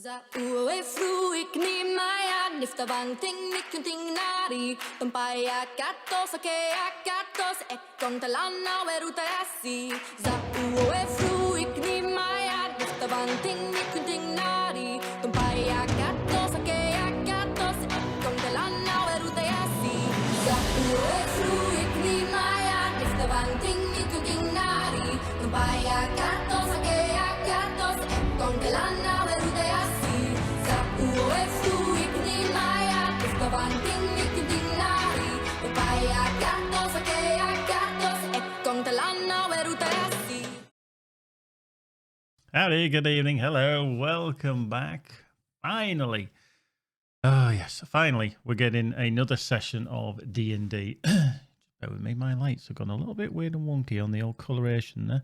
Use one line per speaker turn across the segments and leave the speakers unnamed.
Za ue fruik ni maya nifta vanting nikunting nari Tumpaya katos ake akatos ekong talana weruta yasi Za ue fruik ni maya nifta vanting nikunting nari Tumpaya katos ake akatos ekong talana weruta yasi Za ue fruik ni maya nifta vanting nikunting nari Tumpaya katos ake akatos ekong talana weruta yasi
Howdy, good evening, hello, welcome back. Finally, oh yes, finally, we're getting another session of D&D. Just bear with me, my lights have gone a little bit weird and wonky on the old coloration there.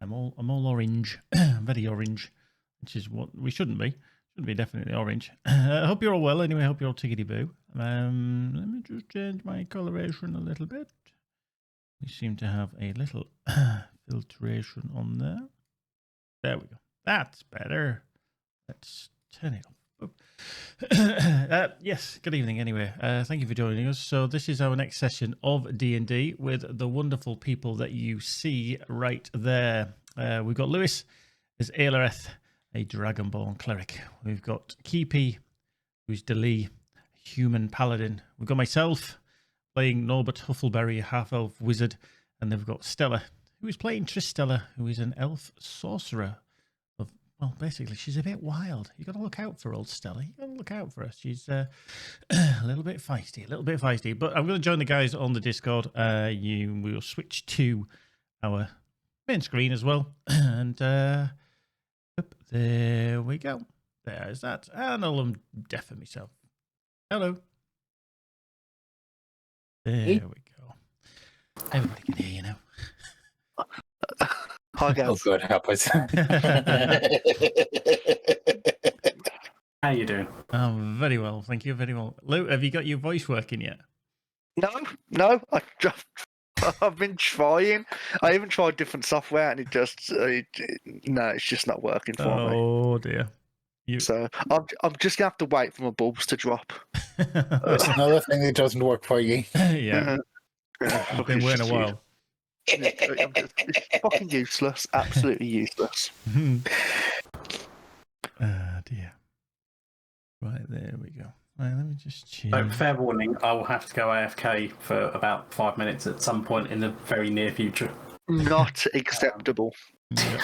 I'm all orange, very orange, which is what we shouldn't be. Should be definitely orange. I hope you're all well. Anyway, I hope you're all tickety-boo. Let me just change my coloration a little bit. We seem to have a little filtration on there. There we go. That's better. Let's turn it off. Yes, good evening anyway. Thank you for joining us. So this is our next session of D&D with the wonderful people that you see right there. We've got Lewis as Aelareth, a Dragonborn cleric. We've got Keepy, who's Delee, a human paladin. We've got myself playing Norbert Huffleberry, a half-elf wizard. And then we've got Stella, who is playing Tristella, who is an elf sorcerer. Well, basically, she's a bit wild. You've got to look out for old Stella. You've got to look out for her. She's a little bit feisty, But I'm going to join the guys on the Discord. We'll switch to our main screen as well. And yep, there we go. There's that. And I'm deafening myself. Hello. There we go. Everybody can hear you now.
Hi guys.
Oh, good. Help us. How you doing?
Oh, very well. Thank you. Very well. Lou, have you got your voice working yet?
No. I've been trying. I even tried different software, and it's just not working for me.
Oh dear.
So I'm just gonna have to wait for my bulbs to drop.
That's another thing that doesn't work for you.
Yeah. I've been waiting a while.
It's fucking useless. Absolutely useless.
Dear. Right, there we go. Right, let me just change.
So, fair warning, I will have to go AFK for about 5 minutes at some point in the very near future.
Not acceptable.
Bloody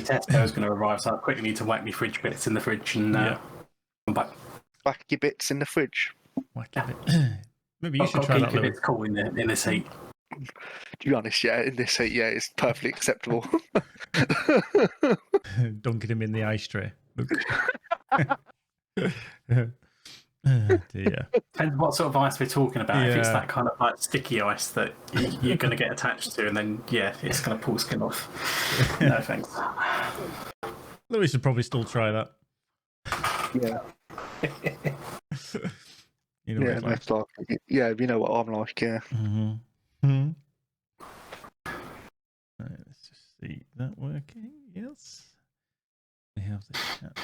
Tesco's going to arrive, so I quickly need to whack me fridge bits in the fridge and come back.
Whack your bits in the fridge.
Whack your bit. Maybe you should try that, Lou.
It's cool in this heat.
To be honest, in this heat, it's perfectly acceptable.
Dunking him in the ice tray. Dear.
Depends what sort of ice we're talking about. If it's that kind of like sticky ice that you're going to get attached to, and then it's going to pull skin off. No thanks.
Lewis should probably still try that.
Yeah.
You know
that's like, you know what I'm like, yeah.
Mm-hmm. Right, let's just see. Is that working? Yes. We have the chat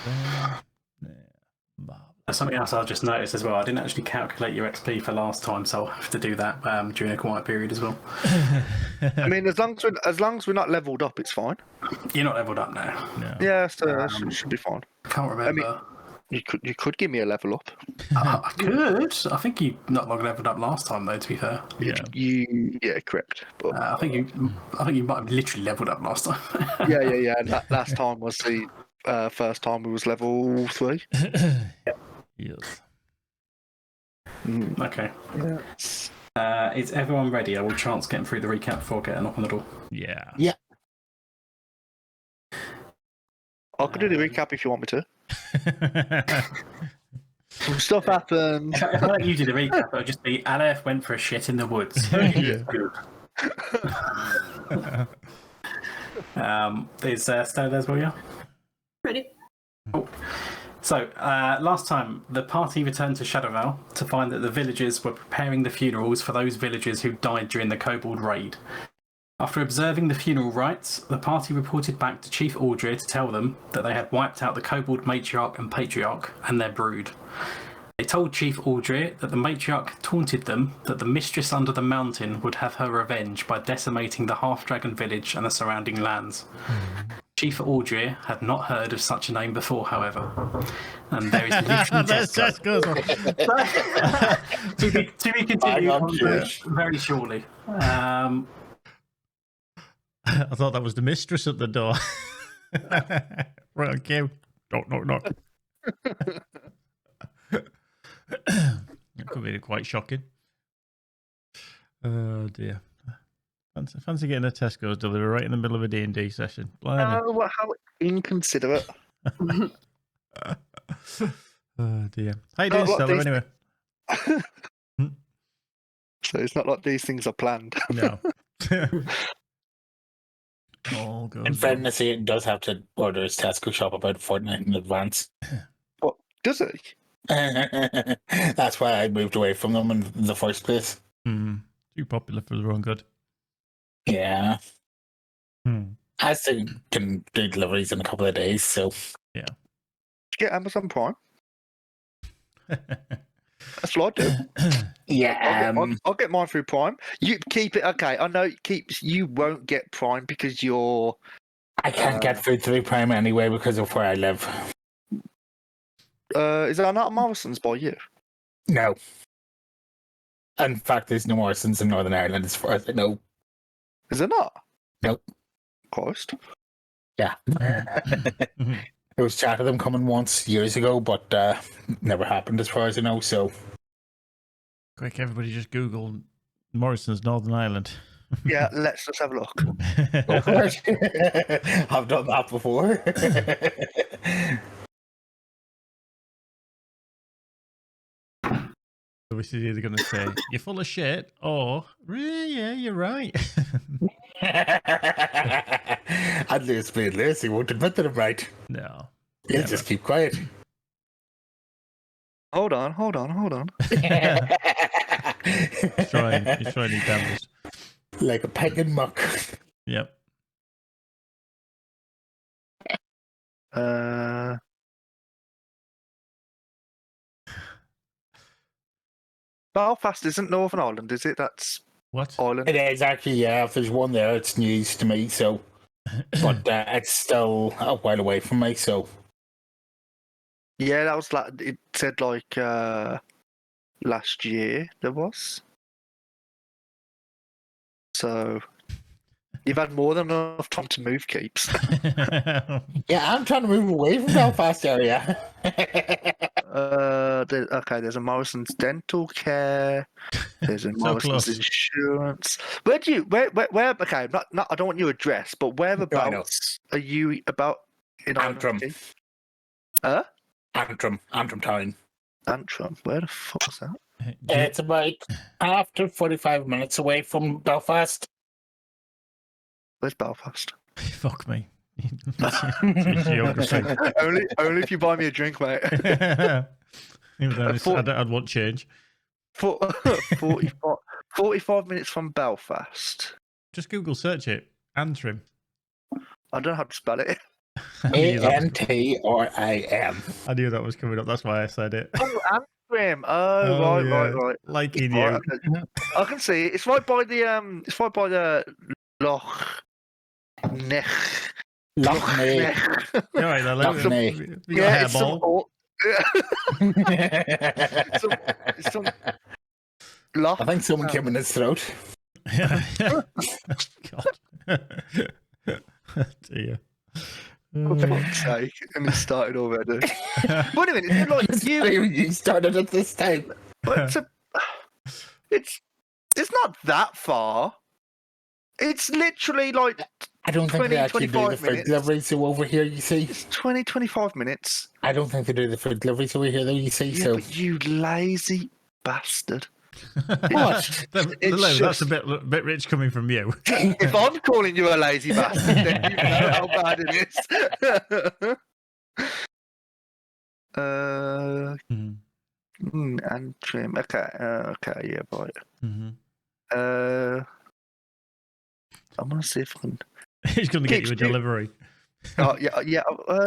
there.
Something else I just noticed as well. I didn't actually calculate your XP for last time, so I'll have to do that during a quiet period as well.
I mean, as long as we're not leveled up, it's fine.
You're not leveled up now.
No.
Yeah, so it should be fine.
Can't remember.
I mean, you could give me a level up.
I could. I think you not long leveled up last time, though. To be fair.
Yeah, correct. But
I think you might have literally leveled up last time.
yeah. Last time was the first time we was level 3.
Yes.
Okay.
Yeah.
Is everyone ready? I will chance getting through the recap before I get a knock on the door.
Yeah.
Yeah.
I could do the recap if you want me to. Stuff happened.
If I let you do the recap, it'll just be Aleph went for a shit in the woods.
Yeah.
Good. Is Stella there as well, yeah?
Ready?
Cool. So, last time, the party returned to Shadowval to find that the villagers were preparing the funerals for those villagers who died during the Kobold raid. After observing the funeral rites, the party reported back to Chief Audrey to tell them that they had wiped out the kobold matriarch and patriarch and their brood. They told Chief Audrey that the matriarch taunted them that the mistress under the mountain would have her revenge by decimating the half-dragon village and the surrounding lands. Chief Audrey had not heard of such a name before, however. And there is literally
That's Tesco's.
to be continued
Bang on,
very shortly.
I thought that was the mistress at the door. Right on cue. Knock, knock, knock. That could be quite shocking. Oh dear. Fancy getting a Tesco's delivery right in the middle of a D&D session. Blimey.
Oh, how inconsiderate.
Oh dear. How you doing, Stella, anyway?
So it's not like these things are planned.
No. All goes
In
well.
fairness, he does have to order his Tesco shop about a fortnight in advance.
What does he?
That's why I moved away from them in the first place.
Too popular for their own good.
Yeah. As they can do deliveries in a couple of days, so.
Get Amazon Prime. That's what I do.
Yeah.
I'll get mine through Prime. You keep it. Okay, I know it keeps. You won't get Prime because you're.
I can't get food through Prime anyway because of where I live.
Is that not Morrison's by you?
No. In fact, there's no Morrisons in Northern Ireland as far as I know.
Is it not?
Nope.
Christ.
Yeah. There was chat of them coming once years ago, but never happened as far as I know, so.
Quick, everybody just Google Morrison's Northern Ireland.
Yeah, let's just have a look.
Go for it. I've done that before.
So this is either going to say, you're full of shit, or, yeah, you're right.
And Lewis being Lewis, he won't admit that I'm right.
No.
He'll just keep quiet.
Hold on.
He's trying his damnedest.
Like a peg in muck.
Yep.
Belfast isn't Northern Ireland, is it? That's
What?
Ireland.
It is actually, yeah, if there's one there, it's news to me, so. But it's still a while away from me, so.
Yeah, that was like it said like last year there was. So you've had more than enough time to move, Keeps.
Yeah, I'm trying to move away from Belfast area.
There's a Morrison's Dental Care. There's a
So
Morrison's
close.
Insurance. Where okay, not I don't want your address, but whereabouts are you about in
Antrim.
Ireland? Huh?
Antrim Town.
Antrim. Where the fuck is that?
It's about after 45 minutes away from Belfast.
Where's Belfast?
Fuck me. Geography.
only if you buy me a drink, mate.
I'd want change.
45 minutes from Belfast.
Just Google search it. Antrim.
I don't know how to spell it.
Antrim.
I knew that was coming up. That's why I said it.
Oh, Antrim. Oh,
yeah.
right.
Like you
Right,
knew.
okay. I can see it. It's right by the Loch Ness.
Loch Ness.
Ness.
All right, then.
Loch Ness.
You got a
it's some,
hairball.
some Loch.
I think someone came in his throat.
God. Dear.
For fuck's sake, and it started already. Wait a minute, it's like
You started at this time.
but it's not that far. It's literally like
I don't think
20,
they actually do the
25
food
minutes.
deliveries so over here, you see.
20-25 minutes.
I don't think they do the food deliveries over here, though, you see.
Yeah,
So
but you lazy bastard.
What?
That's
just-
a bit rich coming from you.
If I'm calling you a lazy bastard, then you know how bad it is. Antrim. Okay, yeah, right. I'm gonna see if I can.
He's going to get
Gibbs,
you a
do you-
delivery.
Oh yeah.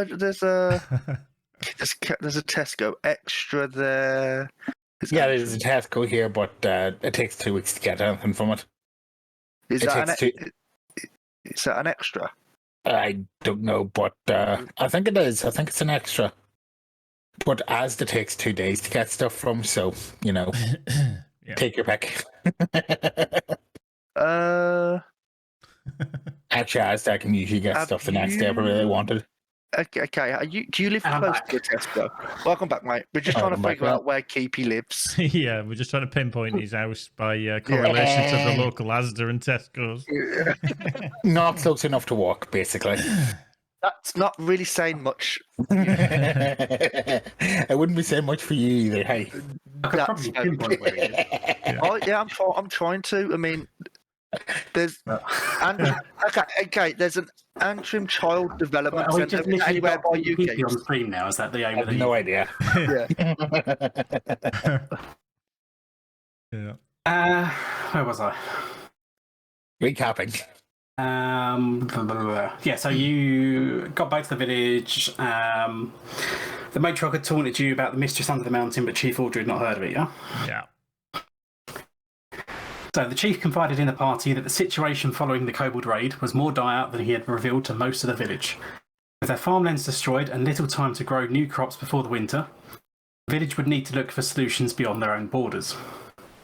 There's a Tesco extra there.
Yeah, there's a Tesco here, but it takes 2 weeks to get anything from it.
Is
it
that
takes
is that an extra?
I don't know, but I think it is. I think it's an extra. But Asda takes 2 days to get stuff from, so, you know,
Yeah.
take your pick. Actually, Asda can usually get
Have
stuff the next day if I really
you-
wanted.
Okay. Do you live
I'm
close
back.
to a Tesco? Welcome back, mate. We're just trying to
Welcome back,
figure out where Keepy lives.
Yeah, we're just trying to pinpoint his house by correlation to the
Yeah.
local Asda and Tesco's.
Not close enough to walk, basically.
That's not really saying much.
I wouldn't be saying much for you either, hey.
I could
That's
probably
fair.
pinpoint where it is.
Oh yeah, I'm trying to. I mean, there's okay. There's an Antrim Child Development
Are we
Centre
just literally
anywhere
got
by you,
PP
Keith?
on stream now? Is that the aim
I
of
have
the
no idea.
Yeah.
Where was I?
Recapping.
Blah, blah, blah. Yeah, so you got back to the village. The matriarch had taunted you about the mistress under the mountain, but Chief Audrey had not heard of it, yeah?
Yeah.
So the chief confided in the party that the situation following the kobold raid was more dire than he had revealed to most of the village. With their farmlands destroyed and little time to grow new crops before the winter, the village would need to look for solutions beyond their own borders.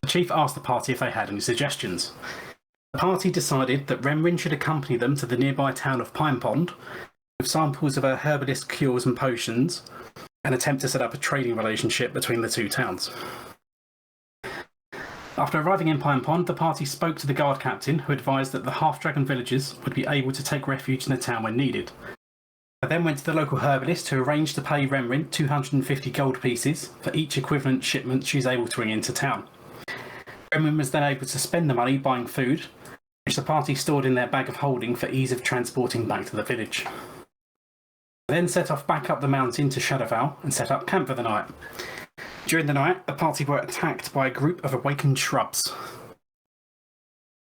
The chief asked the party if they had any suggestions. The party decided that Remrin should accompany them to the nearby town of Pine Pond with samples of her herbalist cures and potions and attempt to set up a trading relationship between the two towns. After arriving in Pine Pond, the party spoke to the guard captain, who advised that the half-dragon villagers would be able to take refuge in the town when needed. They then went to the local herbalist, who arranged to pay Remrin 250 gold pieces for each equivalent shipment she's able to bring into town. Remrin was then able to spend the money buying food, which the party stored in their bag of holding for ease of transporting back to the village. They then set off back up the mountain to Shadowval and set up camp for the night. During the night, the party were attacked by a group of awakened shrubs.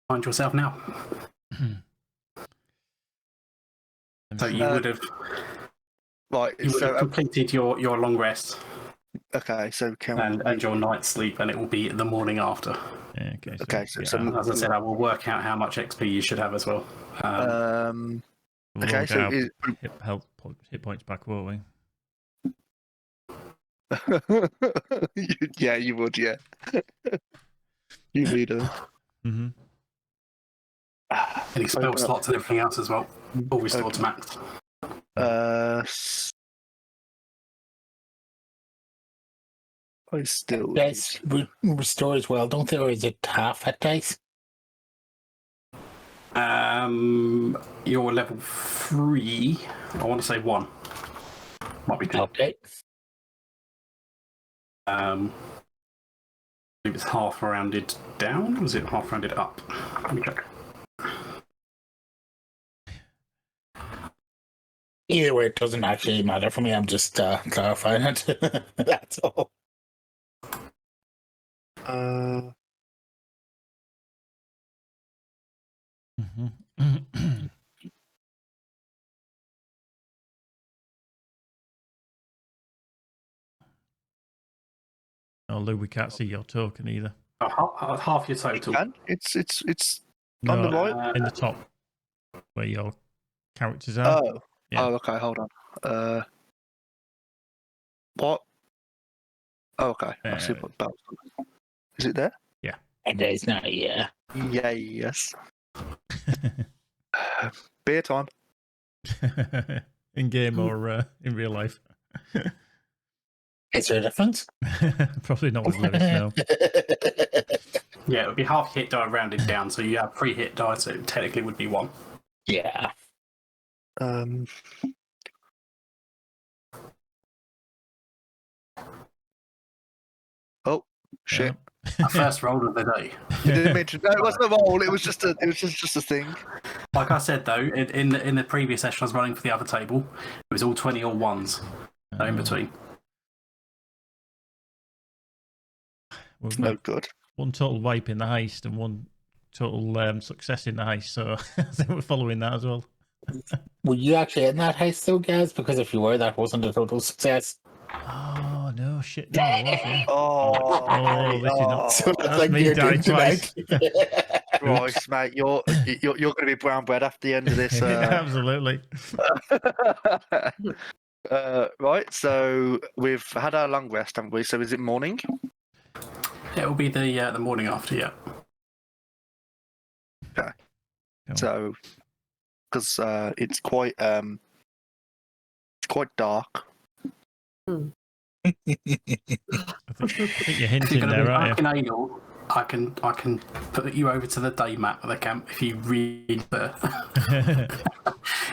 Find yourself now. So you would have
Right. So
completed your long rest
okay. So can
and your night's sleep, and it will be the morning after.
Yeah, okay.
Okay, so
As I said, I will work out how much XP you should have as well.
we'll
okay.
work
So
out
is,
hit points back, won't we?
yeah, you would. Yeah. You reader.
Mm-hmm.
Any spell slots and everything else as well, all restored to max.
I still.
Dice restore as well, don't they? Or is it half hit dice?
You're level 3. I want to say 1. Might be 2.
Okay.
I believe it's half rounded down. Or was it half rounded up? Let me check.
Either way, it doesn't actually matter for me. I'm just clarifying it. That's all.
Mm-hmm. Oh, Lou, we can't see your token either.
Half your total.
And it's
No,
on the right.
in the top, where your characters are.
Oh.
Yeah.
Oh, okay. Hold on. What? Oh, okay. I see what that was. Is it there?
It is now, yeah.
Yes. Beer time.
In game or in real life?
Is there a difference?
Probably not with Lewis, no.
Yeah, it would be half hit die rounded down, so you have 3 hit die, so it technically would be 1.
Yeah.
Oh shit!
First roll of the day.
You didn't mention. No, it wasn't a roll. It was just a. It was just a thing.
Like I said though, in the previous session I was running for the other table, it was all 20 or 1s, no in between.
We've
No
got
good.
one total wipe in the heist and one total success in the heist, so I think we're following that as well.
Were you actually in that heist though, Gaz? Because if you were, that wasn't a total success.
Oh no, shit! No, it was. Yeah.
Oh,
this is not-
So
That's
that's like
me
you're
dying
doing
twice.
tonight.
Christ, mate, you're going to be brown bread after the end of this.
Absolutely.
Right, so we've had our long rest, haven't we? So is it morning?
It will be the morning after, yeah.
Okay.
Cool.
So, because it's quite dark.
I think you're
If
hinting
you're going to
there,
be
aren't
back in anal, I can put you over to the day map of the camp if you read the.
you?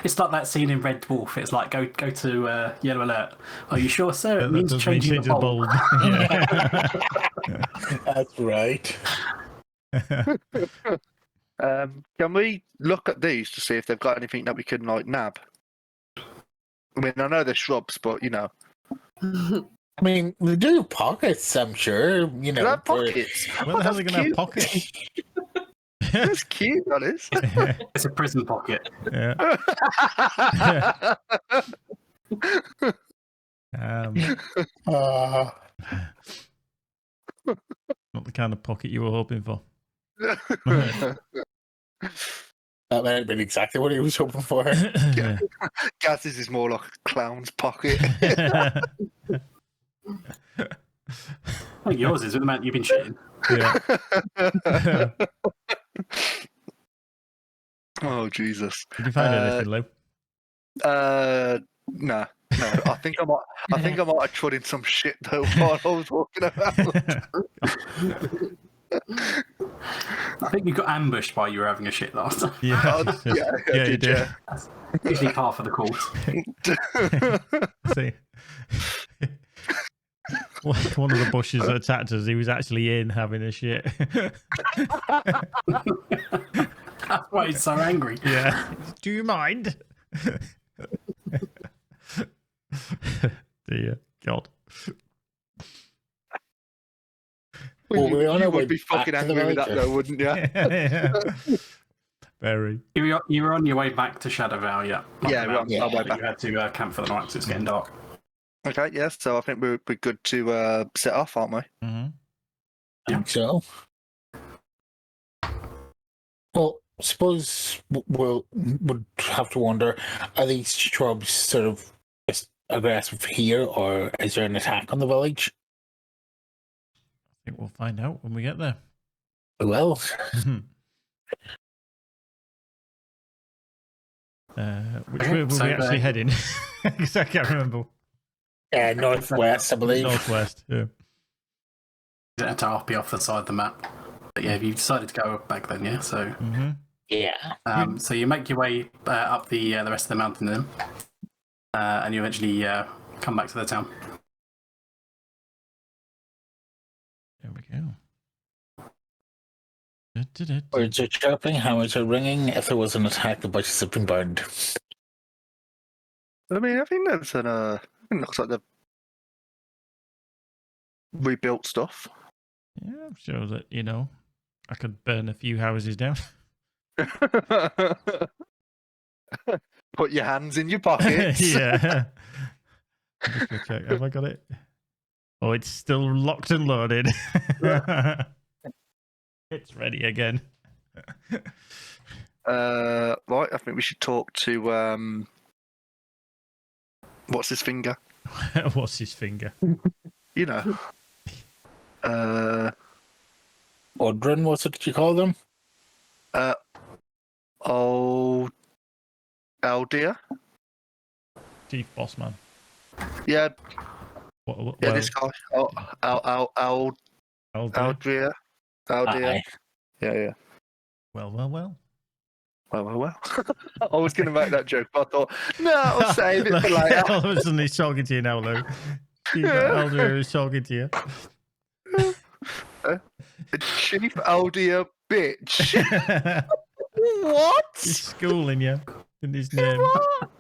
It's like that scene in Red Dwarf. It's like go to Yellow Alert. Are you sure, sir? It
That
means
does mean
changing the bulb.
Yeah.
That's right.
Can we look at these to see if they've got anything that we can like nab? I mean, I know they're shrubs, but you know,
I mean, we do have pockets, I'm sure. You
they
know,
have
for-
pockets.
Where the hell are they
That's
going to have
cute.
pockets?
That's cute. That is.
It's a prison pocket.
Yeah.
Uh,
Not the kind of pocket you were hoping for.
that might have been exactly what he was hoping for.
Yeah.
Gaz's is more like a clown's pocket.
I think yours is with the man you've been shitting.
Yeah.
Oh Jesus.
Did you find anything, Lou?
No. I think I might have trod in some shit though while I was walking around.
I think you got ambushed while you were having a shit last time.
Yeah.
Yeah, I
Yeah, you
did,
did.
yeah.
Usually half of the course.
See. Like one of the bushes that attacked us, he was actually in having a shit.
That's why he's so angry.
Yeah. Do you mind? Dear God.
Well, we're on
you
our way
would be
back
fucking
to the
angry with that
village.
though, wouldn't you?
Yeah. Very.
You were on your way back to Shadowvale, yeah.
Yeah, we're on
Yeah.
our way
But
back.
you had to camp for the night because it's getting dark.
Okay, yes. So I think we're good to set off, aren't we?
Mm-hmm.
I think so. Well, suppose we'll would have to wonder: are these shrubs sort of just aggressive here, or is there an attack on the village?
I think we'll find out when we get there.
Well,
Which way were
So,
we actually heading? Because I can't remember.
northwest, I believe.
Northwest. Yeah.
You don't have to be off the side of the map. But yeah, you decided to go back then, yeah. So
Mm-hmm.
Yeah.
so you make your way up the rest of the mountain then, and you eventually come back to the town.
There we go. Da-da-da-da.
Birds are chirping, hammers are ringing. If there was an attack, the bushes have been burned.
I mean, I think that's it looks like they've rebuilt stuff.
Yeah, I'm sure that, I could burn a few houses down.
Put your hands in your pockets.
Yeah. I'm just gonna check. Have I got it? Oh, it's still locked and loaded. It's ready again.
Right, I think we should talk to what's his finger?
What's his finger?
You know.
Odrin, what's it you call them?
Old Aldia?
Chief boss man.
Yeah,
What,
yeah, this guy.
Aldria.
Aldria. Aldia.
Aye.
Yeah.
Well.
Well. I was going to make that joke, but I thought, no, I'll save it for later.
All of a sudden he's talking to you now, Lou. Aldria is talking to you.
Chief Aldia bitch. What?
He's schooling you in his name.
What?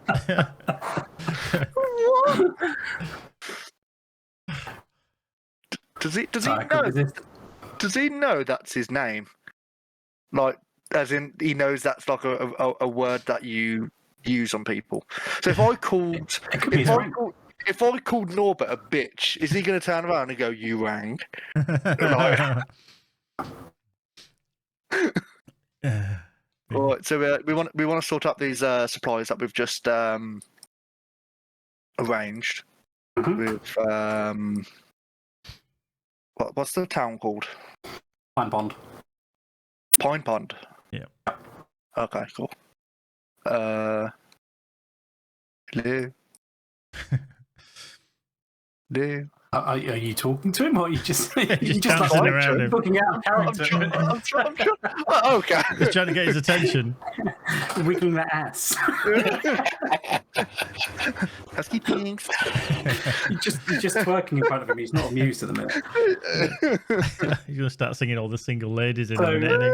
Does he
Sorry,
know?
is this-
Does he know that's his name? like as in he knows that's like a word that you use on people. So if I called
It could be his rank.
if I called Norbert a bitch, is he going to turn around and go, "You rang"? All right, so we want to sort out these supplies that we've just arranged with what's the town called?
Pine Pond.
Pine Pond.
Yeah.
Okay, cool. Hello. Hello.
Are you talking to him, or are you just
Just
like
dancing around him.
looking out of
I'm
character,
trying. Okay.
Just trying to get his attention.
wiggling that ass?
Husky things.
He's just twerking in front of him. He's not amused at the minute.
You're gonna start singing all the single ladies in
So-
a minute.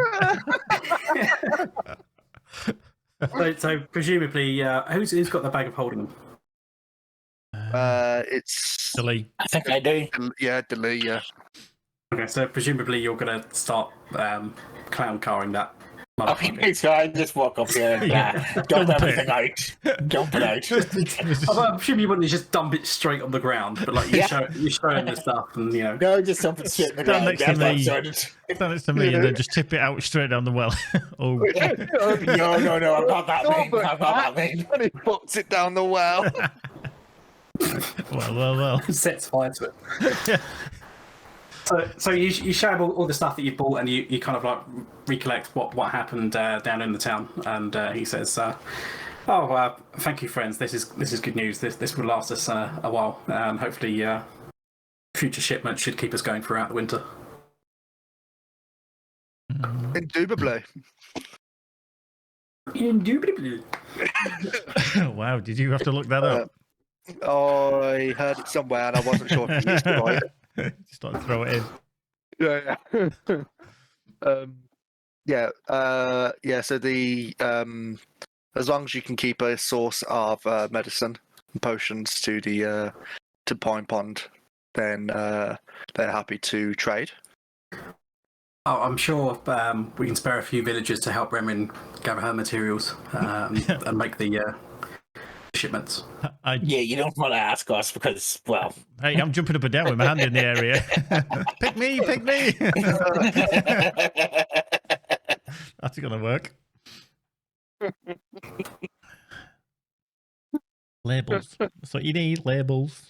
So presumably, who's got the bag of holding?
It's
Silly.
I think I do.
Delay. Yeah.
Okay, so presumably you're going to start clown carring that. motherfucker.
Okay, so I just walk up here and dump
Dump it.
everything out. Dump it out.
I'm assuming you wouldn't just dump it straight on the ground, but like you're showing the stuff, and you know.
No, just dump it straight in the
Stand
ground.
next to
That's
me.
sorted.
Stand next to me and then just tip it out straight down the well. Oh,
No, I'm not that mean. I'm not that mean.
And he puts it down the well.
well.
Sets fire to it. So you show him all the stuff that you bought, and you kind of like recollect what happened down in the town, and he says, thank you, friends. This is good news. This will last us a while, and hopefully future shipments should keep us going throughout the winter."
Indubitably.
Indubitably.
Wow, did you have to look that up?
I heard it somewhere and I wasn't sure if you used it right.
Just like throw it in.
So the as long as you can keep a source of medicine and potions to the to Pine Pond, then they're happy to trade.
Oh, I'm sure we can spare a few villagers to help Remin gather her materials and make the shipments.
Yeah, you don't want to ask us because, well,
Hey, I'm jumping up and down with my hand in the area. Pick me! That's gonna work. Labels. That's what you need. Labels.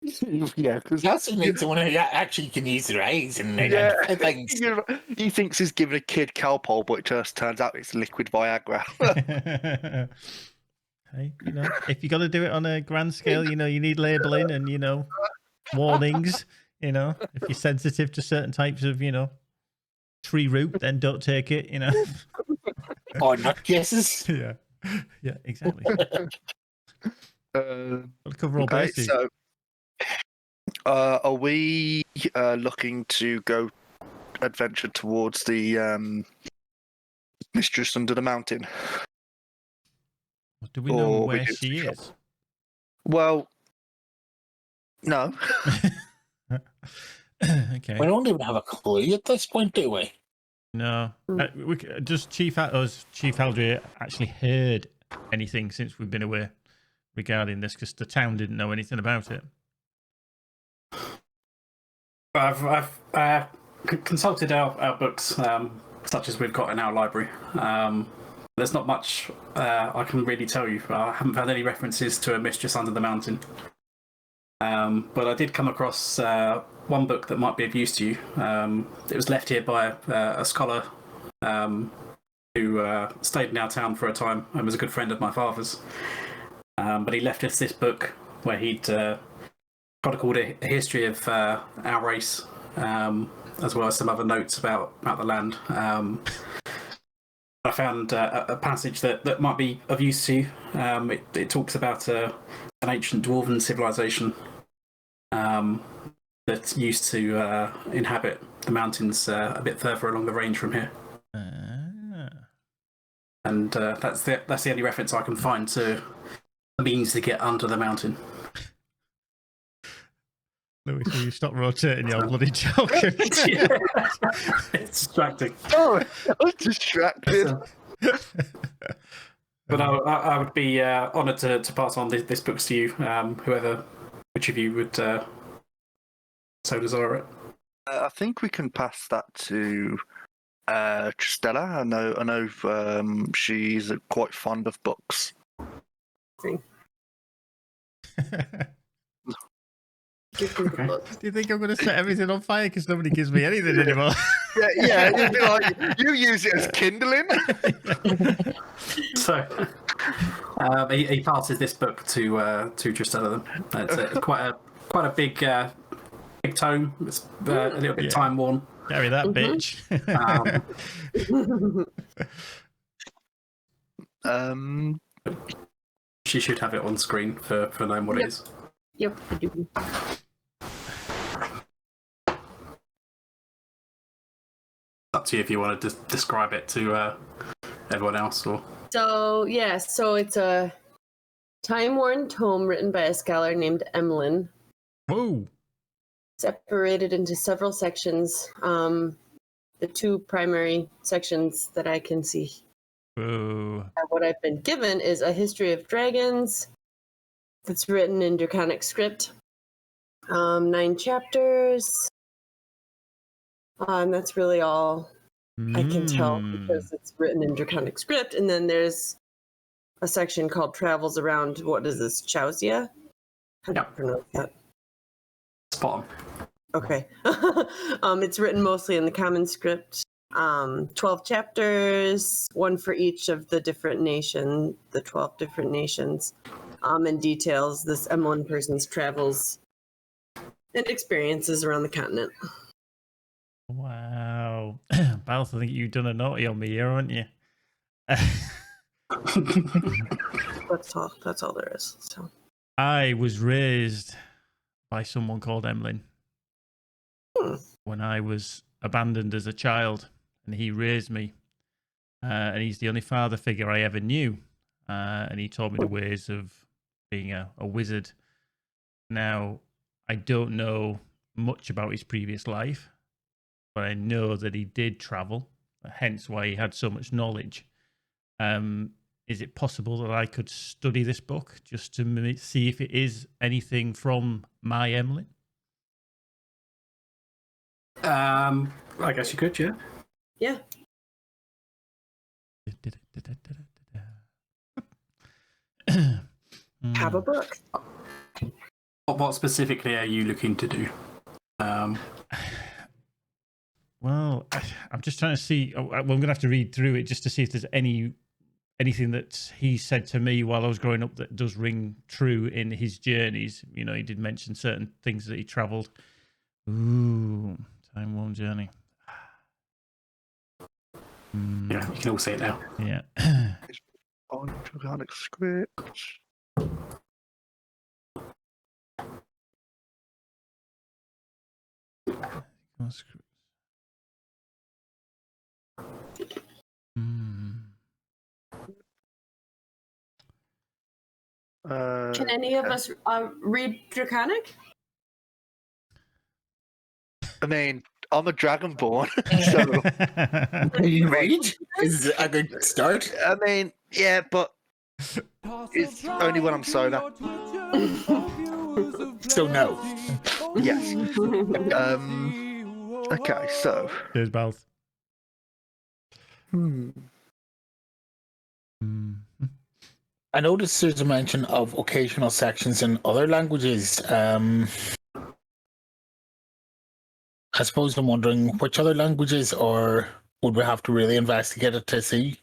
Yeah, because
that's what needs someone who actually can use their eyes and things.
he thinks he's giving a kid Calpol, but it just turns out it's liquid Viagra.
Hey, if you got to do it on a grand scale, you need labeling and warnings. If you're sensitive to certain types of tree root, then don't take it.
Or nutcases.
Yeah, exactly. Gotta cover all
Okay,
bases.
so are we looking to go adventure towards the Mistress Under the Mountain?
Do we know
or
where
we just
she
shop?
is?
Well, no.
Okay.
We don't even have a clue at this point, do we?
No. Does Chief Haldry actually heard anything since we've been away regarding this? Because the town didn't know anything about it.
I've consulted our books, such as we've got in our library. There's not much I can really tell you. I haven't found any references to a Mistress Under the Mountain. But I did come across one book that might be of use to you. It was left here by a scholar who stayed in our town for a time and was a good friend of my father's. But he left us this book where he'd chronicled a history of our race, as well as some other notes about the land. I found a passage that might be of use to you. It talks about an ancient dwarven civilization that used to inhabit the mountains a bit further along the range from here. And that's the only reference I can find to the means to get under the mountain.
Louis, will you stop rotating your bloody joke?
It's distracting.
Oh, I was distracted.
But I would be honoured to pass on this book to you, which of you would so desire it.
I think we can pass that to Tristella. I know she's quite fond of books.
Give me the
Okay.
book.
Do you think I'm going to set everything on fire because nobody gives me anything anymore?
Yeah, it'd be like, you use it as kindling.
So he passes this book to Tristella. Then it's quite a big tome. It's a little bit
Yeah.
time worn.
Carry that, bitch.
She should have it on screen for knowing what it is.
Yep, I do.
Up to you if you want to describe it to everyone else or.
So it's a time-worn tome written by a scholar named Emlyn,
Whoa.
separated into several sections. The two primary sections that I can see,
Whoa.
what I've been given, is a history of dragons that's written in Draconic script. 9 chapters. And that's really all I can tell because it's written in Draconic script. And then there's a section called Travels Around, what is this, Chausia? How do you
Yep.
pronounce that?
Spot on.
Okay. It's written mostly in the common script. 12 chapters, one for each of the 12 different nations, and details this M1 person's travels and experiences around the continent.
Wow. Balth, I think you've done a naughty on me here, haven't you?
That's all there is. So
I was raised by someone called Emlyn
Hmm.
when I was abandoned as a child, and he raised me. And he's the only father figure I ever knew. And he taught me the ways of being a wizard. Now, I don't know much about his previous life, but I know that he did travel, hence why he had so much knowledge. Is it possible that I could study this book just to see if it is anything from my Emlyn?
I guess you could, yeah.
yeah, have a book.
What specifically are you looking to do?
Well, I'm just trying to see. Well, I'm going to have to read through it just to see if there's anything that he said to me while I was growing up that does ring true in his journeys. You know, he did mention certain things that he travelled. Ooh, time-worn journey.
Yeah, you can all see it now.
Yeah.
On Draconic script.
Can any of us read Draconic?
I mean, I'm a dragonborn, so
Can you read? Is a good start.
I mean, yeah, but it's only when I'm sober.
So no.
Yes. Okay, so.
Cheers, Balth.
I noticed there's a mention of occasional sections in other languages. I suppose I'm wondering which other languages, or would we have to really investigate it to see?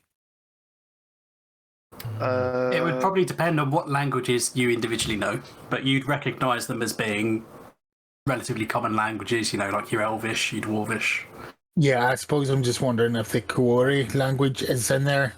It would probably depend on what languages you individually know, but you'd recognise them as being relatively common languages, you know, like your Elvish, your Dwarvish.
Yeah, I suppose I'm just wondering if the Kuori language is in there.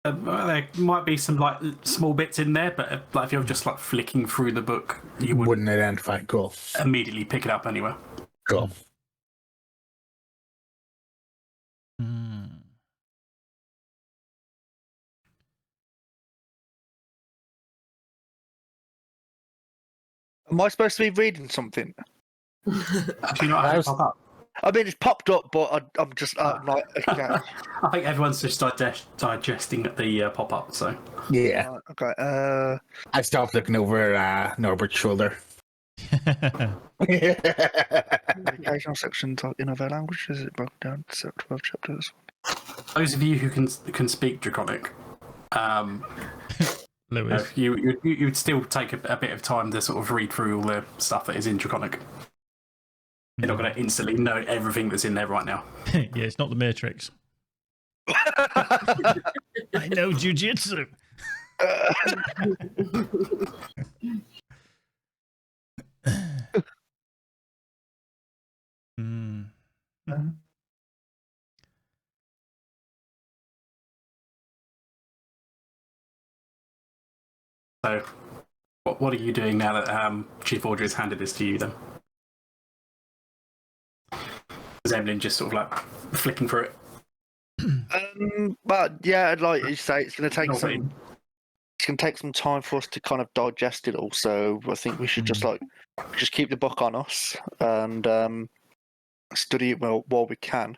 Well, there might be some like small bits in there, but like if you're just like flicking through the book, you
Wouldn't identify. Cool.
immediately pick it up anywhere.
Cool.
Am I supposed to be reading something?
Do you not have it pop up?
I mean, it's popped up, but I'm just like, okay.
I think everyone's just digesting the pop-up, so...
Yeah.
Okay.
I stopped looking over Norbert's shoulder.
Occasional sections in other languages. It broke down to 12 chapters.
Those of you who can speak Draconic,
Lewis.
you'd still take a bit of time to sort of read through all the stuff that is in Draconic. You're not going to instantly know everything that's in there right now.
Yeah, it's not the Matrix. I know jujitsu. Mm.
So, what are you doing now that Chief Audrey has handed this to you then? Is Emlyn just sort of like flicking through it?
But yeah, like you say, it's going to take
Not
some.
really.
It's going to take some time for us to kind of digest it all. So I think we should just keep the book on us and study it while we can.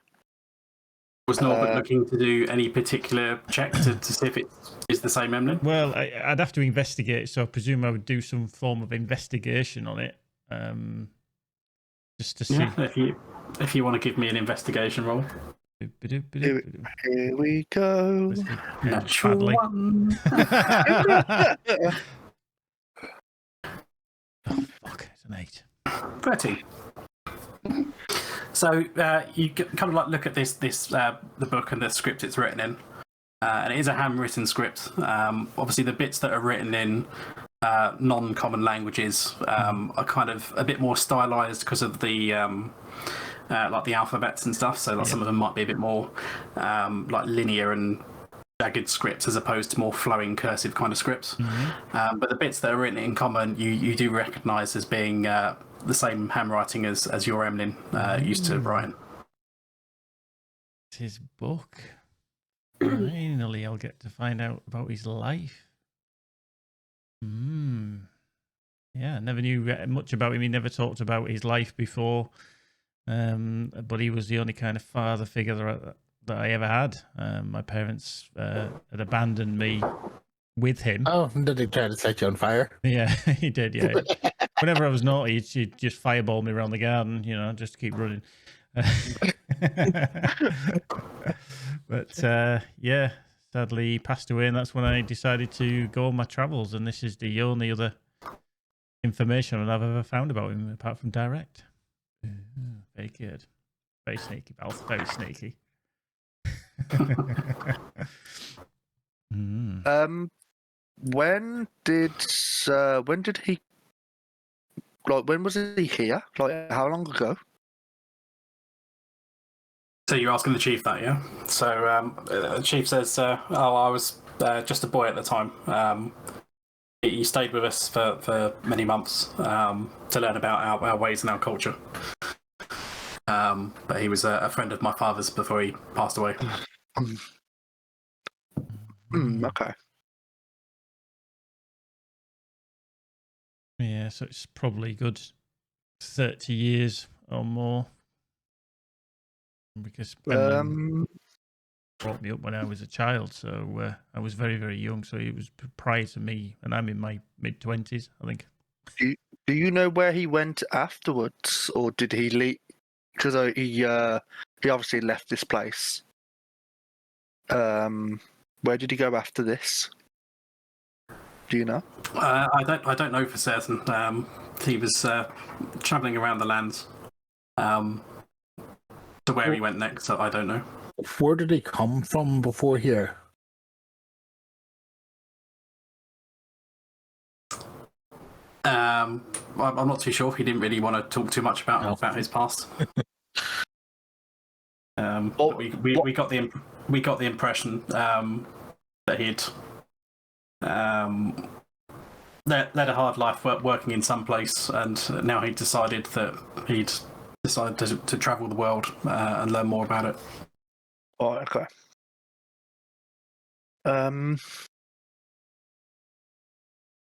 Was Norbert looking to do any particular check to see if it is the same Emlyn?
Well, I'd have to investigate, so I presume I would do some form of investigation on it, just to see.
Yeah, if you want to give me an investigation roll.
Here we go.
Natural
Badly.
one.
Oh, fuck, it's an 8.
13. So you kind of like look at this the book and the script it's written in, and it is a handwritten script. Obviously, the bits that are written in non-common languages are kind of a bit more stylized because of the like the alphabets and stuff. So like some of them might be a bit more like linear and jagged scripts as opposed to more flowing cursive kind of scripts. But the bits that are written in common, you do recognise as being the same handwriting as your Emlyn used to write.
It's his book. Finally, I'll get to find out about his life. Yeah, I never knew much about him. He never talked about his life before. But he was the only kind of father figure that I ever had. My parents had abandoned me with him.
Oh, did he try to set you on fire?
Yeah, he did. Yeah. Whenever I was naughty, he'd just fireball me around the garden, just to keep running. But yeah, sadly he passed away, and that's when I decided to go on my travels. And this is the only other information I've ever found about him, apart from direct. Very good. Very sneaky, Balth. Very sneaky.
When did he? Like, when was he here? Like, how long ago?
So you're asking the chief that, yeah? So the chief says, I was just a boy at the time. He stayed with us for many months to learn about our ways and our culture. But he was a friend of my father's before he passed away.
Okay.
Yeah, so it's probably good 30 years or more. Because Emlyn brought me up when I was a child, so I was very, very young. So it was prior to me, and I'm in my mid-20s, I think.
Do you know where he went afterwards, or did he leave? Because he obviously left this place. Where did he go after this? Do you know?
I don't know for certain. He was travelling around the lands. To where he went next, I don't know.
Where did he come from before here?
I'm not too sure. He didn't really want to talk too much about his past. But we got the impression that he'd led a hard life working in some place, and now he decided to travel the world and learn more about it.
Oh, okay.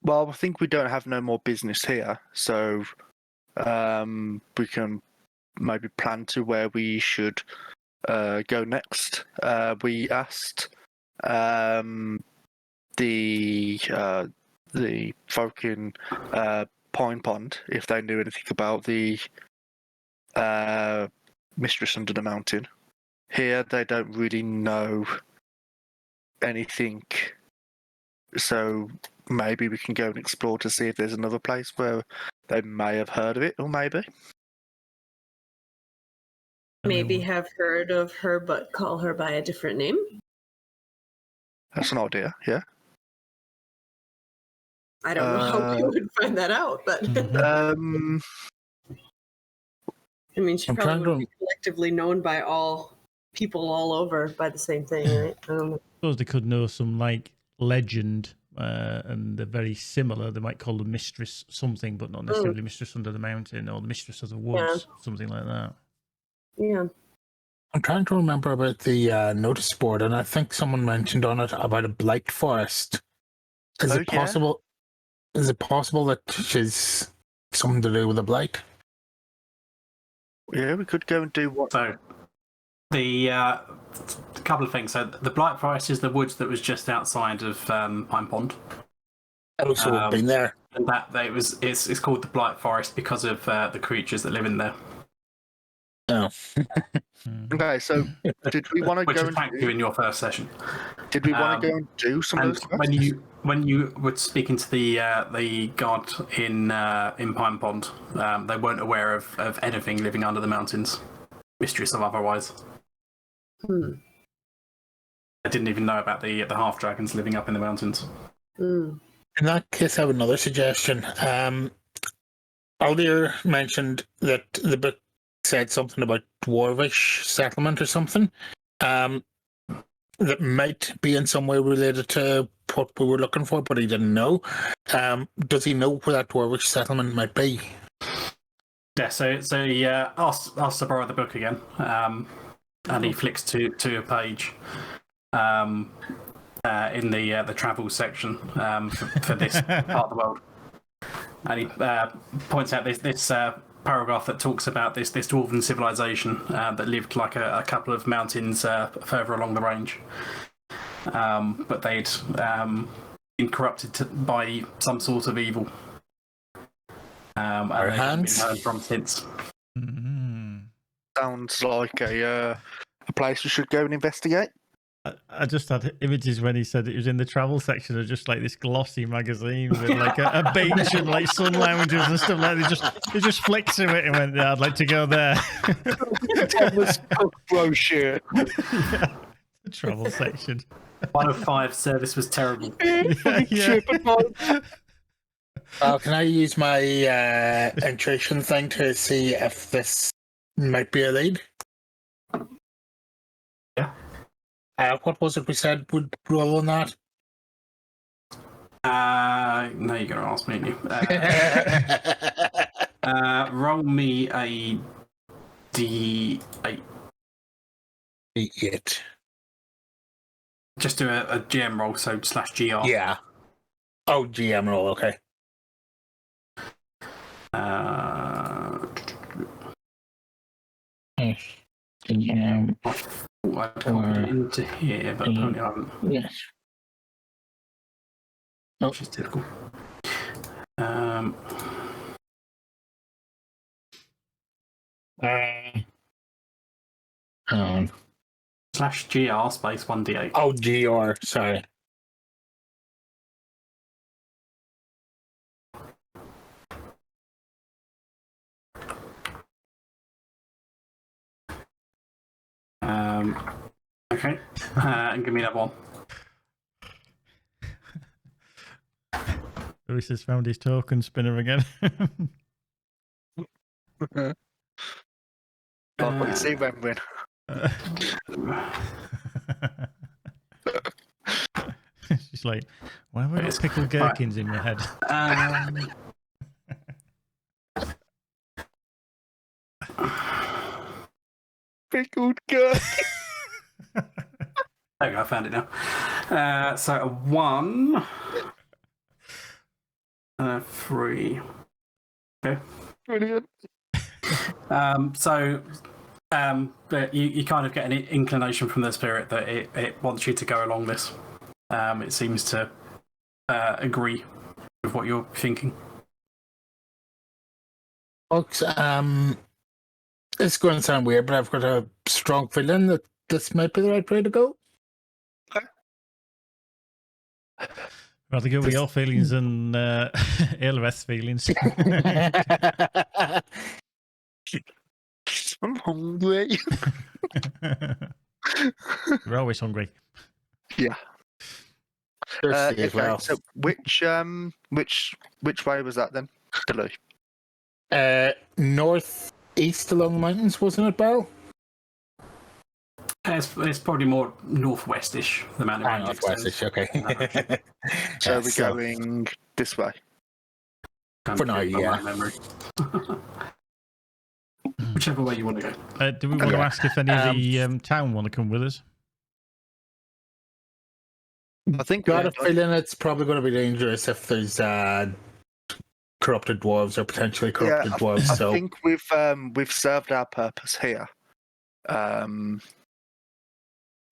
Well, I think we don't have no more business here, so we can maybe plan to where we should go next. We asked the folk in Pine Pond if they knew anything about the Mistress Under the Mountain. Here, they don't really know anything, so maybe we can go and explore to see if there's another place where they may have heard of it, or maybe.
Maybe have heard of her, but call her by a different name.
That's an idea, yeah.
I don't know how we would find that out, but I mean, she
I'm
probably
trying
would be collectively known by all people all over by the same thing, right? I don't know.
I suppose they could know some like legend, and they're very similar. They might call the Mistress something, but not necessarily Mistress Under the Mountain or the Mistress of the Woods, something like that.
Yeah.
I'm trying to remember about the notice board, and I think someone mentioned on it about a blight forest. Is it
yeah.
possible? Is it possible that she's something to do with a blight?
Yeah, we could go and do what.
So, the couple of things. So, the Blight Forest is the woods that was just outside of Pine Pond,
Oh, so we've been there.
and it's called the Blight Forest because of the creatures that live in there,
Oh,
Okay, so did we want to
which
go
will
and
thank you in your first session.
did we want to go and do some of
And
those quests?
when you were speaking to the guard in Pine Pond, they weren't aware of anything living under the mountains, mistress of otherwise.
Hmm.
I didn't even know about the half dragons living up in the mountains.
Mm.
in that case, I have another suggestion. Aldir mentioned that the book said something about dwarvish settlement or something. That might be in some way related to what we were looking for, but he didn't know. Does he know where that dwarvish settlement might be?
Yeah, so he asks to borrow the book again, and he flicks to a page in the travel section for this part of the world, and he points out this paragraph that talks about this dwarven civilization that lived like a couple of mountains further along the range, but they'd been corrupted by some sort of evil. And they haven't been heard from since.
Sounds like a place we should go and investigate.
I just had images when he said it was in the travel section of just like this glossy magazine with like a beach and like sun lounges and stuff like that. He just flicked to it and went, yeah, I'd like to go there.
Thomas Cook brochure.
Yeah, the travel section.
1 of 5 service was terrible.
Yeah.
Can I use my intuition thing to see if this might be a lead?
Yeah.
What was it we said would roll on that?
No, you're going to ask me. Roll me a D8.
Yet.
Just do a GM roll, so /GR.
Yeah. Oh, GM roll, okay. GM.
I put it into here, but apparently I haven't,
Yes.
which is typical. /GR space 1d8.
Oh, GR, sorry.
Okay, and give me that one.
Lewis has found his token spinner again.
Like what you see when win.
She's like, why have I got pickled gherkins in my head?
Pickled gherkin.
There we go, I found it now. So a 1 3. Okay.
Brilliant.
But you kind of get an inclination from the spirit that it wants you to go along this. It seems to agree with what you're thinking.
Folks, it's going to sound weird, but I've got a strong feeling that this might be the right way to go.
Rather go with your feelings than Aelreth's feelings.
I'm hungry.
We're always hungry.
Yeah.
Thirsty as well.
So which way was that then? Delay.
Northeast along the mountains, wasn't it, Beryl?
It's probably more northwestish. The mountain range
Northwestish, okay.
So we're going this way.
For now, yeah.
Memory. Whichever way you want to go.
Do we want to ask if any of the town want to come with us?
I think
Got a feeling it's probably going to be dangerous if there's corrupted dwarves or potentially corrupted dwarves.
I think we've served our purpose here.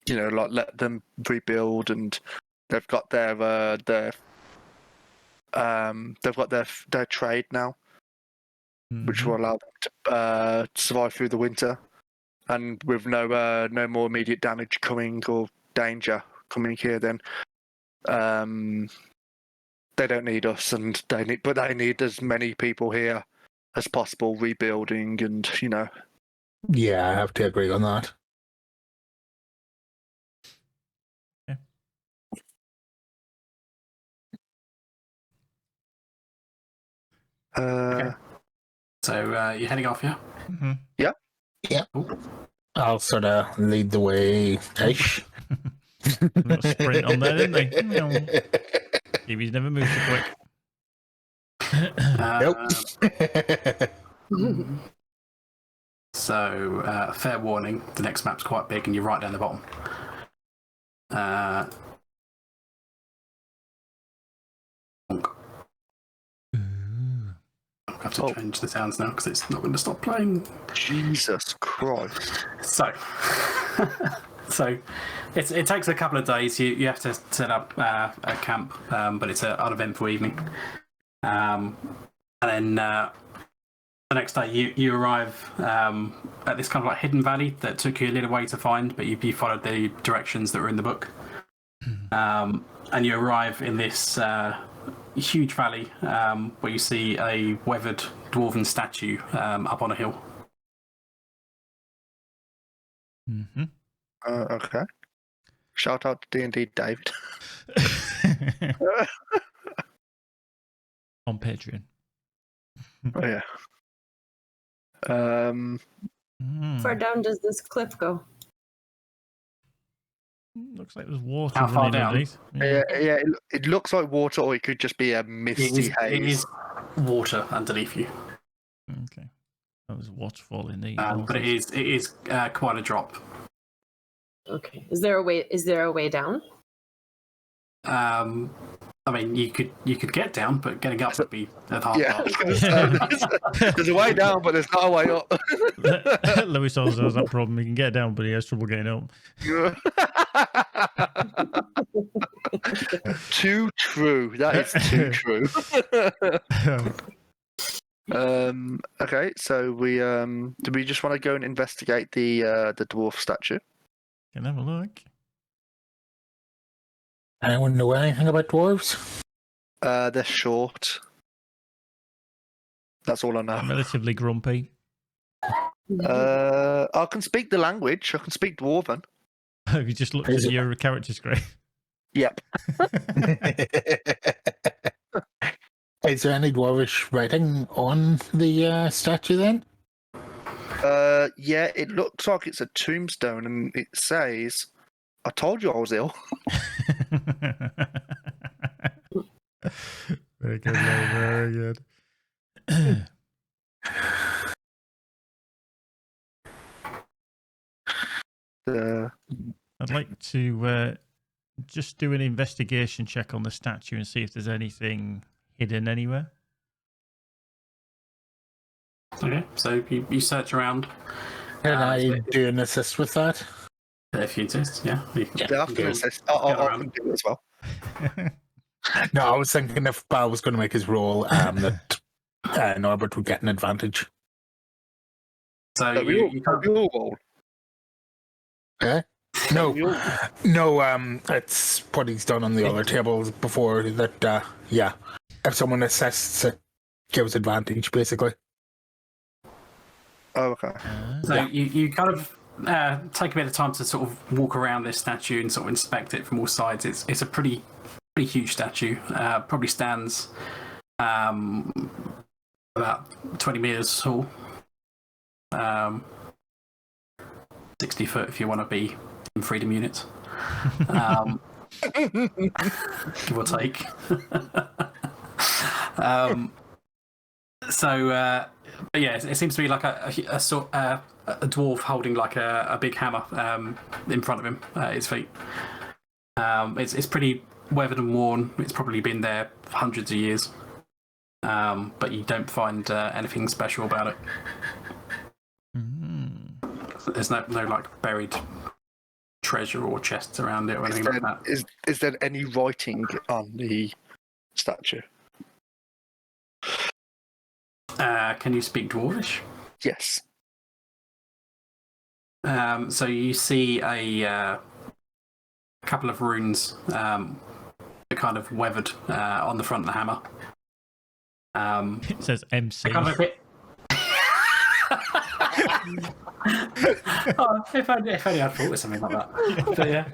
Like let them rebuild, and they've got their trade now, which will allow them to survive through the winter, and with no more immediate damage coming or danger coming here. Then they don't need us, and they need as many people here as possible rebuilding, and
Yeah, I have to agree on that.
Okay. So you're heading off, yeah?
Mm-hmm.
Yeah.
Cool.
I'll sort of lead the way ish.
Little sprint on there, didn't they? He's never moved so quick.
Nope.
So, fair warning, the next map's quite big and you're right down the bottom. I have to change the sounds now because it's not going to stop playing.
Jesus Christ.
So, it takes a couple of days. You have to set up a camp, but it's an uneventful evening. And then the next day you arrive at this kind of like hidden valley that took you a little way to find, but you followed the directions that were in the book. And you arrive in this huge valley where you see a weathered dwarven statue up on a hill.
Mm-hmm.
Okay. Shout out to D&D David.
On Patreon.
Oh yeah.
Far down does this cliff go?
Looks like there's water
How far
running
down?
underneath.
Yeah. It looks like water, or it could just be a misty
It
haze.
is water underneath you,
Okay. That was a waterfall in the.
but it is quite a drop.
Okay. Is there a way down?
I mean, you could get down, but getting up would be a hard
Yeah, I
part.
was gonna say, there's a way down, but there's not a way up.
Lewis also has that problem. He can get down, but he has trouble getting up.
Too true. That is too true. Okay, so do we just want to go and investigate the dwarf statue?
Can have a look.
Anyone know anything about dwarves?
They're short. That's all I know.
Relatively grumpy.
I can speak the language. I can speak Dwarven.
Have you just looked at your character screen?
Yep.
Is there any dwarvish writing on the statue then?
Yeah, it looks like it's a tombstone, and it says, "I told you I was ill."
Very good, mate, very good. I'd like to just do an investigation check on the statue and see if there's anything hidden anywhere?
Okay, so you search around.
Can I
so
do an assist with that?
if you insist, yeah. You can,
Yeah, after
go-
assist,
go
I
around.
can do it as well.
No, I was thinking if Bal was going to make his roll, that Norbert would get an advantage.
So
No, we
you can't.
all roll.
Okay? No,
We all-
no. It's what he's done on the other tables before. That yeah, if someone assists, it gives advantage basically.
Oh, okay.
So
Yeah.
you kind of take a bit of time to sort of walk around this statue and sort of inspect it from all sides. It's a pretty huge statue. Probably stands about 20 meters tall. 60 foot if you want to be in freedom units. Give or take. But yeah, it seems to be like a dwarf holding like a big hammer in front of him at his feet. It's pretty weathered and worn. It's probably been there for hundreds of years, but you don't find anything special about it. There's no like buried treasure or chests around it or anything like that.
Is there any writing on the statue?
Can you speak Dwarvish?
Yes.
So you see a couple of runes kind of weathered on the front of the hammer.
It says MC.
Kind of a bit. Oh, if only I'd thought of something like that. But yeah.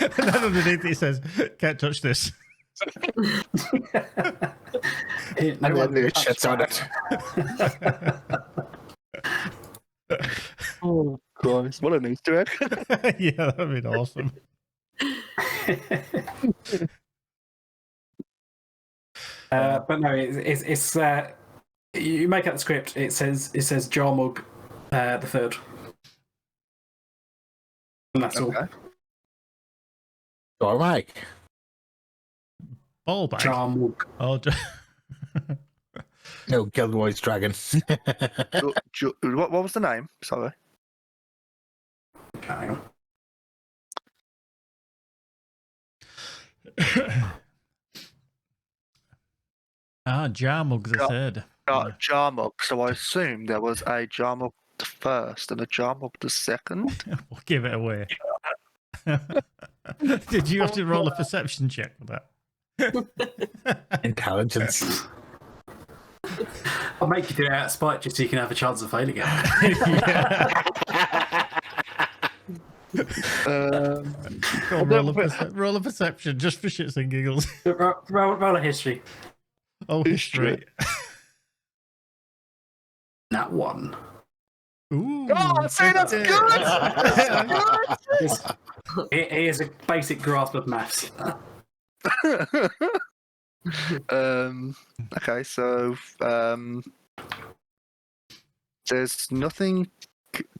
And then underneath it says, "Can't touch this."
No
And
one
then it
touched
shits on
that.
it.
Oh, Christ. What an Easter egg.
Yeah, that'd been awesome.
But no, it's you make out the script. It says Jarmug the third, and that's all.
Okay.
All right.
Ball bag.
Jarmug.
Oh,
No, Gilroy's dragon.
What was the name? Sorry.
Hang on.
Jarmug the third.
Jarmug. So I assume there was a Jarmug the first and a Jarmug the second.
We'll give it away. Did you have to roll a perception check for that?
Intelligence.
I'll make you do it out of spite just so you can have a chance of failing it.
Go on, roll a perception just for shits and giggles.
roll a history.
Oh, history.
That one.
Ooh.
Oh, see, that's
good.
It is a basic grasp of maths.
Okay, so there's nothing.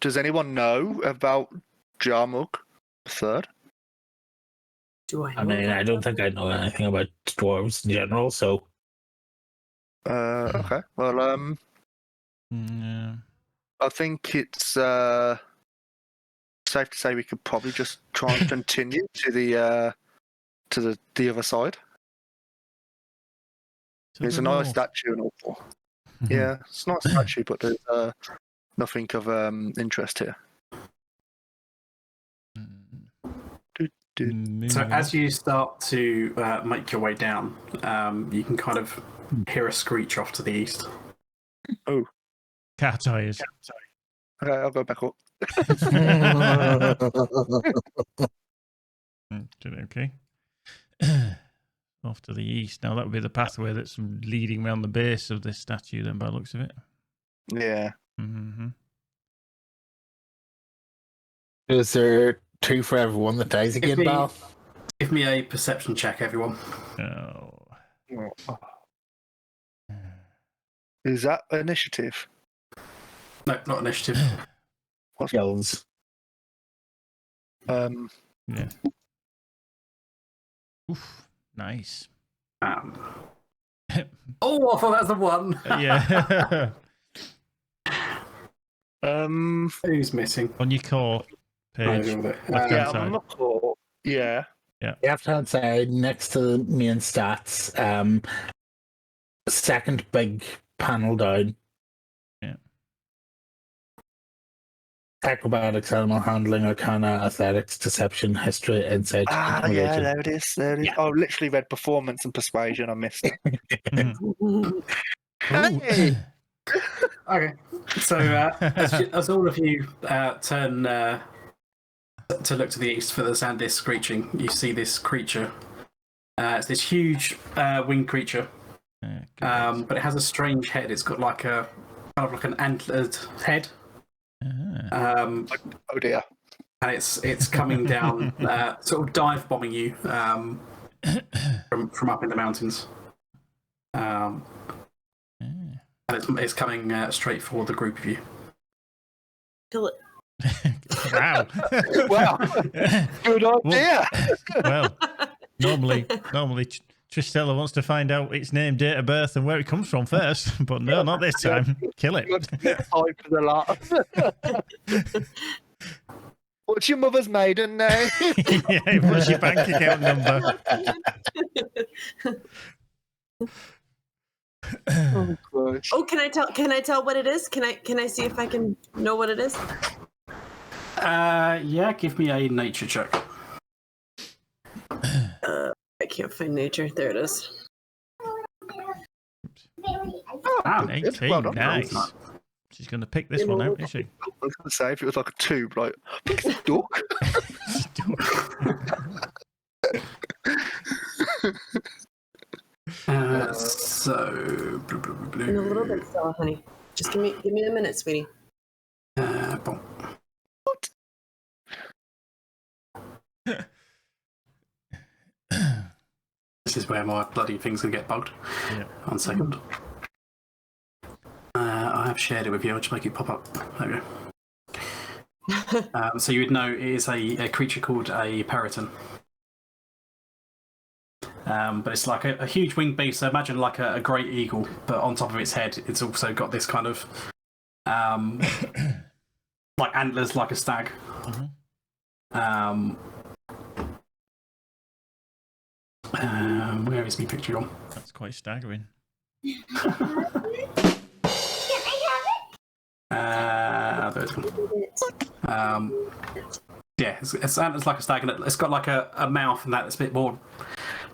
Does anyone know about Jarmug third?
Do I?
I mean, I don't think I know anything about dwarves in general, so
Okay. Well,
Yeah.
I think it's safe to say we could probably just try and continue to the other side. There's a nice statue and all. Yeah, it's not a statue, but there's nothing of interest here.
So as you start to make your way down, you can kind of hear a screech off to the east.
Oh,
Cat eyes.
okay, I'll go back up.
Okay. Off to the east. Now that would be the pathway that's leading around the base of this statue, then, by the looks of it.
Yeah.
Mm-hmm.
is there two for everyone that dies again,
me-
Bal?
Give me a perception check, everyone.
Oh.
Is that initiative?
No, not initiative.
Skills.
Yeah. Oof. Nice.
Oh, I thought that was the one.
Yeah.
Who's missing?
On your core page,
Oh,
left-hand
Yeah, I'm
side.
not sure. Yeah.
Left-hand side, next to the main stats, second big panel down.
Yeah.
Acrobatics, animal handling, arcana, athletics, deception, history, insight,
Yeah,
intimidation.
there it is. There it is.
Yeah.
I literally read performance and persuasion. I missed it.
Mhm.
Hey!
Okay, so as all of you turn to look to the east for the Sandis screeching, you see this creature. It's this huge winged creature, but it has a strange head. It's got like a kind of like an antlered head,
Ah.
Oh dear.
and it's coming down, sort of dive bombing you from up in the mountains. And it's coming straight for the group of you.
Kill it.
Wow.
Wow. Good idea.
Well, normally Tristella wants to find out its name, date of birth, and where it comes from first, but no, not this time. Kill it.
Time for the lot. What's your mother's maiden name?
Yeah, what's your bank account number?
Oh, gosh.
Oh, can I tell what it is? Can I see if I can know what it is?
Yeah, give me a nature check.
I can't find nature. There it is.
Ah,
Good.
18,
Well done.
nice. She's going to pick this one out, isn't she?
I was going to say, if it was like a tube, like, I think it's a duck.
So
In a little bit, Stella, honey. Just give me a minute, sweetie.
Boom. This is where my bloody thing's gonna get bugged.
Yeah.
1 second. I have shared it with you. I'll just make it pop up. There we go. So you would know it is a creature called a Periton. But it's like a huge winged beast. So imagine like a great eagle, but on top of its head, it's also got this kind of like antlers, like a stag. Where is my picture on?
That's quite staggering.
There's one. Yeah, it's antlers like a stag, and it's got like a mouth and that. It's a bit more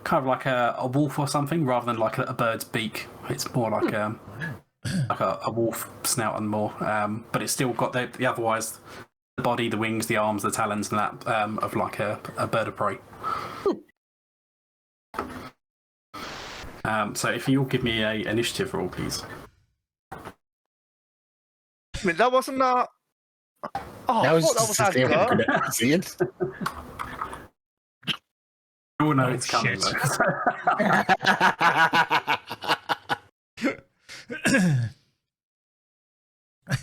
kind of like a wolf or something, rather than like a bird's beak. It's more like like a wolf snout and more. But it's still got the otherwise the body, the wings, the arms, the talons, and that of like a bird of prey. So if you'll give me a initiative roll, please.
I mean, that wasn't that. Oh,
That
I
was
thought
just
that
to
was
see if I
Angela.
could see it.
Oh no,
Oh,
it's coming.
shit.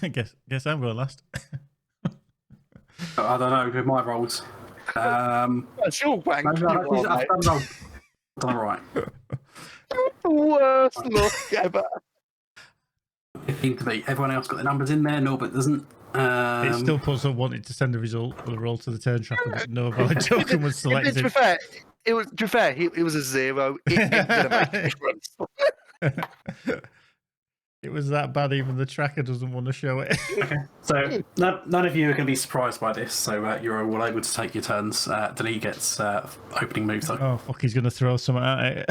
I guess I'm going last.
I don't know with my rolls.
That's your wank.
I've
you
done
are, mate.
all right.
The worst look ever.
15 to beat. Everyone else got the numbers in there. Norbert doesn't.
It still puts on wanting to send a roll to the turn tracker, but no valid token was
To be
selected.
fair, it was a 0. It ain't gonna make a difference.
It was that bad, even the tracker doesn't want to show it.
So none of you are going to be surprised by this. So you're all able to take your turns. Denis gets opening moves though.
Oh, fuck, he's going to throw something at it.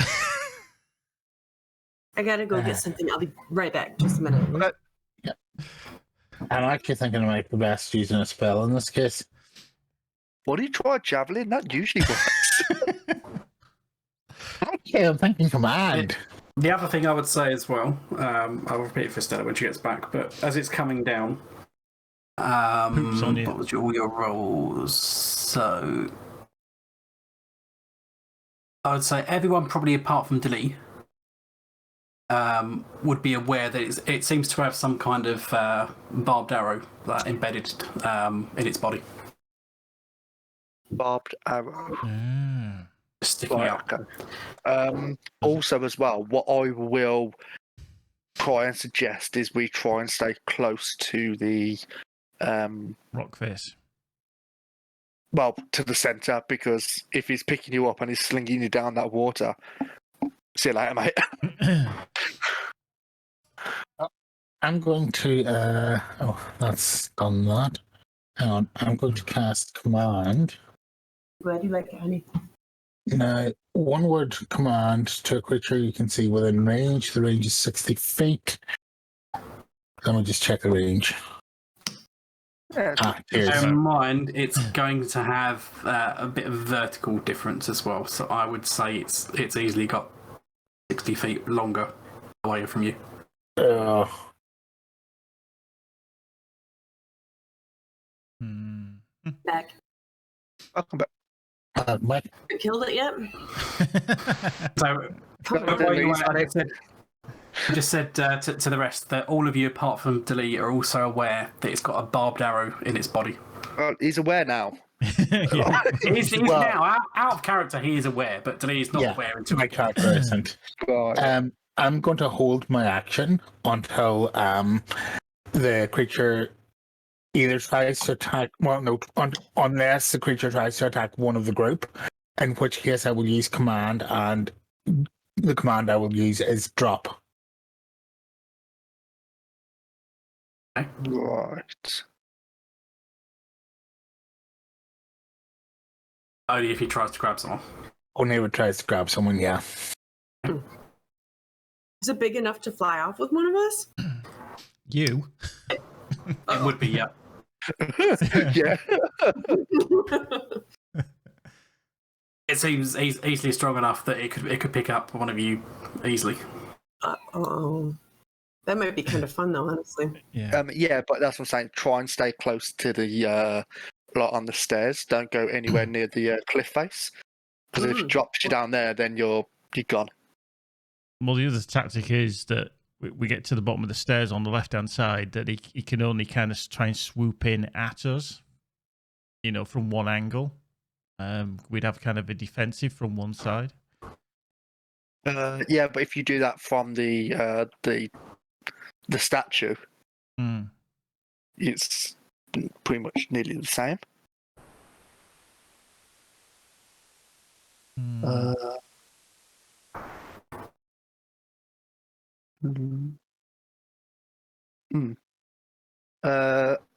I gotta go get something. I'll be right back. Just a minute.
I'm actually thinking I might be best using a spell in this case.
What do you try, javelin? That usually works.
Okay, I'm thinking command.
The other thing I would say as well, I'll repeat it for Stella when she gets back, but as it's coming down,
Poops on you.
what was all your rolls? So I would say everyone, probably apart from Delis, would be aware that it seems to have some kind of barbed arrow embedded in its body.
Barbed arrow.
Ah.
sticking
Right,
out.
okay. Also, as well, what I will try and suggest is we try and stay close to the
Rock face.
well, to the centre, because if he's picking you up and he's slinging you down that water, see you later, mate.
I'm going to. That's done that. Hang on. I'm going to cast command.
Glad you like it, honey.
Now, one word command to a creature you can see within range. The range is 60 feet. Let me just check the range. Here's
Bear in mind, it's going to have a bit of vertical difference as well. So I would say it's easily got 60 feet longer away from you.
Back.
Welcome back.
Mike.
You killed it yet?
So while you were at it, I just said to the rest that all of you, apart from Dali, are also aware that it's got a barbed arrow in its body.
Well, he's aware now.
Yeah.
He's
Well-
now out of character. He is aware, but Dali is not
Yeah,
aware until
My character isn't.
Right.
I'm going to hold my action until the creature either tries to attack. Well, no, unless the creature tries to attack one of the group, in which case I will use command, and the command I will use is drop.
Right.
only if he tries to grab someone.
Only if it tries to grab someone, yeah.
Is it big enough to fly off with one of us?
You.
It would be, yeah.
Yeah.
It seems easily strong enough that it could pick up one of you easily.
Oh, that might be kind of fun though, honestly.
Yeah.
Yeah, but that's what I'm saying. Try and stay close to the lot on the stairs. Don't go anywhere near the cliff face. Because if it drops you down there, then you're gone.
Well, the other tactic is that we get to the bottom of the stairs on the left-hand side, that he can only kind of try and swoop in at us, from one angle. We'd have kind of a defensive from one side.
Yeah, but if you do that from the statue, it's pretty much nearly the same.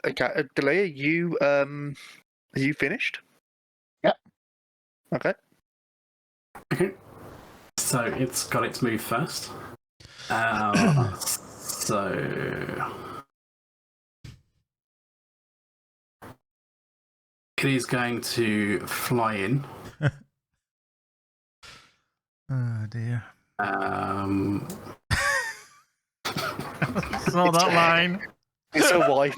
Okay, Delia, are you finished?
Yep.
Okay.
Okay. So it's got its move first. So it is going to fly in.
Oh dear. Saw that line.
It's a wife.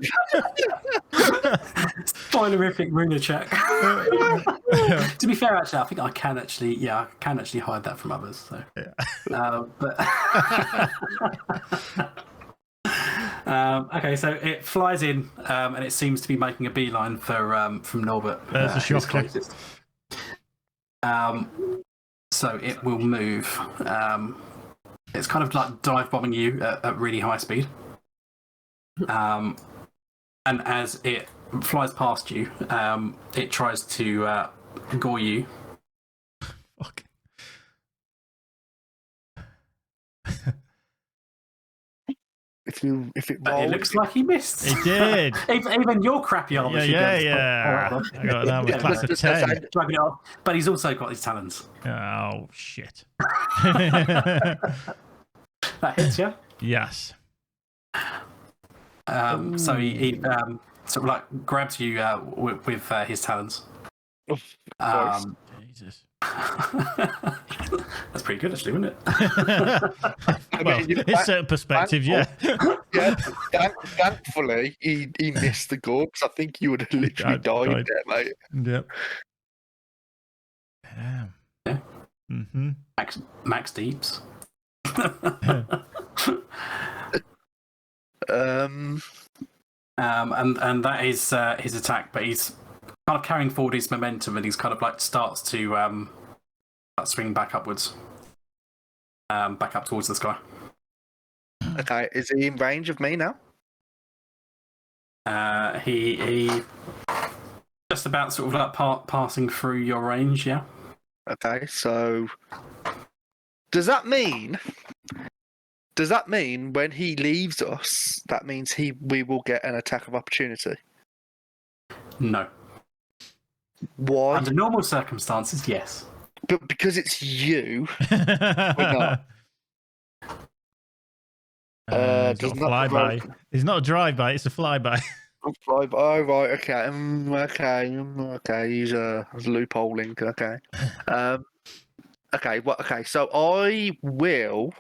Spoilerific ruler check. To be fair, actually, I think I can actually hide that from others. So, okay, so it flies in, and it seems to be making a beeline for from Norbert.
There's a
who's
shocker.
closest. So it will move. It's kind of like dive bombing you at really high speed. And as it flies past you, it tries to gore you.
Fuck.
If it
But
rolls,
it looks like he missed.
He did.
even your crappy armor.
Yeah. I got an armor class of 10.
Drag it off, but he's also got his talons.
Oh, shit.
That hits you.
Yes.
So he sort of like grabs you with his talons.
Jesus.
That's pretty good, actually, isn't it?
Well, in certain perspectives, yeah.
yeah. Thankfully, he missed the gore, because I think you would have literally died there, mate.
Yep. Damn.
Yeah.
Mm-hmm.
Max Deeps. And that is his attack, but he's kind of carrying forward his momentum, and he's kind of like starts to swinging back upwards, back up towards the sky.
Okay, is he in range of me now?
He just about sort of like passing through your range, yeah.
Okay, so does that mean when he leaves us, that means we will get an attack of opportunity?
No.
Why?
Under normal circumstances, yes.
But because it's you,
not. It's
does
not a
not
flyby. It's not a drive-by, it's a flyby.
fly. Oh right, okay, okay. He's a loopholing. Okay, okay. Well, okay. So I will,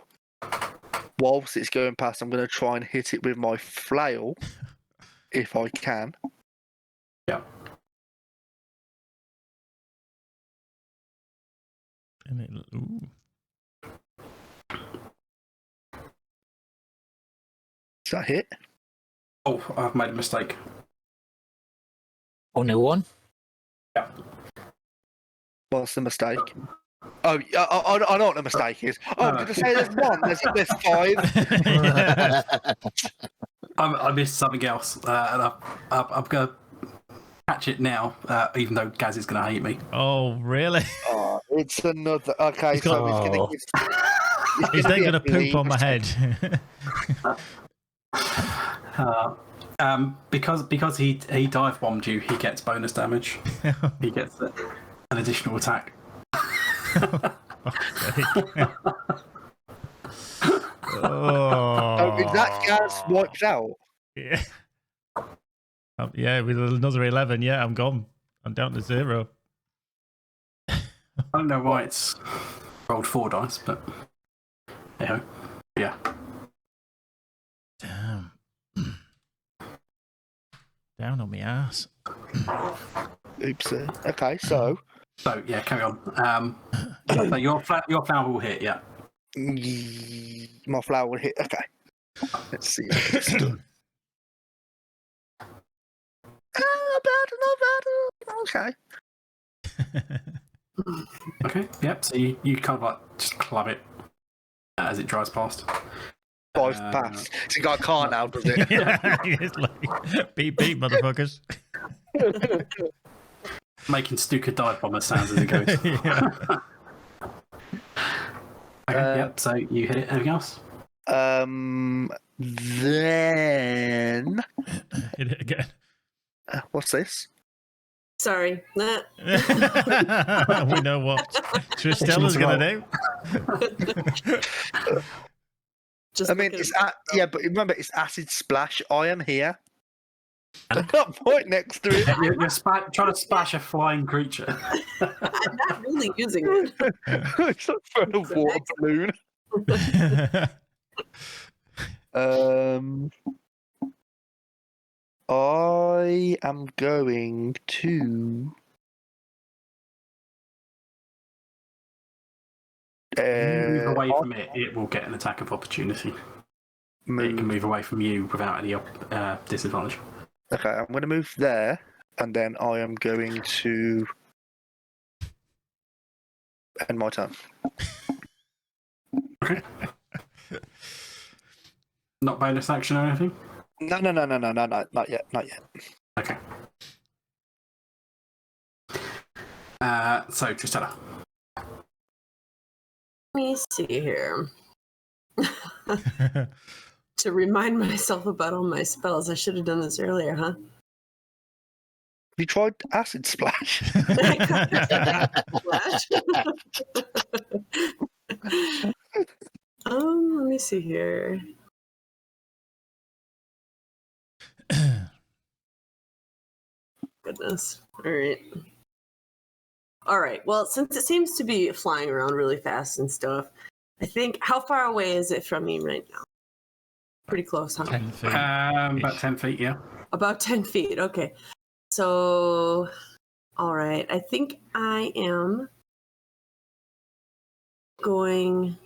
whilst it's going past, I'm going to try and hit it with my flail, if I can.
Yeah.
And it, ooh.
Does that hit?
Oh, I've made a mistake.
Only one?
Yeah.
What's the mistake? Oh, I know what the mistake is. Oh, did I say there's one? There's five.
Yeah.
I missed something else, and I'm going to catch it now, even though Gaz is going to hate me.
Oh, really?
Oh, it's another. Okay,
He's
so
got-
it's going to.
He's then going to poop on my head.
Because he dive bombed you, he gets bonus damage. He gets an additional attack.
Oh,
Is that gas wiped out?
Yeah. Yeah, with another 11, yeah, I'm gone. I'm down to 0.
I don't know why it's rolled 4 dice, but hey-ho. Yeah.
Damn. Down on my ass.
Oopsie. Okay, so
So yeah, carry on. So your flower will hit, yeah.
my flower will hit. Okay, let's see. If it's done. Not bad. Okay.
Okay, yep. So you kind of like just club it as it drives past.
Five pass. See, I can't now, does it?
Yeah, it's like, beep, beep, motherfuckers.
Making Stuka dive bomber sounds as it goes.
Yeah.
Okay, yep. So you hit it. Anything else?
Then
Hit it again.
what's this?
Sorry. Nah.
We know what Tristella's going to do.
Just
I mean,
looking-
it's yeah, but remember, it's acid splash. I am here. I'm not right next to it.
You're trying to splash a flying creature.
I'm not really using it.
It's like throwing a water balloon. I am going to.
Move away from it, it will get an attack of opportunity. It can
Move.
move away from you without any disadvantage.
Okay, I'm going to move there, and then I am going to end my turn.
Okay. Not bonus action or anything?
No, not yet.
Okay. So, Tristella.
Let me see here. To remind myself about all my spells, I should have done this earlier, huh?
You tried acid splash?
Let me see here. Goodness. All right. Well, since it seems to be flying around really fast and stuff, I think, how far away is it from me right now? Pretty close, huh?
10 feet.
About 10 feet, yeah.
About 10 feet. Okay. So, all right. I think I am going.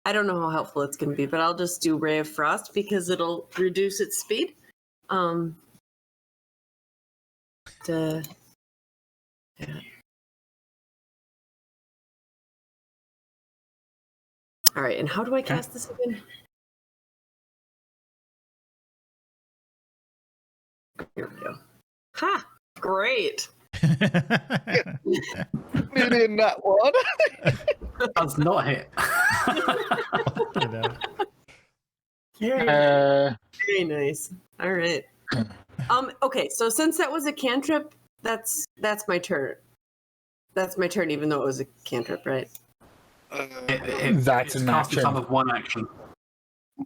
I don't know how helpful it's going to be, but I'll just do Ray of Frost because it'll reduce its speed. Yeah. All right, and how do I cast this again? Here we go. Ha! Great.
Nearly in that one.
Does not hit.
You know.
Very nice. All right. Okay, so since that was a cantrip, that's my turn. That's my turn, even though it was a cantrip, right?
That's
it's
an
casting
action.
time of one action.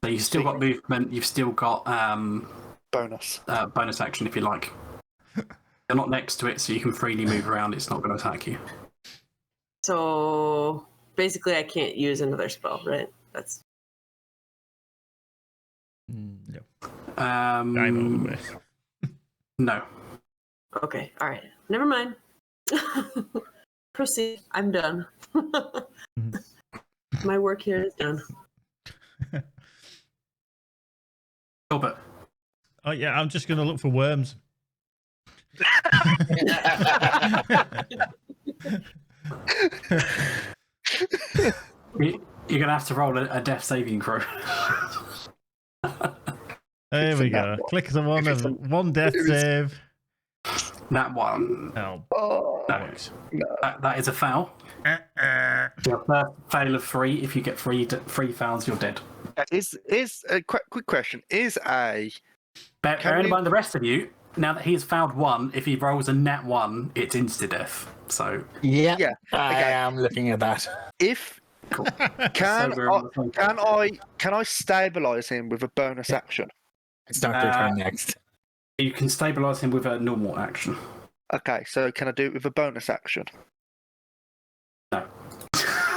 So you've still got movement. You've still got
Bonus.
bonus action if you like. You're not next to it, so you can freely move around. It's not going to attack you.
So basically, I can't use another spell, right? That's
No.
Um,
I'm over with.
No.
okay. All right. Never mind. Proceed. I'm done. My work here is done.
Gilbert.
Oh yeah, I'm just gonna look for worms.
You're going to have to roll a death saving throw.
There we go. Click the one of one death save.
That one.
Oh,
Oh,
bollocks.
That is a foul. Your first fail of 3. If you get 3 fouls, you're dead.
is a quick question? Is a
Bear in mind the rest of you, now that he has fouled 1, if he rolls a nat 1, it's insta-death. So,
Yeah,
Yeah,
I
okay.
am looking at that.
if
cool.
can
So we're on the same page.
can I stabilize him with a bonus action?
It's not your turn next.
You can stabilize him with a normal action.
Okay, so can I do it with a bonus action?
No.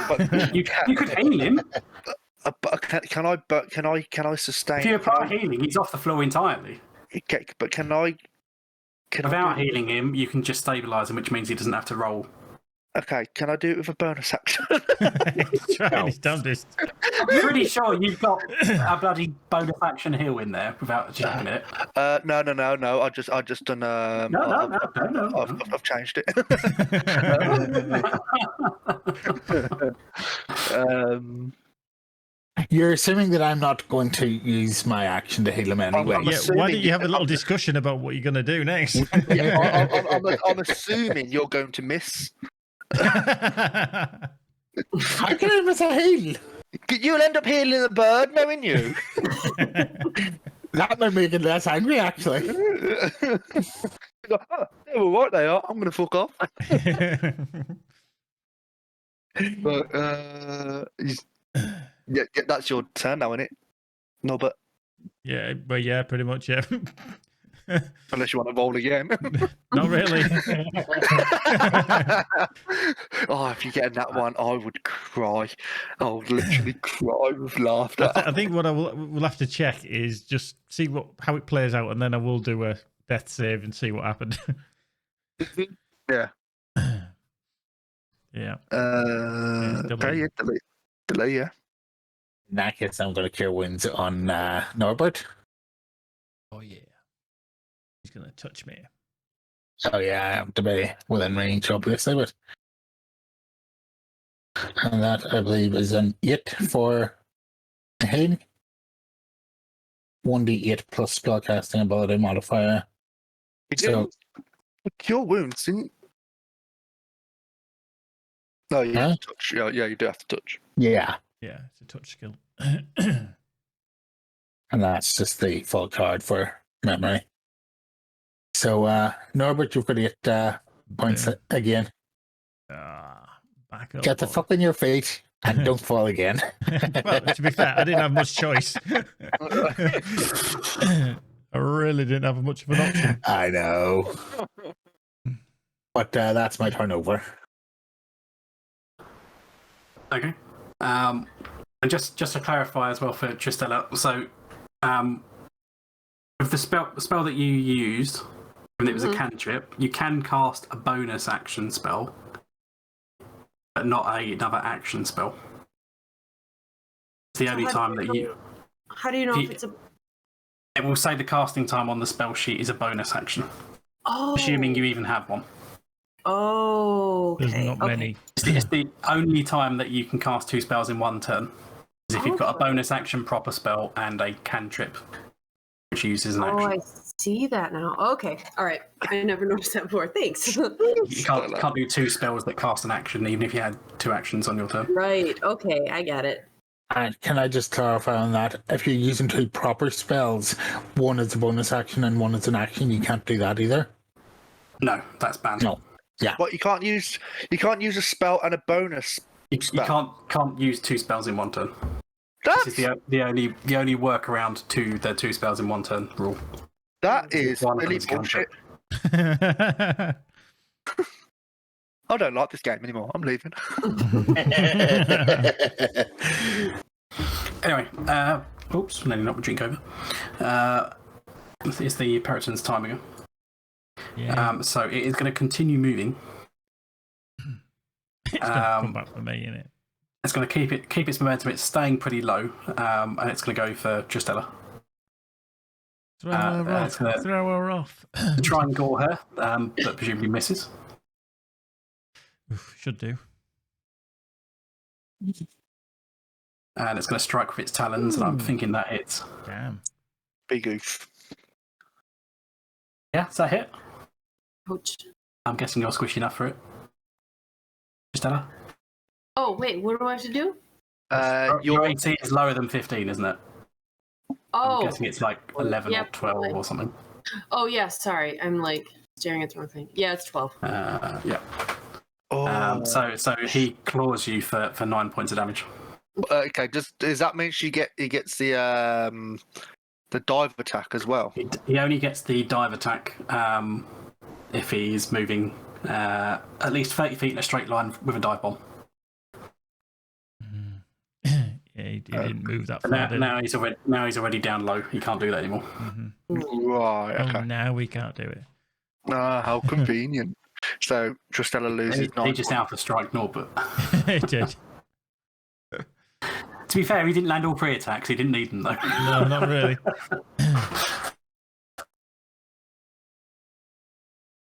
But
You could heal him.
can I sustain?
If you apply healing, he's off the floor entirely.
Okay, but can I
Without
do,
healing him, you can just stabilize him, which means he doesn't have to roll.
okay, can I do it with a bonus action?
He's trying his damnedest.
I'm pretty sure you've got a bloody bonus action heal in there without checking it.
No. I just done.
No.
I've changed it.
You're assuming that I'm not going to use my action to heal him anyway.
I'm
Yeah, why
assuming
don't you have a little discussion about what you're gonna do next?
I'm assuming you're going to miss.
How can I miss a heal?
You'll end up healing the bird, knowing you.
That might make it less angry, actually.
They're all right, they are. I'm going to fuck off. But yeah, that's your turn now, isn't it? No, but
Yeah, but yeah, pretty much, yeah.
unless you want to roll again.
Not really.
Oh, if you get that one, I would cry. I would literally cry with laughter.
I think what we'll have to check is just see how it plays out, and then I will do a death save and see what happened.
Yeah.
Yeah.
Okay, yeah, delay, yeah.
In that case, I'm going to cure wounds on Norbert.
Oh yeah. He's gonna touch me.
So yeah, I have to be within range, obviously, but and that I believe is an 8 for healing. 1d8 plus spellcasting ability modifier.
You
So
cure wounds, didn't you? No, you
Huh?
have to touch. Yeah, you do have to touch.
yeah,
Yeah, it's a touch skill.
and that's just the full card for memory. So Norbert, you've got 8 points again.
Back up.
Get the
boy.
fuck on your feet and don't fall again.
Well, to be fair, I didn't have much choice. I really didn't have much of an option.
I know. But that's my turnover.
Okay. And just to clarify as well for Tristella, so with the spell that you used, when it was a cantrip, you can cast a bonus action spell, but not another action spell. It's the only time that you.
How do you know if it's a?
It will say the casting time on the spell sheet is a bonus action,
Oh,
assuming you even have one.
Oh,
There's
okay.
not many.
It's the only time that you can cast 2 spells in one turn. if you've got a bonus action, proper spell, and a cantrip, which uses an
Oh,
action.
I see that now. Okay, all right. I never noticed that before. Thanks.
You can't do 2 spells that cast an action, even if you had 2 actions on your turn.
Right. Okay, I get it.
And can I just clarify on that? If you're using 2 proper spells, one is a bonus action and one is an action, you can't do that either.
No, that's banned.
No. Yeah.
But you can't use a spell and a bonus.
You can't use 2 spells in one turn.
That's,
This is the only workaround to the 2 spells in one turn rule.
that is
One of
really
them's cantrip.
bullshit. I don't like this game anymore. I'm leaving.
Anyway, oops, nearly knocked my drink over. It's the Periton's timing.
Yeah.
So it is going to continue moving.
It's gonna come back for me, innit?
It's going to keep its momentum. It's staying pretty low, and it's going to go for Tristella.
Throw her off.
it's gonna-
Throw her off.
To try and gore her, but presumably misses.
Oof, should do.
And it's going to strike with its talons, and I'm thinking that hits.
Damn.
Big oof.
Yeah, is that hit?
Ouch.
I'm guessing you're squishy enough for it. Tristella?
Oh, wait, what do I have to do?
Your 18 is lower than 15, isn't it?
Oh,
I'm guessing it's like 11 or
Yep,
12
totally.
or something.
oh yeah, sorry. I'm like staring at the wrong thing. Yeah, it's 12.
Yeah.
Oh.
So he claws you for 9 points of damage.
Okay. Does that mean he gets the dive attack as well?
He only gets the dive attack if he's moving at least 30 feet in a straight line with a dive bomb.
Yeah, he didn't move that far.
Now,
did
now he's already down low. He can't do that anymore.
he?
Right.
Oh,
Okay.
now we can't do it.
How convenient. So Tristella loses
He
9
just alpha strike Norbert.
It did.
To be fair, he didn't land all 3 attacks. He didn't need them though.
No, not really.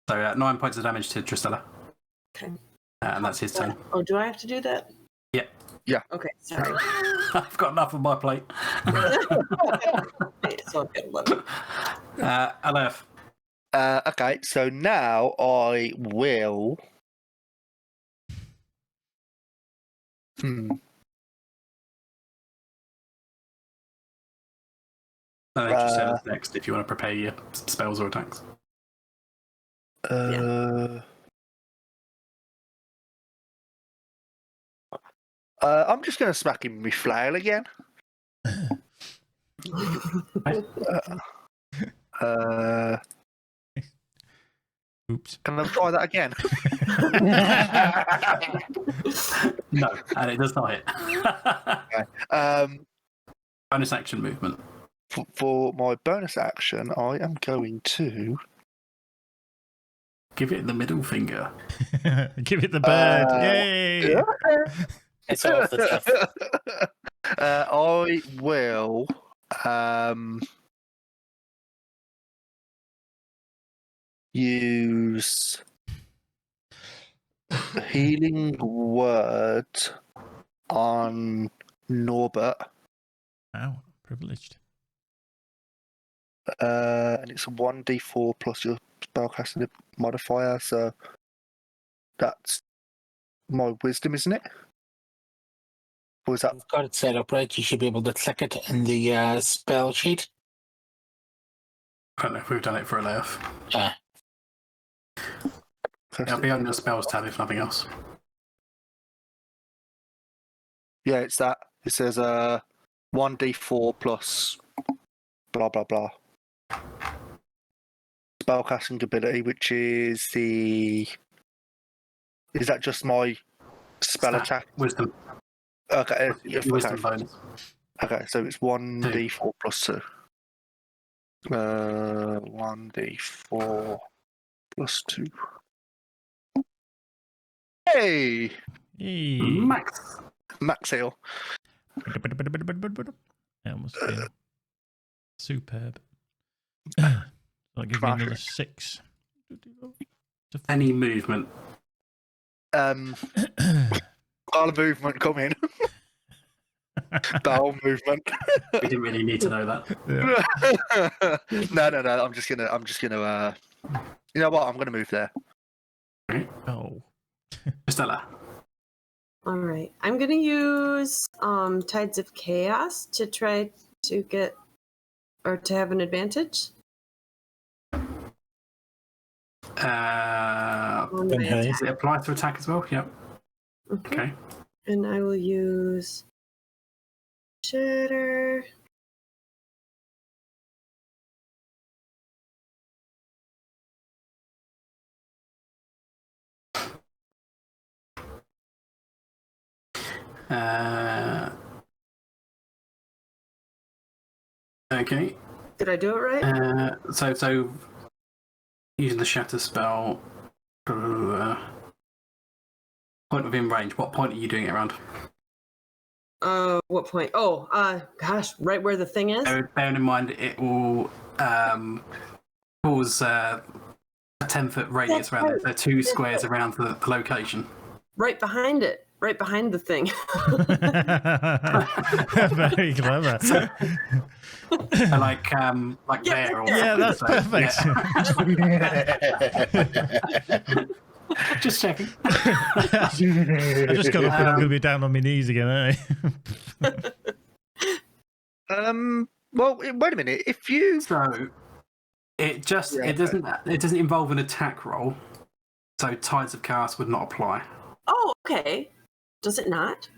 So 9 points of damage to Tristella.
Okay.
And that's his turn.
Oh, do I have to do that?
Yeah.
Yeah.
Okay, sorry.
I've got enough on my plate.
It's all good. Love it.
Aleph.
Okay, so now I will.
And then Tristella's next if you want to prepare your spells or attacks.
I'm just going to smack him with my flail again.
Oops.
Can I try that again?
No, and it does not hit. Bonus action movement.
For my bonus action, I am going to.
Give it the middle finger.
Give it the bird. Yay!
Yeah.
It's off the cliff.
I will. Use a healing word on Norbert,
Wow, privileged.
and it's a 1d4 plus your spellcasting modifier, so that's my wisdom, isn't it? Or is that
You've got it set up right. You should be able to click it in the spell sheet.
I don't know if we've done it for Aleph.
Yeah.
It'll be on your spells tab if nothing else.
Yeah, it's that. It says 1d4 plus blah blah blah. Spellcasting ability, which is the. Is that just my spell
Stat.
attack?
Wisdom.
Okay,
Your wisdom bonus.
okay, so it's 1d4 plus 2. 1d4 plus 2. Hey!
Yay.
Max.
Max heal.
That must be superb. I'll give you another 6.
Any movement.
All movement come in. Bowel movement.
We didn't really need to know that.
Yeah.
No. I'm just gonna. You know what? I'm gonna move there.
Oh.
Stella.
All right. I'm going to use Tides of Chaos to try to get or to have an advantage. On my
Okay.
Does it apply to attack as well? Yep.
attack.
Okay.
And I will use Shatter.
Okay.
Did I do it right?
So using the shatter spell, point within range. What point are you doing it around?
What point? Oh, gosh, right where the thing is?
Bearing in mind it will cause a 10-foot radius
That's
around it.
right.
So 2 squares around the location.
Right behind it. Right behind the thing.
Very clever.
So like
Yeah,
there. Or
Yeah, that's
so,
perfect.
yeah. Just checking.
I just got up and I'm going to be down on my knees again, aren't I?
Well, wait a minute. If you
So it just
Yeah,
it doesn't involve an attack roll. So Tides of Chaos would not apply.
Oh, okay. Does it not?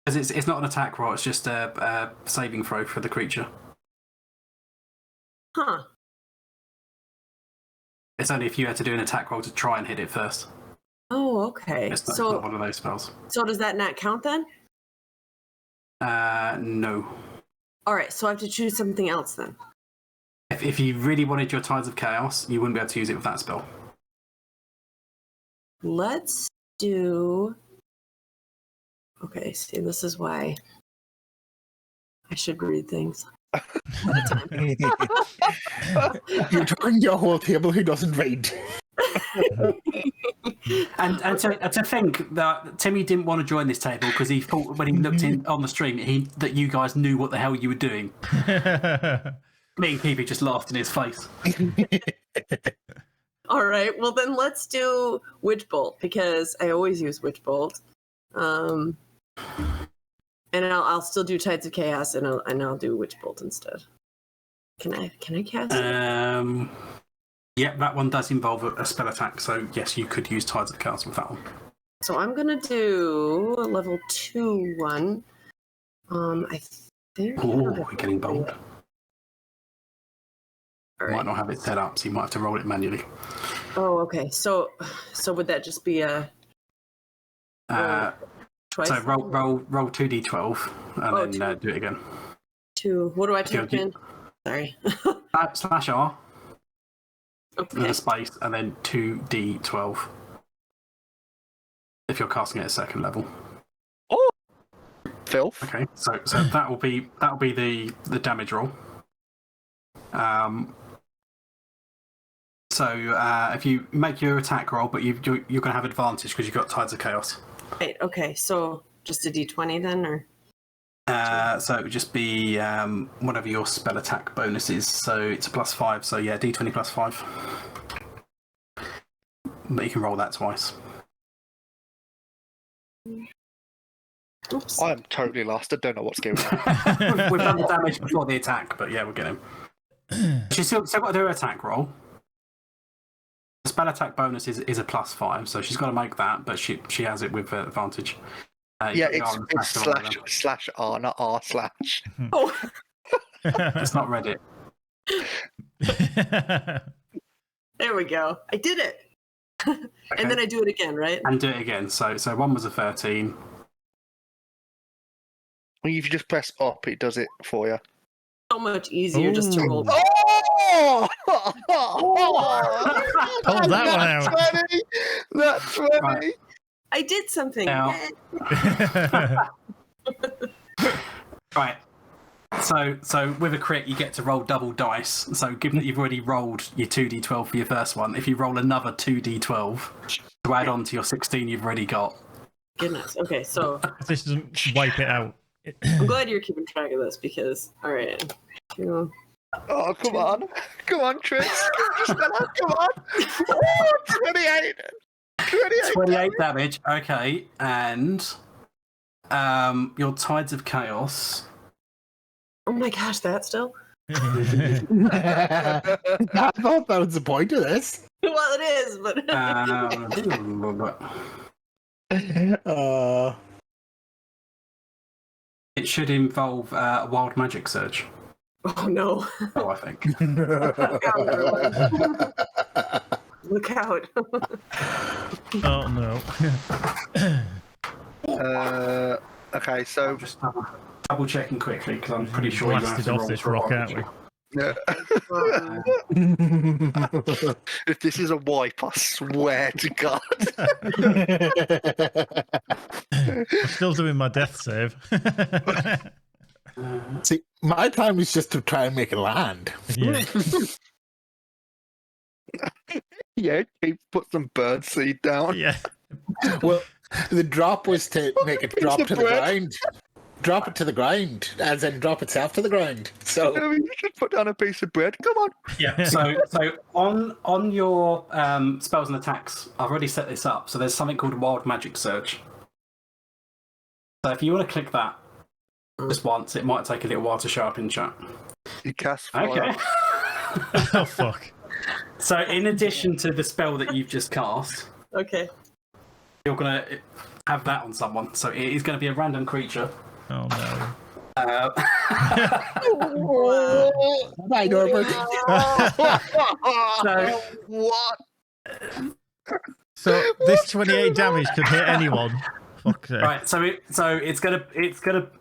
Because it's not an attack roll, it's just a saving throw for the creature.
Huh.
It's only if you had to do an attack roll to try and hit it first.
Oh, okay.
It's not
So,
one of those spells.
so does that not count then?
No.
All right. So I have to choose something else then.
If you really wanted your Tides of Chaos, you wouldn't be able to use it with that spell.
Let's do. Okay. See, this is why I should read things. all the time.
You're talking your whole table who doesn't read.
And to think that Timmy didn't want to join this table because he thought when he looked in on the stream that you guys knew what the hell you were doing. Me and Keepy just laughed in his face.
All right. Well, then let's do Witch Bolt because I always use Witch Bolt. And I'll still do Tides of Chaos and I'll do Witch Bolt instead. Can I cast it?
Yeah, that one does involve a spell attack, so yes, you could use Tides of Chaos with that one.
So I'm gonna do a level 2 one. I think.
Oh, we're getting bold.
All
Might
right.
not have it set up, so you might have to roll it manually.
Oh, okay. So would that just be a twice?
So roll 2d12 and then do it again.
2. What do I
Okay,
type in? Sorry.
Slash R with
Okay.
a space and then 2d12 if you're casting it at second level.
filth.
Okay, so that'll be the damage roll. So if you make your attack roll, but you're going to have advantage because you've got Tides of Chaos.
Right. Okay. So just a D20 then, or
So it would just be whatever your spell attack bonus is. So it's a +5. So yeah, D20 +5. But you can roll that twice.
oops.
I'm totally lost. I don't know what's going on.
We've done the damage before the attack, but yeah, we'll get him. She's still got to do her attack roll. The spell attack bonus is a +5, so she's got to make that, but she has it with advantage.
Yeah,
you got the
it's
R and the
slash R, not R slash.
Oh.
It's not Reddit.
There we go. I did it. And then I do it again, right?
And do it again. So one was a 13.
Well, if you just press up, it does it for you.
So much easier just to roll.
Oh!
Pull that one out.
20! That's 20!
Right.
I did something.
Now-
Yay.
Right. So with a crit, you get to roll double dice. So given that you've already rolled your 2d12 for your first one, if you roll another 2d12 to add on to your 16 you've already got.
Goodness. Okay, so
If this doesn't wipe it out
I'm glad you're keeping track of this because, all right. You
Oh, come on. Come on, Chris. Come on. Oh, 28.
28 damage. Okay, and your Tides of Chaos.
oh my gosh, that still?
I thought that was the point of this.
Well, it is, but
It should involve Wild Magic Surge.
oh no!
Oh, I think.
Look out!
Oh no.
Okay, so
I'm just double checking quickly because I'm pretty sure you have
Blasted
to
off
roll
this
for
rock,
Wild
aren't we?
yeah. If this is a wipe, I swear to God.
I'm still doing my death save.
See, my plan was just to try and make it land.
Yeah.
Yeah, put some bird seed down.
Yeah.
Well, the drop was to make it drop
Piece
to
of
the
bread.
ground. Drop it to the ground, as in drop itself to the ground. So
I mean, you should put down a piece of bread. Come on.
Yeah. So on your spells and attacks, I've already set this up. So there's something called Wild Magic Surge. So if you want to click that just once, it might take a little while to show up in chat.
You cast fire.
Okay.
Oh fuck.
So in addition to the spell that you've just cast,
Okay.
you're gonna have that on someone. So it is going to be a random creature.
Oh no.
I Norbert.
So
What?
So this 28 damage could hit anyone. Fuck sake.
right, so it's gonna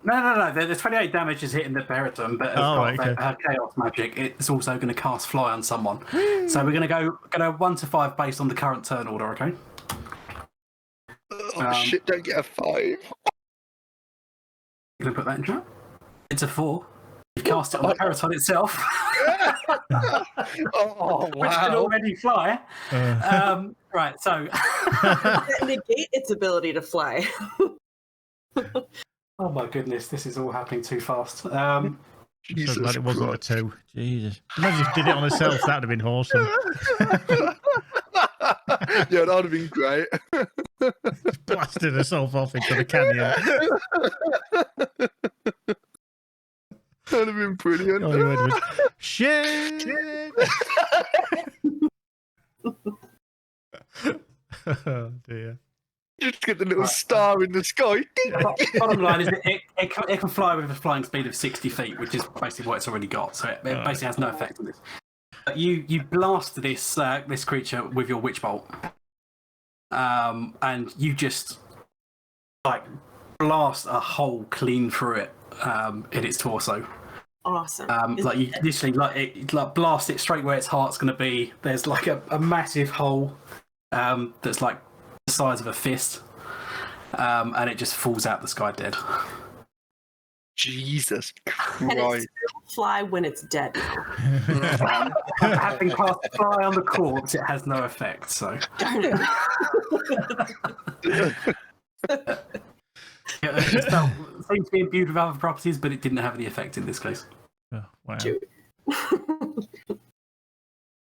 no. The 28 damage is hitting the Periton, but
Oh, right, okay.
her chaos magic, it's also going to cast fly on someone. So we're gonna go 1 to 5 based on the current turn order. Okay.
Oh, shit, don't get a 5.
You gonna put that in chat? It's a 4. You cast it on the Periton itself,
Oh,
which can
wow.
already fly. Right, so
That negate its ability to fly.
oh my goodness, this is all happening too fast.
I'm so
Jesus
glad it wasn't a
Christ.
2. Jesus. Imagine if you did it on herself, that'd have been awesome.
Yeah, that would have been great.
Blasted herself off into the canyon.
That would have been brilliant.
All you heard was, shit! Oh dear.
Just get the little star in the sky.
Bottom line is it can fly with a flying speed of 60 feet, which is basically what it's already got. So it basically has no effect on this. But you blast this this creature with your witch bolt, and you just like blast a hole clean through it in its torso.
Awesome.
Like you literally like blast it straight where its heart's going to be. There's like a massive hole that's like the size of a fist, and it just falls out the sky dead.
Jesus
Can it
Christ.
still fly when it's dead?
Having cast fly on the corpse, it has no effect. So it seems to be imbued with other properties, but it didn't have any effect in this case.
Oh, wow.
Shoot.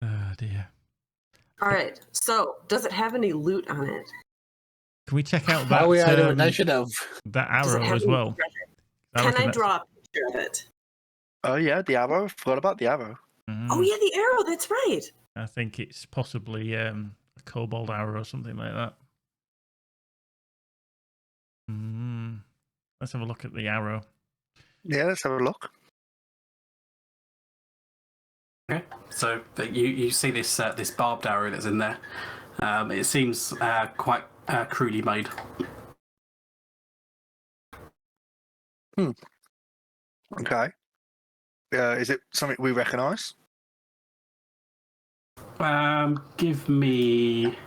Oh dear.
All right. So, does it have any loot on it?
Can we check out that,
Oh yeah, I know. Initiative.
that
Does it
arrow
have
as
any
well?
treasure?
I
Can
reckon
I
that's-
draw a picture of it?
Oh, yeah, the arrow. Forgot about the arrow.
Oh yeah, the arrow. That's right.
I think it's possibly a kobold arrow or something like that. Let's have a look at the arrow.
Yeah, let's have a look.
Okay, so you see this this barbed arrow that's in there. It seems quite crudely made.
Okay. Is it something we recognise?
Give me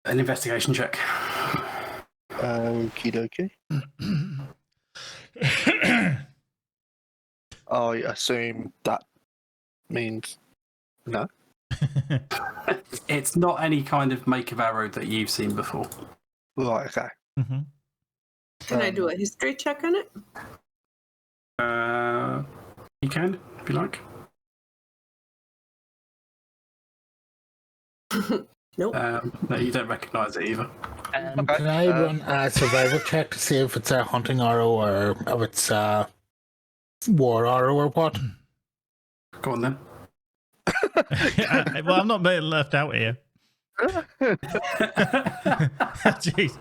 an investigation check.
Okie dokie. I assume that means no.
It's not any kind of make of arrow that you've seen before.
Right, okay.
Mhm.
Can I do a history check on it?
You can, if you like.
Nope.
No, you don't recognise it either.
Okay,
Can I run a survival check to see if it's a hunting arrow or if it's a war arrow or what?
Go on then.
Well, I'm not being left out here. Jeez.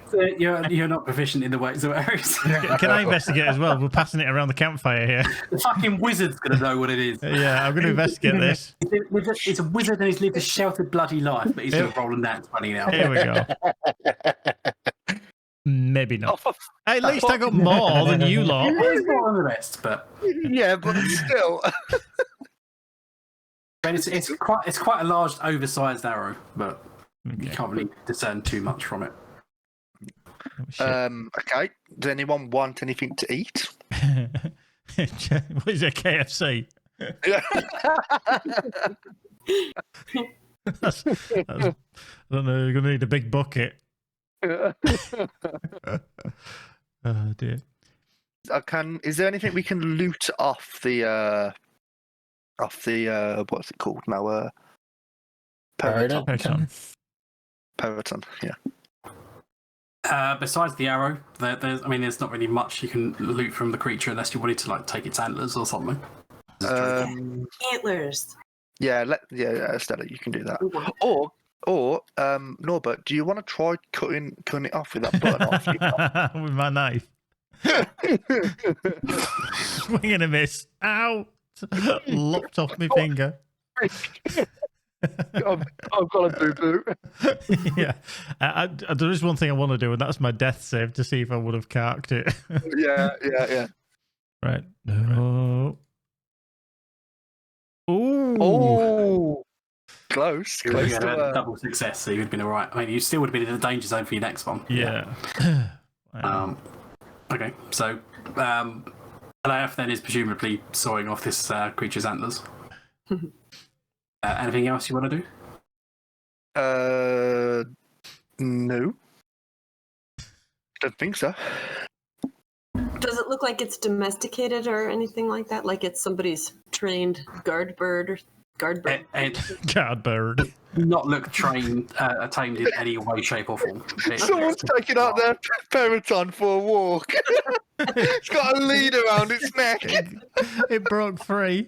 So you're not proficient in the ways of arrows.
Can I investigate as well? We're passing it around the campfire here.
The fucking wizard's gonna know what it is.
Yeah, I'm going to investigate this.
It's a wizard and he's lived a sheltered bloody life, but he's gonna roll a nat 20 now.
Here we go. Maybe not.
Oh, for
At least I got more than you lot.
He's more than the rest, but
yeah, but still.
it's quite a large, oversized arrow, but you can't really discern too much from it.
Oh, shit.
Okay. Does anyone want anything to eat?
What is it, KFC? That's, I don't know, you're going to need a big bucket. Oh, dear.
Is there anything we can loot off the what's it called now?
Peryton.
Peryton, yeah.
Besides the arrow, there's not really much you can loot from the creature unless you wanted to like take its antlers or something.
Antlers.
Yeah, Stella, you can do that. Or Norbert, do you want to try cutting it off with that button off?
With my knife. Swing and a miss. Ow! Lopped off my finger.
I've got a boo-boo.
Yeah. There is one thing I want to do, and that's my death save to see if I would have carked it.
Yeah.
Right. No. Ooh.
Oh, close.
You
Close
had
to
a double success, so you'd been all right. I mean, you still would have been in the danger zone for your next one.
Yeah. Wow.
Okay, so Alaf then is presumably sawing off this creature's antlers. Anything else you want to do?
No. Don't think so.
Does it look like it's domesticated or anything like that? Like it's somebody's trained guard bird or guard bird?
It
God bird.
not look tamed in any way, shape, or form.
Someone's taking out their Peryton for a walk. It's got a lead around its neck.
It broke free.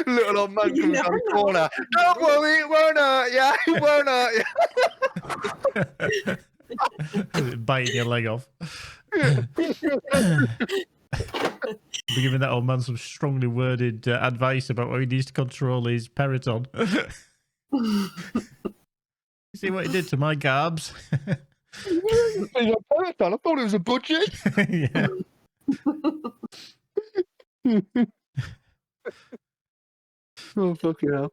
Little old man comes around the corner. Don't worry, it won't hurt you. It won't hurt you.
Biting your leg off. Be giving that old man some strongly worded advice about how he needs to control his Peryton. You see what he did to my garbs?
Peryton, I thought it was a budget.
Yeah.
Oh, fucking hell.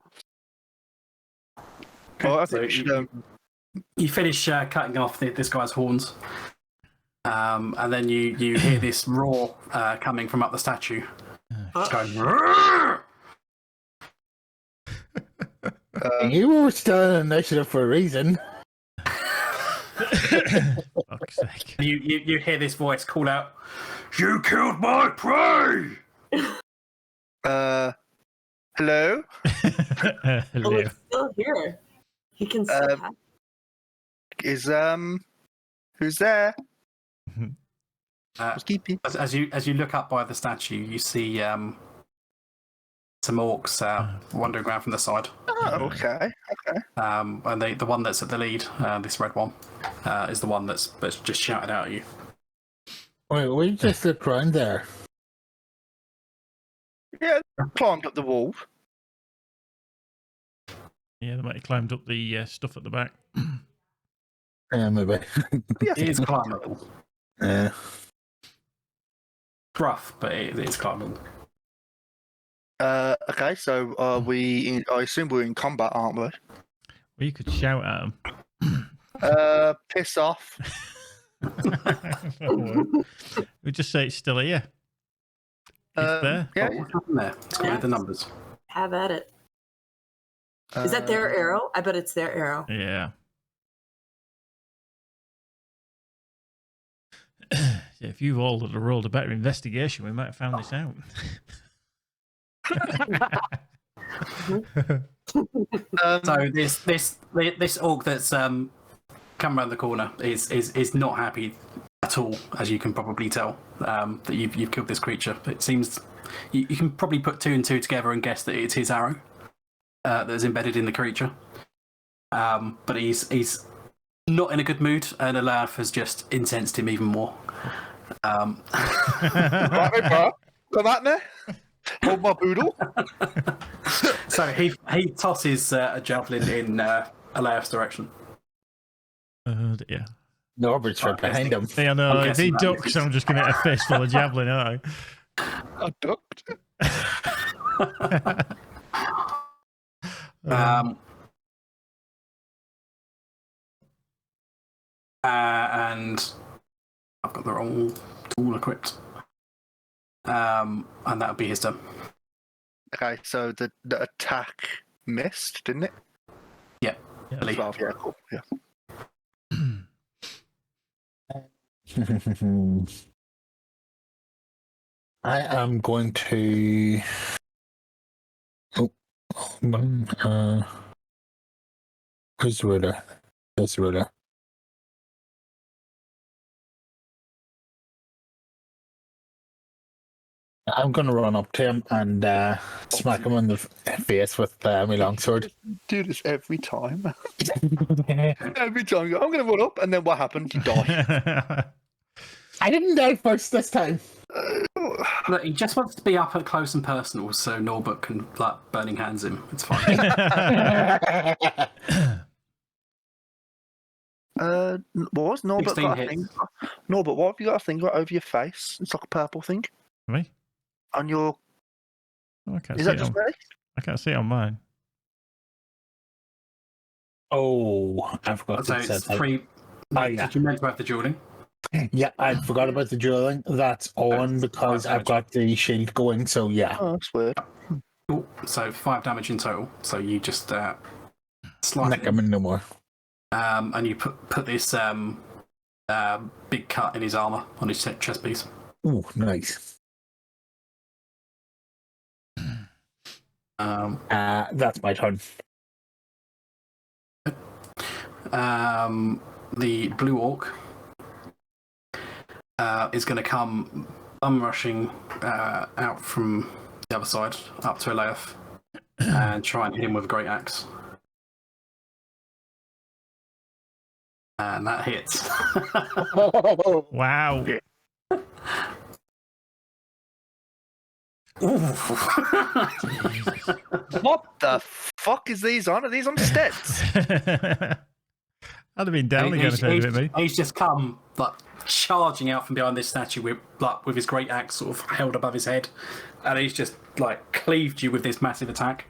Oh, I think we should,
You finish cutting off this guy's horns, and then you hear this roar coming from up the statue. It's going, "Roar!"
You were still in initiative for a reason.
Fuck's sake.
You hear this voice call out, "You killed my prey!"
hello?
Oh,
Hello.
it's still here. He can still have.
Is who's there?
Uh,
Housekeeping.
As you look up by the statue, you see some orcs wandering around from the side.
Oh, okay.
And the one that's at the lead, this red one, is the one that's just shouted out at you.
Wait, we just looked around there.
Yeah, climbed up the wall.
Yeah, they might have climbed up the stuff at the back.
Yeah, maybe.
It is climbable.
Yeah.
Rough, but it is climbable.
Okay, so I assume we're in combat, aren't we?
Well, you could shout at him.
Piss off.
We just say it's still here. It's there.
Yeah.
What's happened there? It's got rid of the numbers.
Have at it. Is that their arrow? I bet it's their arrow.
Yeah. if you all had rolled a better investigation, we might have found this out.
So this orc that's come around the corner is not happy at all, as you can probably tell, that you've killed this creature. It seems you can probably put 2 and 2 together and guess that it's his arrow that is embedded in the creature. But he's not in a good mood, and Alaf has just incensed him even more.
Right, bro. Come at me. Hold my boodle.
So he tosses a javelin in Alaf's direction.
Oh dear.
Norbert's right behind him.
Yeah, no,
I'm
if he
guessing that
ducks,
is-
I'm just going to get a fistful of javelin, aren't
I ducked.
I?
And I've got the wrong tool equipped. And that would be his turn.
Okay, so the attack missed, didn't it?
Yeah.
Yeah.
12, yeah, cool. Yeah.
I am going to. Oh, where's the ruler? There's the ruler. I'm going to run up to him and smack him in the face with my longsword.
Do this every time. Every time. I'm going to run up, and then what happened? You die.
I didn't die first this time.
Look, he just wants to be up close and personal, so Norbert can like burning hands him. It's fine.
What was Norbert
16
got a
hits.
thing? Norbert, what have you got a thing right over your face? It's like a purple thing
Me?
on your.
Oh, I can't
Is
see
that
it
just
on,
me?
I can't see it on mine.
Oh, I forgot
So
to say
it's
that.
3.
Oh, yeah.
Did you meant to have the dueling?
Yeah, I forgot about the dueling. That's on because I've got the shield going, so yeah.
Oh, that's weird.
Cool. So 5 damage in total. So you just slice
Nick
it,
him in no more.
and you put this big cut in his armor on his chest piece.
Ooh, nice. That's my turn.
The blue orc is going to come rushing out from the other side up to Elaeth and try and hit him with a great axe. And that hits.
Wow.
What the fuck is these on? Are these on steads?
I'd have been down again if they'd hit me.
He's just come like charging out from behind this statue with his great axe sort of held above his head, and he's just like cleaved you with this massive attack.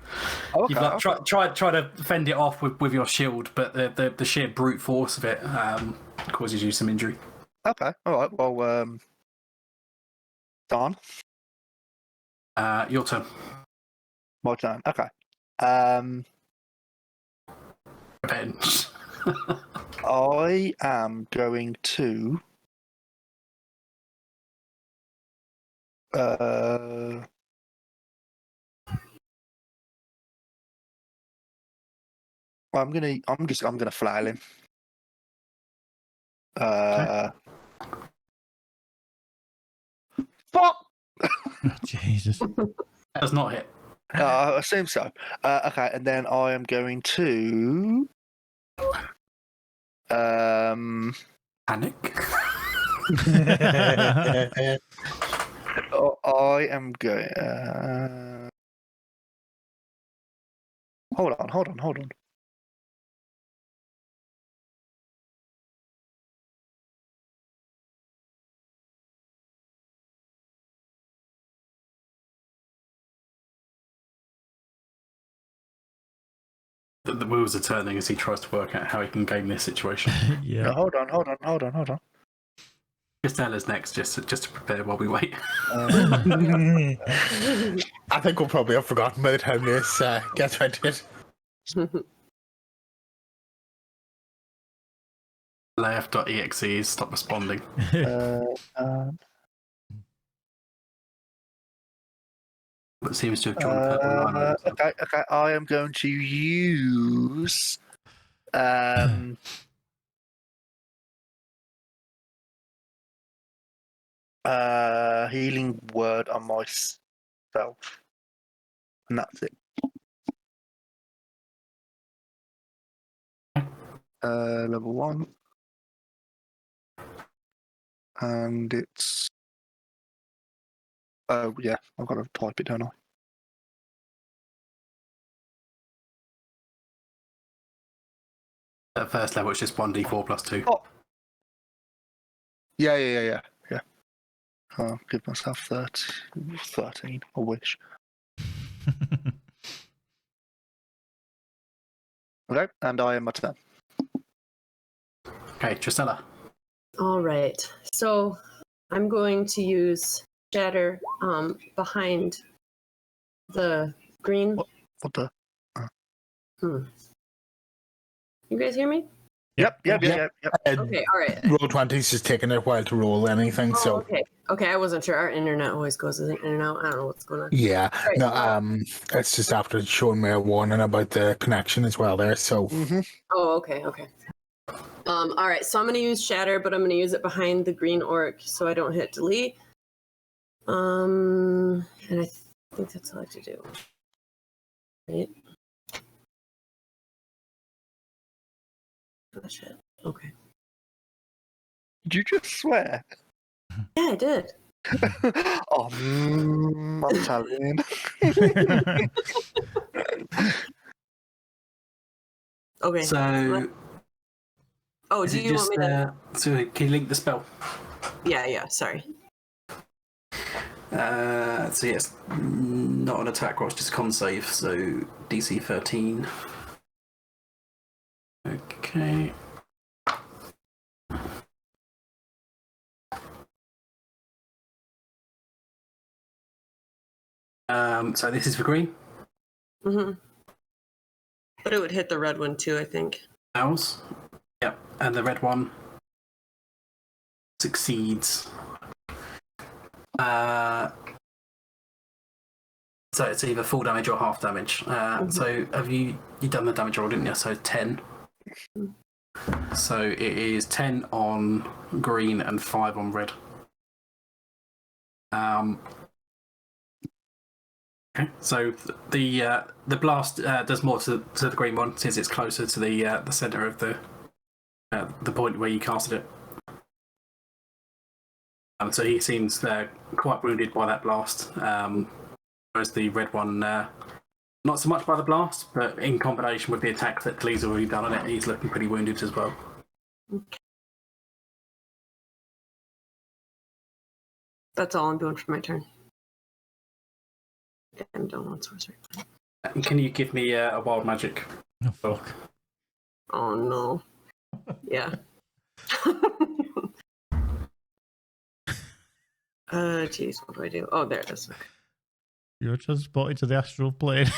Okay,
You've like, tried to fend it off with your shield, but the sheer brute force of it causes you some injury.
Okay, all right. Well, Don,
Your turn.
my turn. Okay.
Revenge.
I am going to. I'm gonna flail him. Fuck!
Jesus.
Does not hit.
I assume so. Okay, and then I am going to.
Panic.
I am going. Hold on.
The wheels are turning as he tries to work out how he can game this situation.
No,
Yeah.
hold on.
Just tell us next, just to prepare while we wait.
I think we'll probably have forgotten by the time this gets rented.
Left.exe, stop responding. But seems to have drawn a purple line around himself.
Okay. I am going to use healing word on myself, and that's it. Level 1, and it's yeah, I've got to type it, don't I?
At first level, it's just 1d4 plus 2.
Oh. Yeah. I'll give myself 13. I wish. Okay, and I am my turn.
Okay, Tristella.
All right. So I'm going to use Shatter behind the green.
What the?
You guys hear me?
Yep.
Okay, all right.
Roll20's just taking a while to roll anything,
Oh,
so
okay. I wasn't sure. Our internet always goes in and out. I don't know what's going on.
yeah.
Right.
No, it's just after showing me a warning about the connection as well there. So
Oh, okay. All right. So I'm going to use Shatter, but I'm going to use it behind the green orc so I don't hit delete. And I think that's all I have to do. Right. Oh, shit. Okay.
Did you just swear?
Yeah, I did.
Oh, I'm Italian.
Okay.
So,
Oh,
is
do
it
you
just,
want me to?
so can you link the spell?
Yeah. Sorry.
So yes, not an attack roll, it's just con save, so DC 13. Okay. So this is for green.
Mm-hmm. But it would hit the red one too, I think.
Owls. Yep, and the red one succeeds. So it's either full damage or half damage. So have you done the damage roll, didn't you? So 10. So it is 10 on green and 5 on red. Okay. So the blast does more to the green one since it's closer to the center of the point where you casted it. So he seems quite wounded by that blast, whereas the red one, not so much by the blast, but in combination with the attack that Glee's already done on it, he's looking pretty wounded as well.
That's all I'm doing for my turn. I'm done on sorcery.
Can you give me a wild magic?
Oh, fuck.
Oh no. Yeah. Jeez, what do I do? Oh, there it is.
You're transported to the astral plane.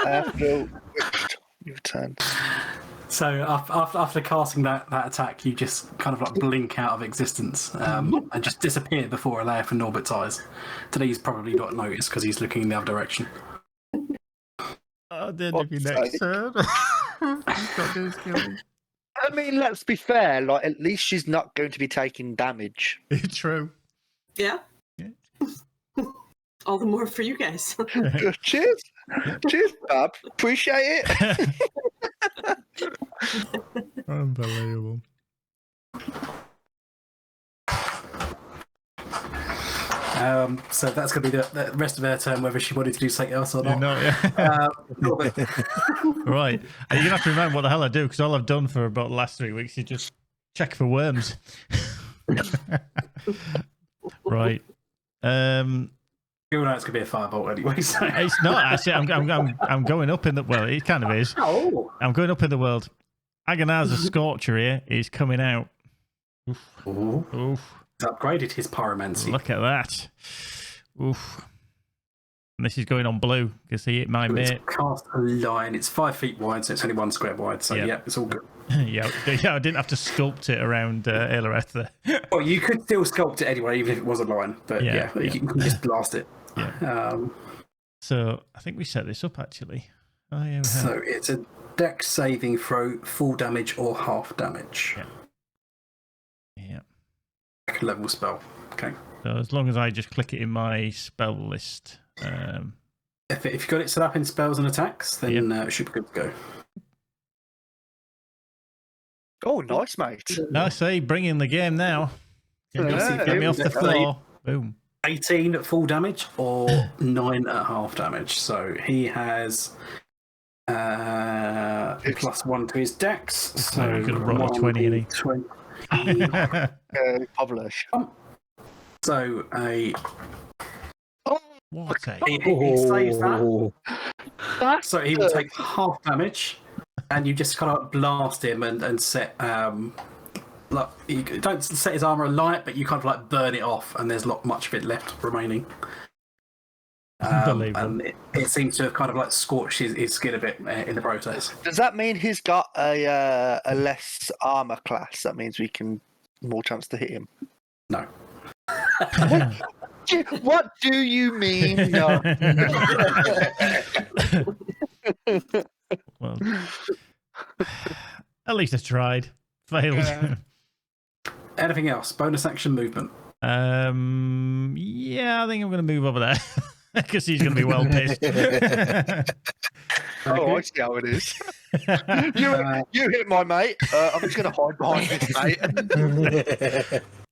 After which you've turned.
So after casting that attack, you just kind of like blink out of existence and just disappear before Alea and Norbert's eyes. Today's probably not noticed because he's looking in the other direction.
Oh, then if you next turn. He's got those skills.
I mean, let's be fair. Like, at least she's not going to be taking damage.
True.
Yeah. All the more for you guys.
Cheers, Bob. Appreciate it.
Unbelievable.
So that's going to be the rest of her turn, whether she wanted to do something else or not.
Norbert. Right. You're going to have to remember what the hell I do, because all I've done for about the last 3 weeks is just check for worms. Right.
You know it's going to be a firebolt anyway. So.
It's not actually. I'm going up in the. Well, it kind of is.
Oh.
I'm going up in the world. Aganaza Scorcher here is coming out. Oof.
Ooh.
Oof.
He's upgraded his pyromancy.
Look at that. Oof. And this is going on blue because he hit my
It's
mate.
cast a line. It's 5 feet wide, so it's only 1 square wide. So
Yeah.
yeah, it's all good.
Yeah, I didn't have to sculpt it around Aelareth there.
Well, you could still sculpt it anyway, even if it was a line. But
Yeah,
yeah,
yeah.
you can just blast it.
Yeah. So I think we set this up actually. Oh, yeah, we have.
So it's a dex saving throw, full damage or half damage.
Yeah.
Like a level spell. Okay.
So as long as I just click it in my spell list.
If you've got it set up in spells and attacks, then it should be good to go.
Oh, nice, mate.
I say, bring in the game now. Get me,
Yeah,
get me off the
let's
floor. Boom.
18 at full damage or 9 at half damage. So he has +1 to his dex. So
he's gonna roll a 20, isn't he?
20.
Publish.
So
What a...
he saves that.
Oh,
So he will take half damage, and you just kind of blast him and set. Like, you don't set his armor alight, but you kind of like burn it off, and there's not much of it left remaining.
Unbelievable.
And it seems to have kind of like scorched his skin a bit in the process.
Does that mean he's got a less armor class? That means we can more chance to hit him.
No.
What do you mean? No.
Well, at least I tried. Failed.
Yeah.
Anything else? Bonus action movement.
Yeah, I think I'm going to move over there because he's going to be well pissed.
Oh, I see how it is. You hit my mate. I'm just going to hide behind this mate.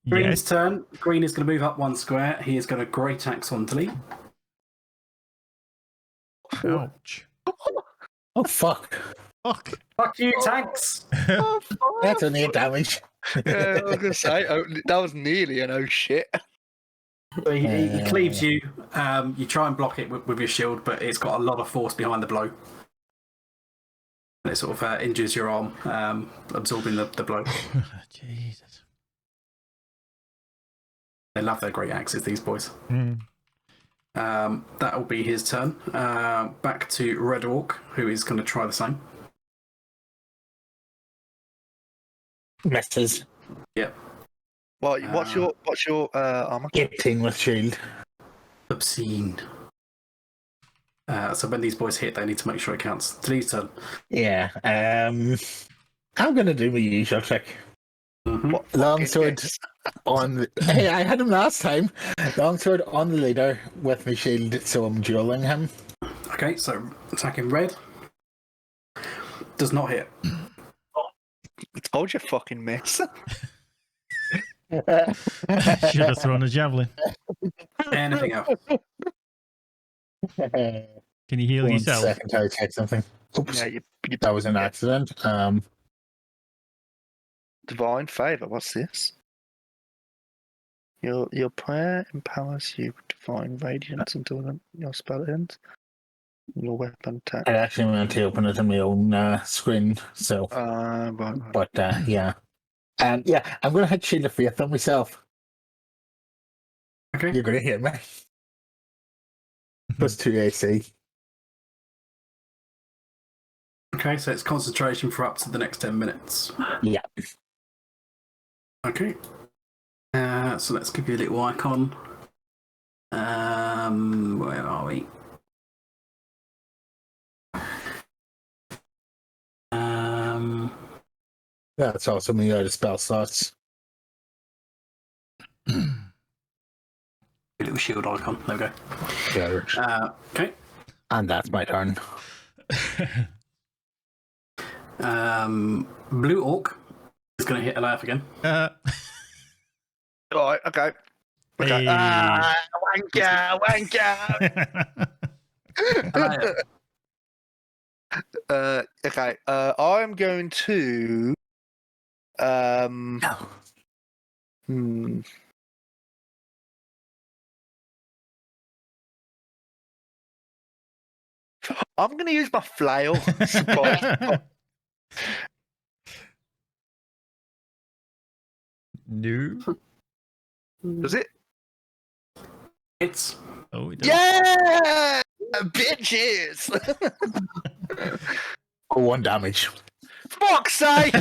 Green's turn. Green is going to move up 1 square. He is going to great axe on delete.
Ouch.
oh fuck.
Fuck.
Fuck you, tanks!
That's only 8 damage.
Yeah, I was going to say, that was nearly an oh shit.
So he cleaves you. You try and block it with your shield, but it's got a lot of force behind the blow. And it sort of injures your arm, absorbing the blow.
Jesus.
They love their great axes, these boys.
Mm.
That will be his turn. Back to Red Orc, who is going to try the same.
Misses.
Yep.
Well, what's your armor?
18 with shield.
Obscene. So when these boys hit, they need to make sure it counts. Delete's turn.
Yeah. I'm gonna do my usual trick.
Mm-hmm.
Longsword on the... Hey, I had him last time. Longsword on the leader with my shield, so I'm dueling him.
Okay, so attacking red. Does not hit.
I told you fucking miss.
Should have thrown a javelin.
Anything else?
Can you heal
One
yourself?
second till I check something. Oops,
Yeah, you
that was an accident.
divine favor. What's this? Your prayer empowers you with divine radiance until your spell ends. Your weapon attack.
I actually meant to open it on my own screen, so...
Right.
But, yeah. Yeah, I'm going to hit Shield of Faith on myself.
Okay.
You're going to hit me. Plus 2 AC.
Okay, so it's concentration for up to the next 10 minutes.
Yeah.
Okay. So let's give you a little icon. Where are we?
That's also me out of spell slots.
A little shield icon. There we go.
Yeah.
Okay.
And that's my turn.
Blue Orc is going to hit Eliath again.
Right. Okay. Okay.
Hey.
Wanker. Okay. I'm going to. I'm going to use my flail. Surprise.
No.
Does it?
It's
Oh, it does.
Yeah, bitches.
1 damage.
Fuck's sake.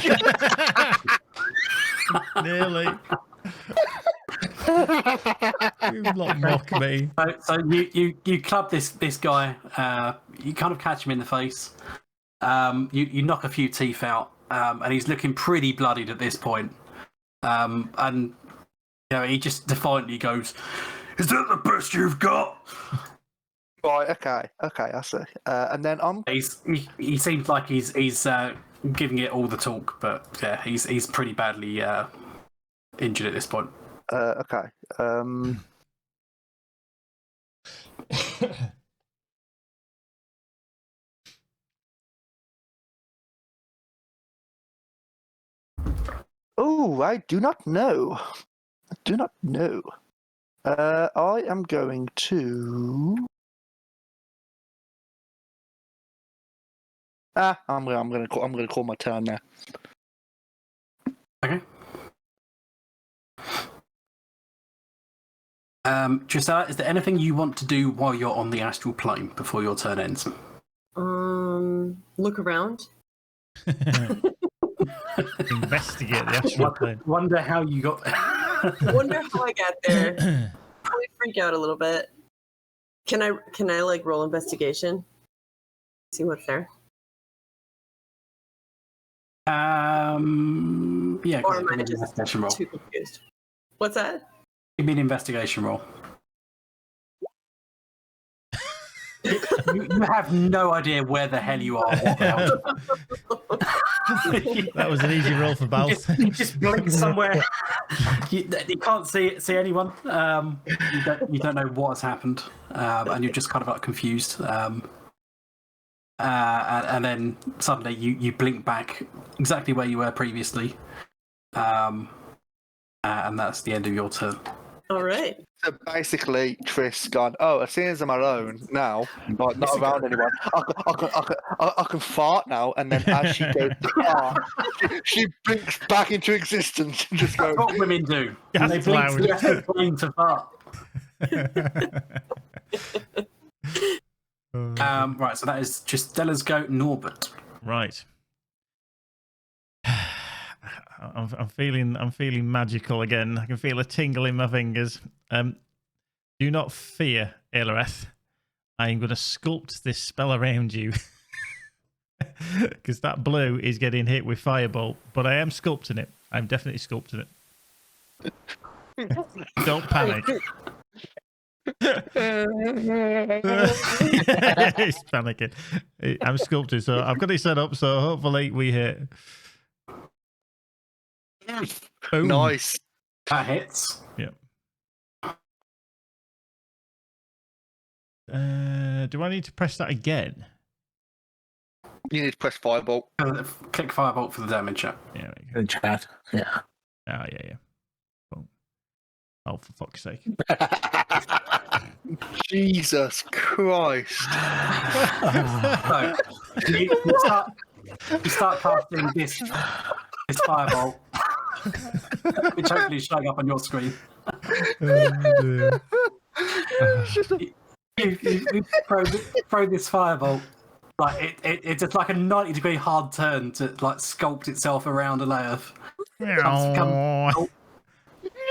Nearly. You lot mock me.
so you club this guy. You kind of catch him in the face. You knock a few teeth out, and he's looking pretty bloodied at this point. And he just defiantly goes, "Is that the best you've got?"
Right. Okay. I see. And then
He seems like he's giving it all the talk, but yeah, he's pretty badly injured at this point.
Okay. Oh, I do not know. I am going to. I'm gonna call my turn now.
Okay. Giselle, is there anything you want to do while you're on the astral plane before your turn ends?
Look around.
Investigate the astral plane.
Wonder how you got there.
Wonder how I got there. Probably freak out a little bit. Can I like roll investigation? See what's there.
Yeah.
Or am I
give me an
just
investigation roll.
too confused? What's that?
Give me an investigation roll. you have no idea where the hell you are. What the hell.
That was an easy roll for Balth.
You just blink somewhere. You can't see anyone. You don't know what has happened, and you're just kind of like confused. And then suddenly you blink back exactly where you were previously, and that's the end of your turn.
All right.
So basically, Triss gone. Oh, as soon as I'm alone now, like not around anyone, I can fart now. And then as she goes to fart, she blinks back into existence and just goes.
That's what women do.
That's
They blink
loud.
to the astral plane to fart. Right, so that is just Stella's go. Norbert.
Right. I'm feeling magical again. I can feel a tingle in my fingers. Do not fear, Aelareth. I am going to sculpt this spell around you. Because that blue is getting hit with Firebolt. But I am sculpting it. I'm definitely sculpting it. Don't panic. He's panicking. I'm sculpting, so I've got it set up, so hopefully we hit. Boom.
Nice.
That hits.
Yeah. Do I need to press that again?
You need to press Firebolt.
Click Firebolt for the damage. Yeah.
Yeah. There we go.
In chat. Yeah.
Oh, yeah. Boom. Oh, for fuck's sake.
Jesus Christ.
So, you start casting this Firebolt, which hopefully is showing up on your screen. You throw this Firebolt, like it's just like a 90-degree hard turn to like sculpt itself around Aelareth.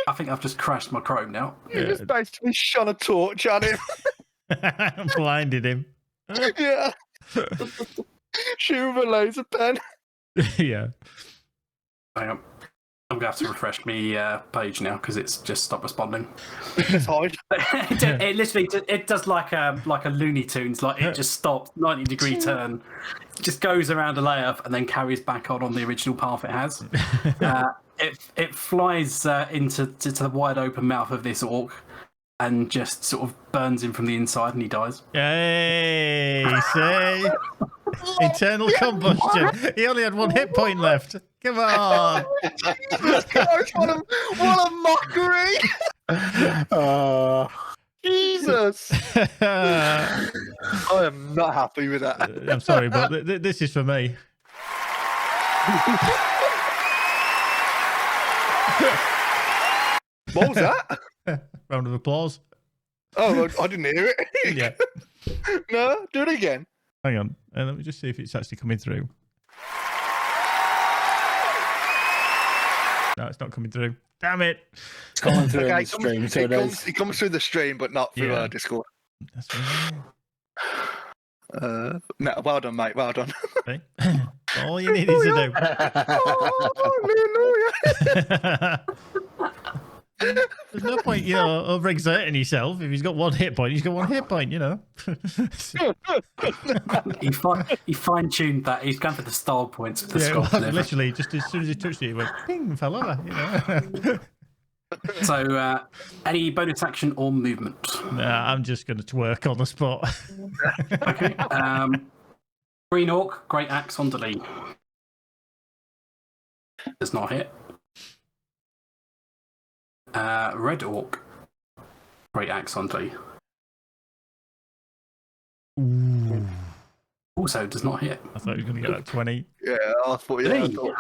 I think I've just crashed my Chrome now.
You just basically shone a torch at him.
Blinded him.
Yeah. Shoot with a laser pen.
Yeah.
Hang on. I'm going to have to refresh me page now because it's just stopped responding.
It's hard.
It literally it does like a Looney Tunes. Like it just stops, 90-degree turn, just goes around Aelareth and then carries back on the original path it has. It flies into the wide open mouth of this orc and just sort of burns him from the inside and he dies.
Hey, see? Internal combustion. He only had 1 hit point left. Come on.
What a mockery. Jesus. I am not happy with that.
I'm sorry, but this is for me.
What was that?
Round of applause.
Oh, I didn't hear it.
Yeah.
No, do it again.
Hang on. Let me just see if it's actually coming through. No, it's not coming through. Damn it.
It's coming through
Okay,
the stream, so
it comes through the stream, but not through
Yeah.
Discord.
That's right.
No, well done, mate. Well done.
Okay. All you need is to do. There's no point, overexerting yourself. If he's got one hit point, he's got one hit point,
He fine-tuned that. He's going for the style points for the
Yeah,
Scott.
well, literally, just as soon as he touched it, he went, ping, fell over,
So, any bonus action or movement?
Nah, I'm just going to twerk on the spot.
Okay. Green Orc, Great Axe on delete. Does not hit. Red Orc, Great Axe on delete.
Ooh.
Also does not hit.
I thought he was going to get that 20.
Yeah, I thought. Yeah, I
Hey.
thought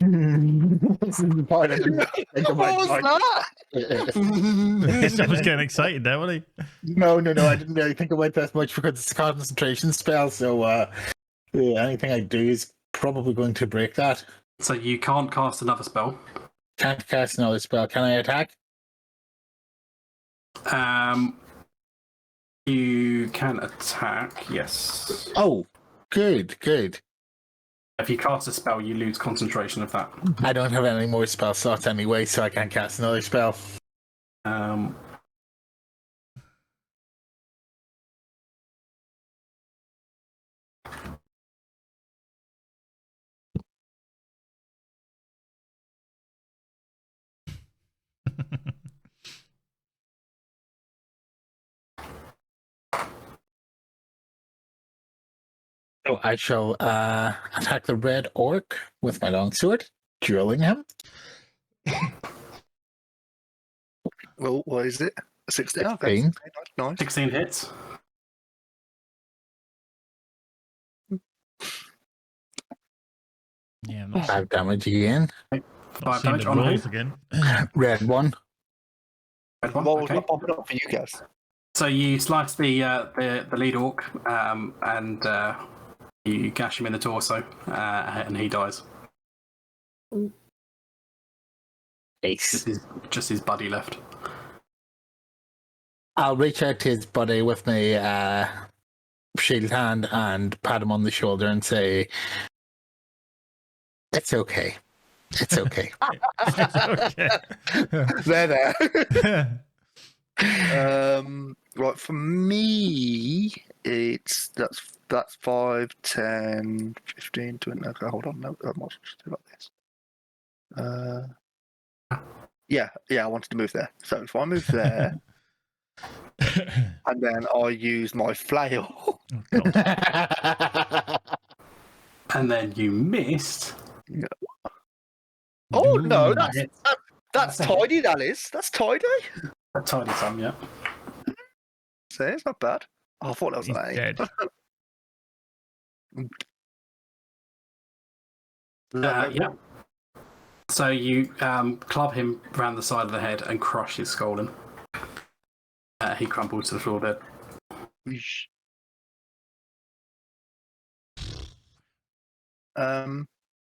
This is the part I didn't think of my
what was
part.
that?
I was getting excited there, wasn't he?
No, I didn't really think about that much because it's a concentration spell, so anything I do is probably going to break that.
So you can't cast another spell.
Can't cast another spell. Can I attack?
You can attack, yes.
Oh, good.
If you cast a spell, you lose concentration of that.
I don't have any more spell slots anyway, so I can't cast another spell. So I shall attack the red orc with my longsword, drilling him.
Well, what is it? 16. Okay.
16.
Nice.
16 hits.
Yeah, I'm not,
5 damage again.
not
5
seeing
damage
the
on
rolls
who?
again.
Red one.
Red one,
What was
okay.
not popping up for you guys?
So you slice the lead orc, and you gash him in the torso, and he dies.
Ace.
Just his buddy left.
I'll reach out to his buddy with my shield hand and pat him on the shoulder and say, "It's okay. It's okay."
Okay.
There. Right, for me, that's 5, 10, 15, 20. Okay, hold on. No, I might just do like this. Yeah, I wanted to move there. So if I move there, and then I use my flail.
Oh, God.
And then you missed.
Oh no,
Ooh,
that's
That's
tidy. That is. That's tidy.
a tiny sum, yeah.
See, it's not bad. Oh, I thought that was
He's
an 8.
dead.
Yeah. So you club him around the side of the head and crush his skull in. He crumbles to the floor dead.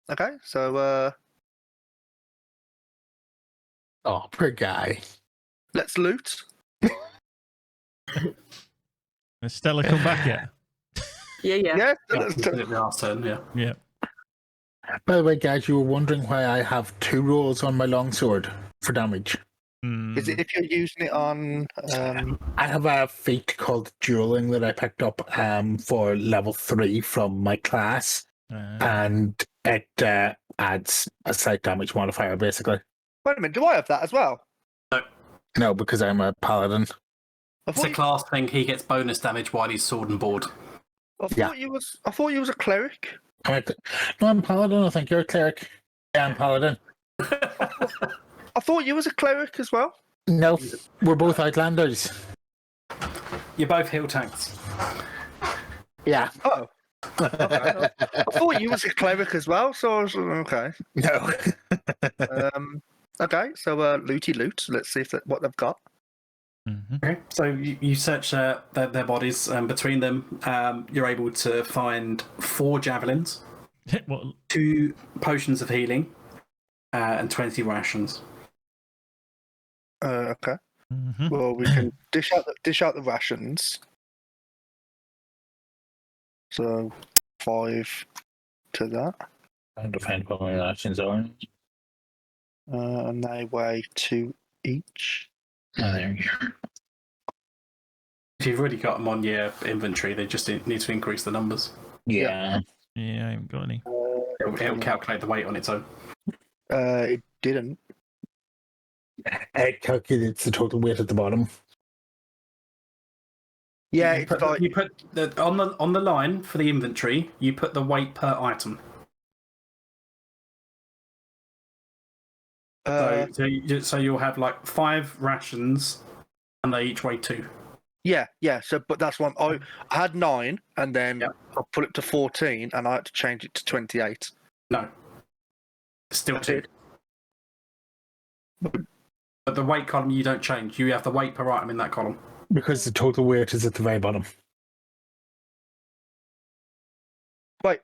Okay, so
Oh, poor guy.
let's loot.
Has Stella come back yet?
Yeah.
Yeah,
let's
he did it last turn, yeah.
Yeah.
By the way, guys, you were wondering why I have 2 rolls on my longsword for damage.
Hmm.
Is it if you're using it on?
I have a feat called dueling that I picked up for level 3 from my class, and it adds a slight damage modifier, basically.
Wait a minute, do I have that as well?
No, because I'm a paladin.
I
It's a
thought,
class thing. He gets bonus damage while he's sword and board.
Yeah.
I thought you was a cleric.
No, I'm a paladin. I think you're a cleric. Yeah, I'm paladin.
I thought you was a cleric as well.
No, we're both outlanders.
You're both heal tanks.
Yeah.
Oh. Okay. I thought you was a cleric as well, so I was okay.
No.
Okay, so looty loot. Let's see if what they've got.
Mm-hmm.
Okay, so you search their bodies, and between them, you're able to find 4 javelins,
What?
2 potions of healing, and 20 rations.
Okay.
Mm-hmm.
Well, we can dish out the rations. So 5 to that,
Trying to find what my actions are.
and they weigh 2 each.
Oh, there you go.
If you've already got them on your inventory, they just need to increase the numbers.
Yeah.
Yeah, I haven't got any.
It'll calculate the weight on its own.
It didn't.
It calculates the total weight at the bottom.
Yeah,
you
it's
put,
like
you put the, on the line for the inventory. You put the weight per item. So you'll have like 5 rations, and they each weigh 2.
yeah. So, but that's one. I had 9, and then
Yep.
I put it to 14, and I had to change it to 28.
No, still
I
2.
did.
But the weight column you don't change. You have the weight per item in that column.
Because the total weight is at the very bottom.
Wait,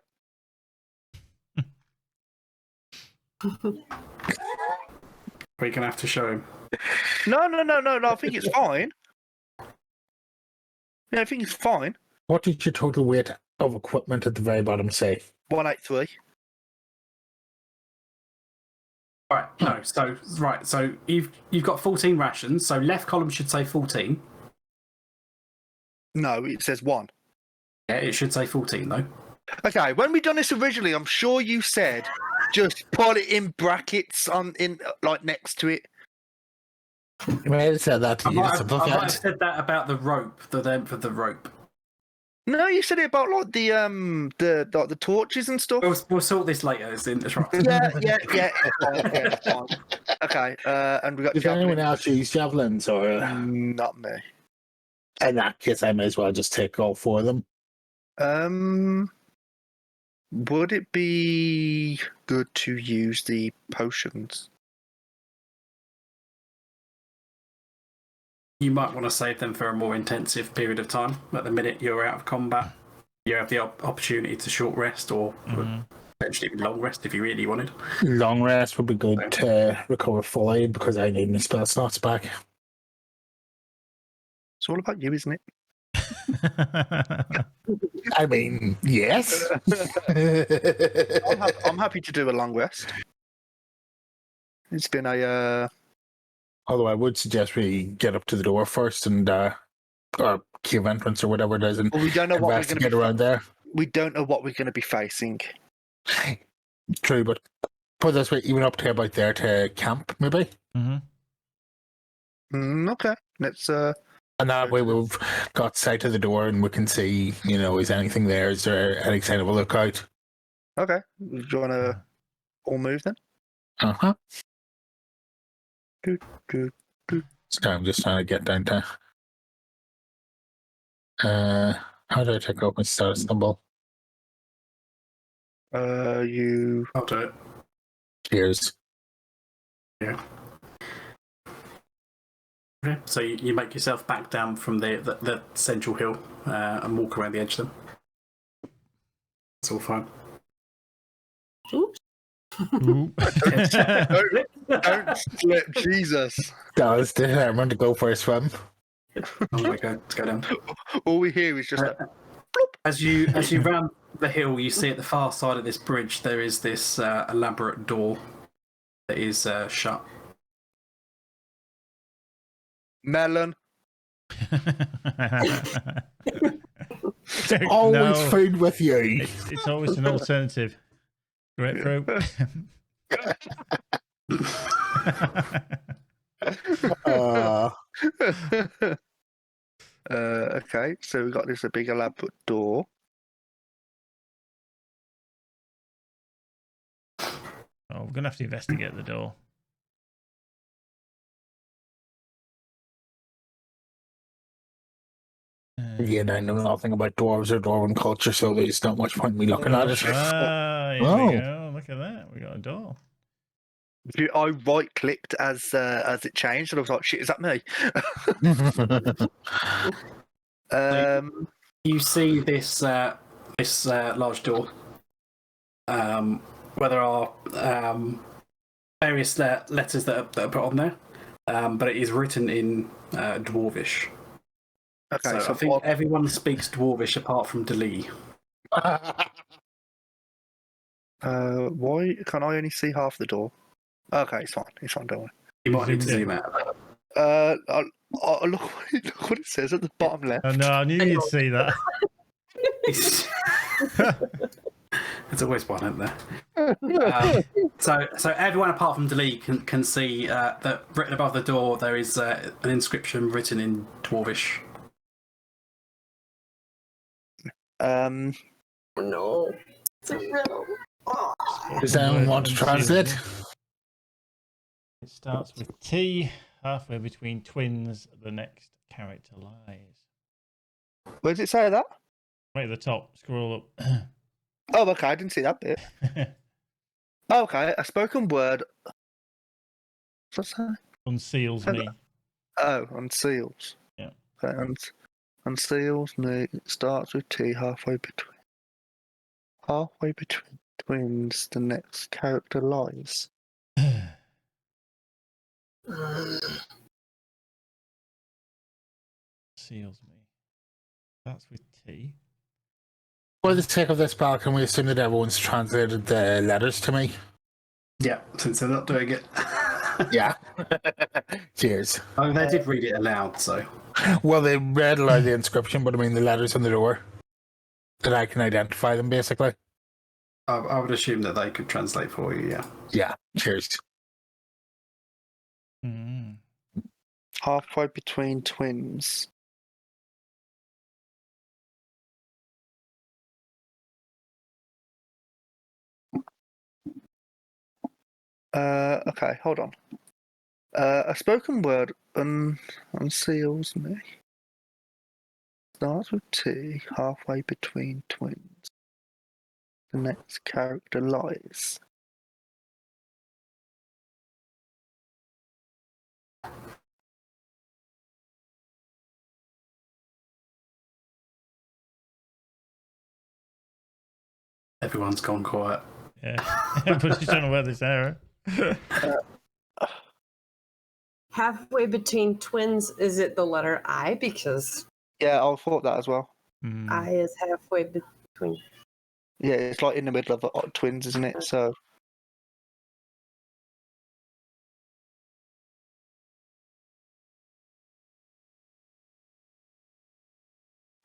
We're gonna have to show him.
no. I think it's fine. Yeah, I think it's fine.
What did your total weight of equipment at the very bottom say?
183.
Right. No. So you've got 14 rations. So left column should say 14.
No, it says 1.
Yeah, it should say 14 though.
Okay, when we done this originally, I'm sure you said just put it in brackets like next to it.
You may have said that to
I
you.
might have said that about the rope, the length of the rope.
No, you said it about like the torches and stuff.
We'll sort this later. It's right.
Yeah. It's fine. Okay, and we got
Does anyone
javelin.
else use javelins? Or
Not me.
in that case, I may as well just take all 4 of them.
Would it be good to use the potions?
You might want to save them for a more intensive period of time. At the minute you're out of combat, you have the opportunity to short rest or potentially long rest if you really wanted.
Long rest would be good to recover fully because I need my spell slots back.
It's all about you, isn't it?
I mean, yes.
I'm happy to do a long rest. It's been a
Although I would suggest we get up to the door first and or cave entrance or whatever it is and
well, we don't know what we're going
investigate
to be.
around there.
We don't know what we're going to be facing.
True, but put it this way, even up to about there to camp, maybe.
Okay, let's.
And that way we've got sight of the door and we can see, is anything there? Is there any sign of a lookout?
Okay, do you want to all move then?
Uh-huh.
Good.
So I'm just trying to get down to... how do I take off my status symbol?
You.
I'll do it.
Cheers.
Yeah. Okay. So you make yourself back down from the central hill and walk around the edge of them. It's all fine.
Oops.
Don't slip, Jesus.
That was determined to go for a swim.
Oh my god, let's go down.
All we hear is just like,
As you round the hill, you see at the far side of this bridge there is this elaborate door that is shut.
melon.
Always food with you.
It's always an alternative. Grapefruit.
Okay, so we got this a big elaborate door.
Oh, we're gonna have to investigate the door.
Again, I know nothing about dwarves or dwarven culture, so there's not much point in me looking at it.
Ah, here
Oh.
we go. Look at that. We got a door.
I right clicked as it changed, and I was like, "Shit, is that me?"
You see this large door, where there are various letters that are put on there, but it is written in Dwarvish.
Okay,
So I think everyone speaks Dwarvish apart from Dali.
why can I only see half the door? Okay, it's fine. It's fine. Don't worry.
You might need to
Zoomed in.
zoom out.
Look what it says at the bottom left.
Oh, no, I knew you'd see that.
There's always one, isn't there? So everyone apart from Dali can see that written above the door there is an inscription written in Dwarvish.
No. It's a riddle. Oh.
Does anyone want to translate?
It starts with T, halfway between twins, the next character lies.
Where does it say that?
Right at the top, scroll up.
Oh, okay. I didn't see that bit. Oh, okay, a spoken word. What's that?
Unseals me.
Oh, unseals.
Yeah.
Okay, unseals me. It starts with T. Halfway between twins, the next character lies.
Seals me. Starts with T.
For the sake of this spell, can we assume that everyone's translated the letters to me?
Yeah, since they're not doing it.
Yeah. Cheers.
I mean, they did read it aloud, so.
Well, they read aloud the inscription, but I mean the letters on the door. That I can identify them, basically.
I would assume that they could translate for you, yeah.
Yeah. Cheers.
Mm.
Halfway between twins. Okay, hold on. A spoken word unseals me. Starts with T, halfway between twins. The next character lies.
Everyone's gone quiet.
Yeah. Everybody's trying to wear this error.
Halfway between twins, is it the letter I? Because
Yeah, I thought that as well.
Mm.
I is halfway between.
Yeah, it's like in the middle of twins, isn't it? So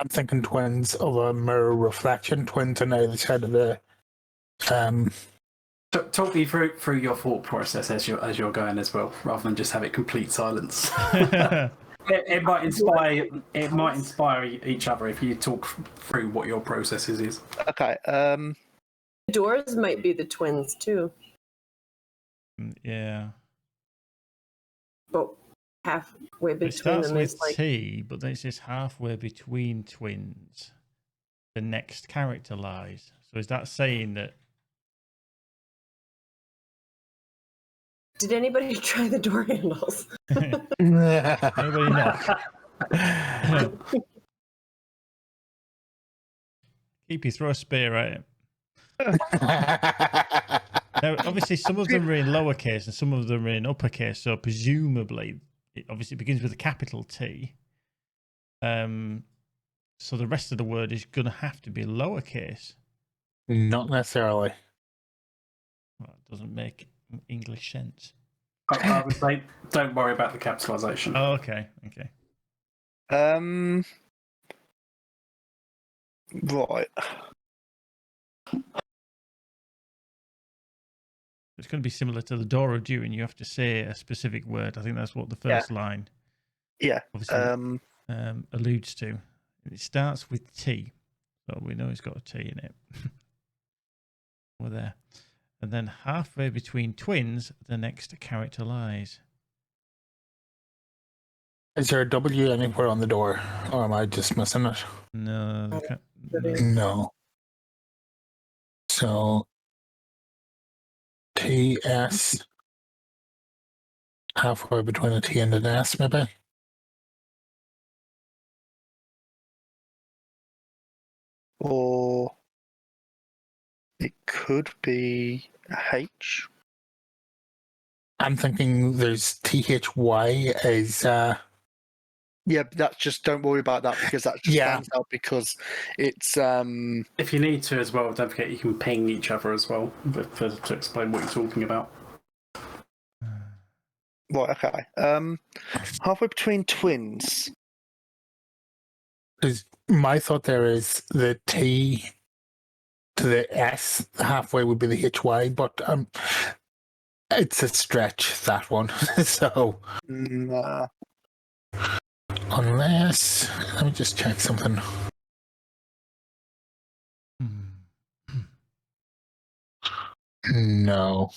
I'm thinking twins of a mirror reflection. Twins on either side of the.
Talk me through your thought process as you're going as well, rather than just have it complete silence. It might inspire. It might inspire each other if you talk through what your processes is.
okay.
Doors might be the twins too,
Yeah.
but halfway
It
between
starts
them
with
is like.
T, but then it says halfway between twins. The next character lies. So is that saying that?
Did anybody try the door handles?
Anybody knock? Keep you throw a spear at it. Now, obviously, some of them are in lowercase and some of them are in uppercase. So presumably, it obviously begins with a capital T. So the rest of the word is going to have to be lowercase.
Not necessarily.
Well, it doesn't make English sense.
I would say, don't worry about the capitalization.
Oh, okay. Okay.
Right.
It's going to be similar to the door of Dune. You have to say a specific word. I think that's what the first line
Yeah.
obviously alludes to. It starts with T, so we know it's got a T in it. We're there. And then halfway between twins, the next character lies.
Is there a W anywhere on the door, or am I just missing it?
No.
No. So TS halfway between a T and an S, maybe.
Or it could be a H.
I'm thinking there's THY is
Yeah, but that's just, don't worry about that because that just
Yeah.
stands out because it's
If you need to as well, don't forget you can ping each other as well to explain what you're talking about.
right, okay. Halfway between twins.
is my thought there is the T to the S halfway would be the HY, but it's a stretch, that one. So
Nah.
unless, let me just check something. No,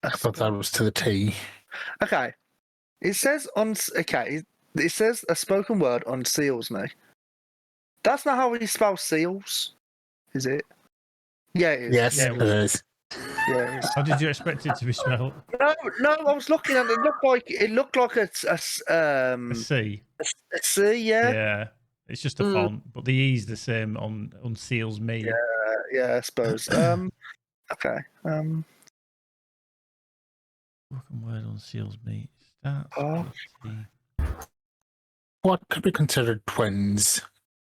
I thought that was to the T.
Okay. It says it says a spoken word unseals me. That's not how we spell seals, is it? Yeah, it is.
Yes,
Yeah,
it is.
Yeah, it is.
How did you expect it to be spelled?
No, I was looking at it. It looked like a
A C.
C, yeah.
Yeah. It's just a font, but the E's the same on unseals me.
Yeah, I suppose. Okay.
Spoken word unseals me. Starts
Oh.
with T.
What could be considered twins?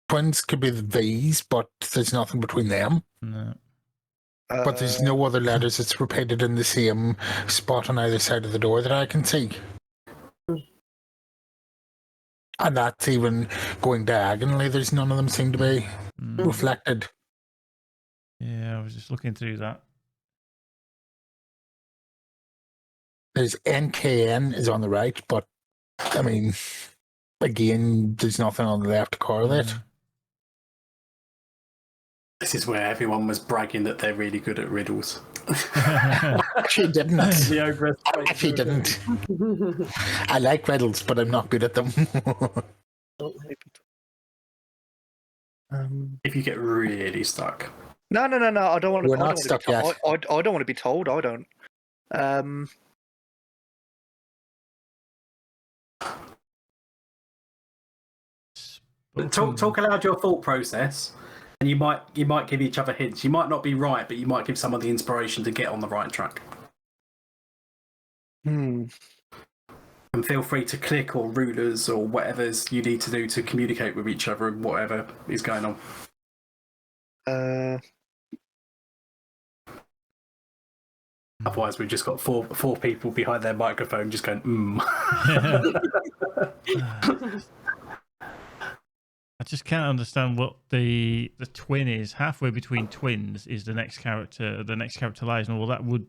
Twins could be the V's, but there's nothing between them.
No.
But there's no other letters that's repeated in the same spot on either side of the door that I can see. And that's even going diagonally. There's none of them seem to be reflected.
Yeah, I was just looking through that.
There's NKN is on the right, but I mean, again, there's nothing on the left to correlate.
This is where everyone was bragging that they're really good at riddles.
Actually, didn't.
The ogress.
Actually, didn't. I like riddles, but I'm not good at them.
If you get really stuck.
No. I don't want to.
We're not stuck yet.
I don't want to be told. I don't.
Talk aloud your thought process, and you might give each other hints. You might not be right, but you might give someone the inspiration to get on the right track.
Hmm.
And feel free to click or rulers or whatever's you need to do to communicate with each other and whatever is going on. Otherwise, we've just got four people behind their microphone just going,
I just can't understand what the twin is. Halfway between twins is the next character. The next character lies, and well, that would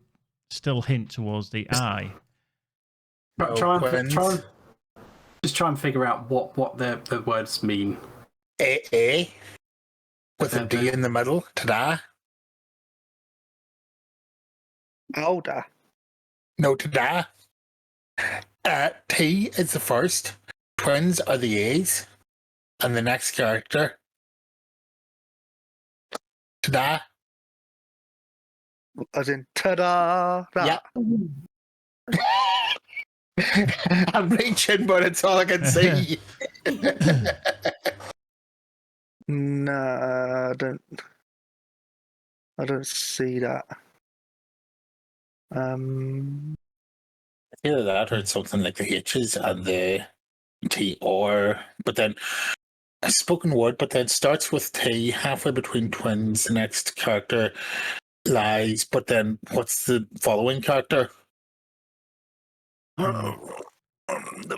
still hint towards the I.
Try and figure out what the words mean.
A with a D in the middle. Ta-da.
Older.
No, ta-da. T is the first. Twins are the A's. And the next character. Ta-da.
As in, ta-da! That.
Yeah. I'm reaching, but it's all I can see.
No, I don't see that.
Either that or it's something like the H's and the T or, but then a spoken word, but then starts with T, halfway between twins, the next character lies, but then what's the following character?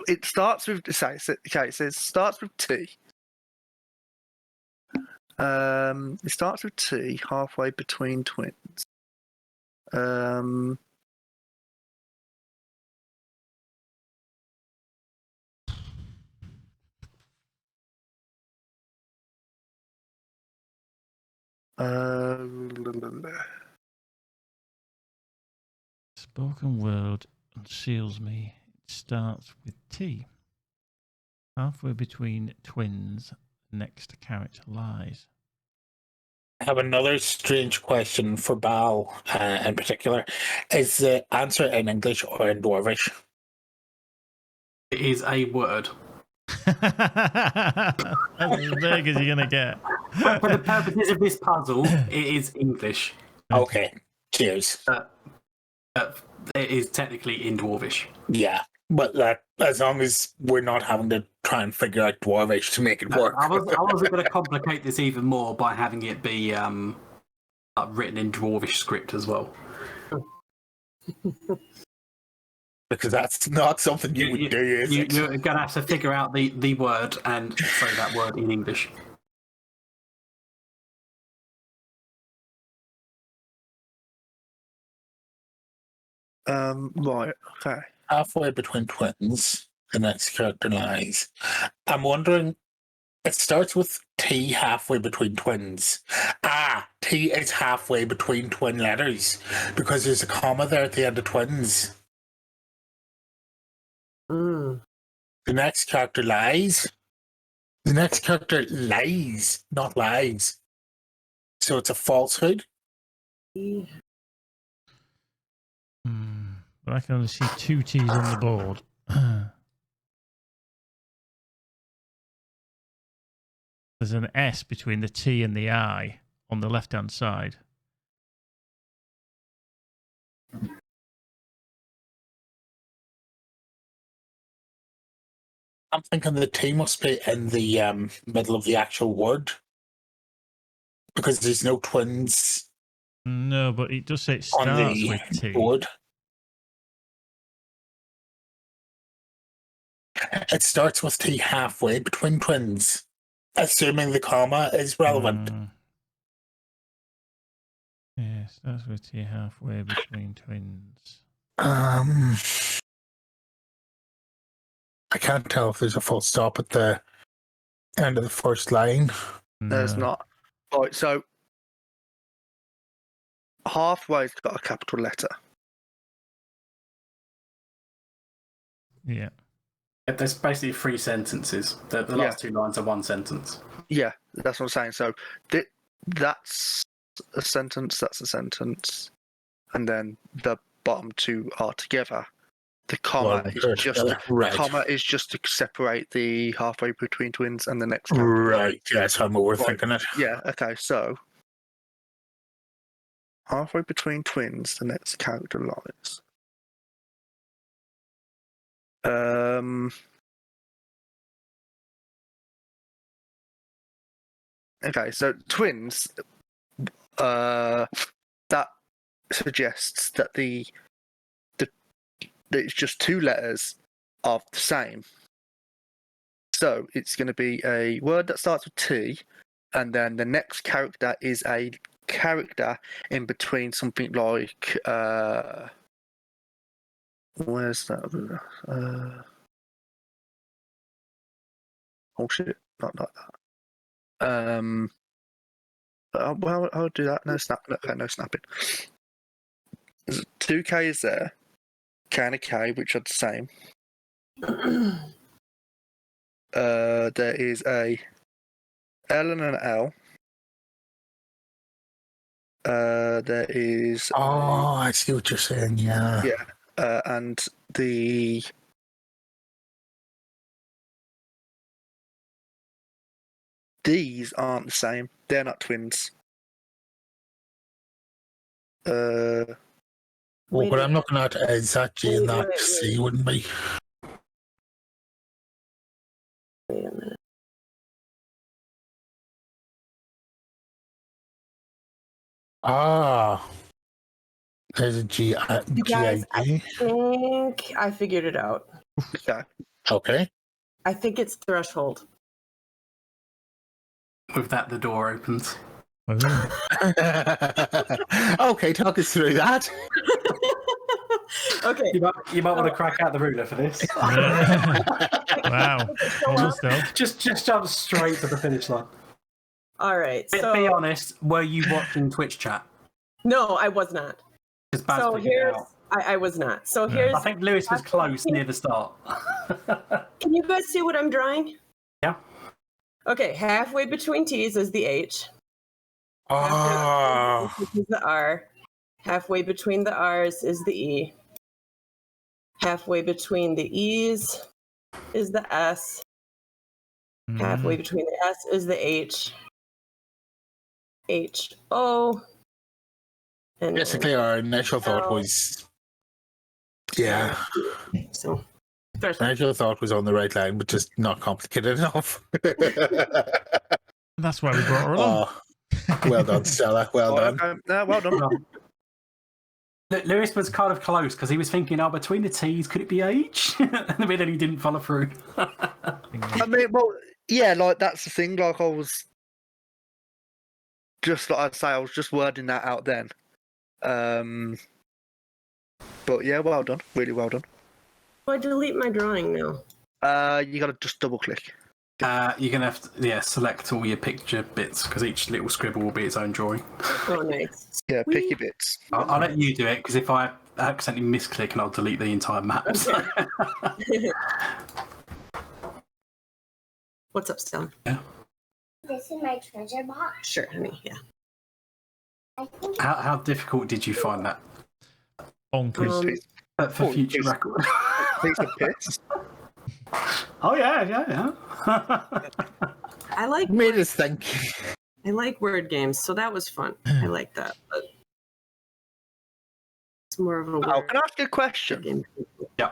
It starts with, it says starts with T. It starts with T, halfway between twins.
Spoken word unseals me. It starts with T. Halfway between twins, the next character lies.
I have another strange question for Bal in particular. Is the answer in English or in Dwarvish?
It is a word.
That's as big as you're gonna get.
For the purposes of this puzzle, it is English.
Okay. Cheers.
It is technically in Dwarvish.
Yeah. But that, as long as we're not having to try and figure out Dwarvish to make it work.
I wasn't going to complicate this even more by having it be written in Dwarvish script as well.
Because that's not something you would do, is it?
You're going to have to figure out the word and say that word in English.
Right. Okay.
Halfway between twins, the next character lies. I'm wondering, it starts with T halfway between twins. T is halfway between twin letters because there's a comma there at the end of twins.
Mm.
The next character lies. The next character lies, not lies. So it's a falsehood.
But I can only see 2 T's on the board. There's an S between the T and the I on the left-hand side.
I'm thinking the T must be in the middle of the actual word because there's no twins
No, but it does say it
on
starts
the
with T.
board. It starts with T halfway between twins, assuming the comma is relevant.
Yeah, starts with T halfway between twins.
I can't tell if there's a full stop at the end of the first line.
There's
No.
not. Right. So halfway's got a capital letter.
Yeah.
There's basically 3 sentences. The last 2 lines are 1 sentence.
Yeah, that's what I'm saying. So that's a sentence. That's a sentence, and then the bottom 2 are together. The comma is just
right.
comma is just to separate the halfway between twins and the next character.
Right, yes, I'm overthinking it.
Yeah. Okay. So halfway between twins, the next character lies. Okay, so twins. That suggests that that it's just 2 letters of the same. So it's going to be a word that starts with T, and then the next character is a character in between something like where's that? Oh shit, not like that. Well, I'll do that. No snap. Okay, no snapping. There's 2 K's there. K and a K, which are the same. There is a L and an L. There is.
Oh, I see what you're saying, yeah.
Yeah. And the. These aren't the same. They're not twins.
Well,
Wait
what
a-
I'm looking at is that G and that
wait.
C, wouldn't be.
Wait a minute.
There's a G,
You guys, I
G-I-D.
think I figured it out.
Okay.
Okay.
I think it's threshold.
With that, the door opens.
Oh.
Okay, talk us through that.
Okay.
You might want to crack out the ruler for this.
Wow. Almost though.
just jump straight to the finish line.
All right.
Be
So
honest, were you watching Twitch chat?
no, I was not.
Because Baz
So
figured it
here's
out.
I was not. So
Yeah.
here's.
I think Lewis was close near the start.
Can you guys see what I'm drawing?
Yeah.
Okay, halfway between T's is the H.
Oh,
Halfway between the H is the R. Halfway between the R's is the E. Halfway between the E's is the S. Halfway between the S is the H. H O. And
Basically, our initial thought was, yeah,
so there's
our initial thought was on the right line, but just not complicated enough.
That's why we brought her along.
Oh, well done, Stella. Well done.
No, well done.
Lewis was kind of close because he was thinking, oh, between the T's, could it be H? And then he didn't follow through.
I mean, well, yeah, like that's the thing. Like I was just like I'd say, I was just wording that out then. But yeah, well done, really well done.
do I delete my drawing now?
You gotta just double click.
You're going to have to select all your picture bits because each little scribble will be its own drawing.
Oh, nice.
Yeah, pick your bits.
I'll let you do it because if I accidentally misclick and I'll delete the entire map. So.
What's up, Stella?
Yeah.
This is my treasure box.
Sure, honey. Yeah.
I think
How difficult did you find that?
Bonkers.
For
Oh,
future
yes.
record.
Piece of piss.
Oh yeah.
I like
Made us think.
word games, so that was fun. I like that. But it's more of a
Oh,
word
can I ask you a question?
game.
Yeah.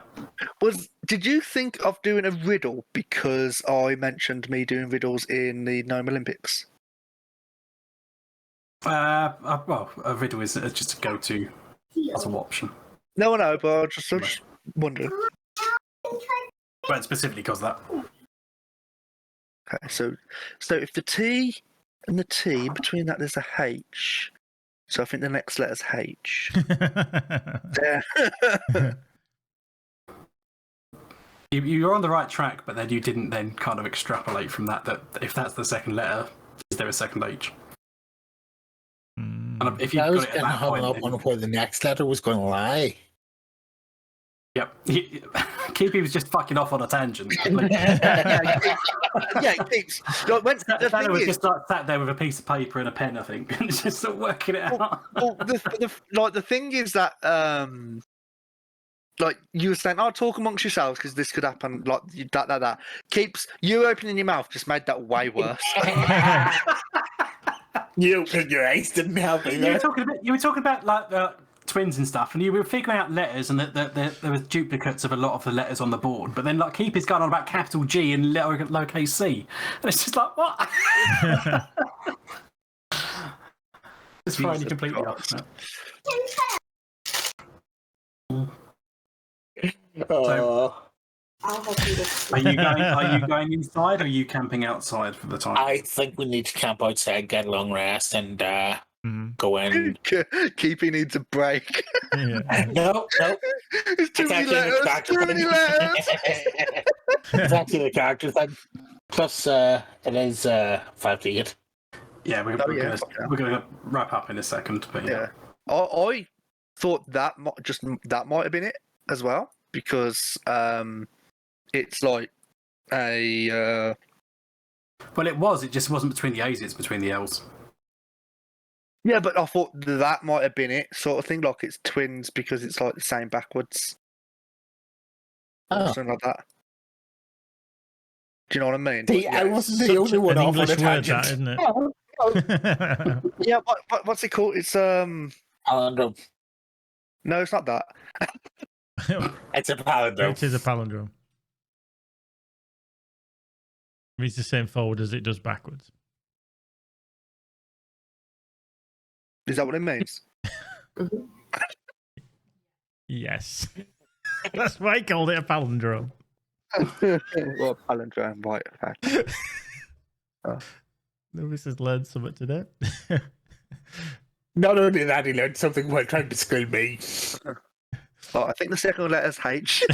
Did you think of doing a riddle because I mentioned me doing riddles in the Gnome Olympics?
Well, a riddle is just a go-to as an option.
No, I know, but I just wondering.
But specifically because that.
Okay, so if the T and the T between that there's a H, so I think the next letter's H. Yeah.
You're on the right track, but then you didn't then kind of extrapolate from that if that's the second letter, is there a second H? And if you've
I was
got it at
getting
that
hung
point,
up on where the next letter was going to lie.
yep. Keepy was just fucking off on a tangent. Like,
yeah, it keeps. Like, when, the
Santa
thing
was
is,
just like sat there with a piece of paper and a pen, I think, and just sort of working it out.
well, the thing is that like you were saying, oh, talk amongst yourselves because this could happen. Like that keeps you opening your mouth just made that way worse.
You opened your eyes, didn't help
You were talking about like twins and stuff, and you were figuring out letters, and that there was duplicates of a lot of the letters on the board. But then, like, Keepy's going on about capital G and lowercase c, and it's just like, what? It's throwing you completely off.
I'll help you with
Are you going inside, or are you camping outside for the time?
I think we need to camp outside, get a long rest, and go in.
Keepy needs a break.
Yeah.
No.
It's too many letters. Too many letters.
It's actually the character thing. Plus, it is 5 to 8.
Yeah, we're
yeah.
going to wrap up in a second. But
Yeah, I thought that might have been it as well because it's like a.
Well, it was. It just wasn't between the A's. It's between the L's.
Yeah, but I thought that might have been it, sort of thing. Like it's twins because it's like the same backwards,
Oh.
something like that. Do you know what I mean?
See, I wasn't the only one
An
off on a
English word,
tangent.
that, isn't it?
Yeah, what's it called? It's
Palindrome.
no, it's not that.
It's a palindrome.
It is a palindrome. It means the same forward as it does backwards.
Is that what it means?
Yes. That's why I called it a palindrome.
Well, palindrome, right? Okay.
Lewis has learned something today.
Not only that, he learned something while trying to school me.
Oh, I think the second letter's H.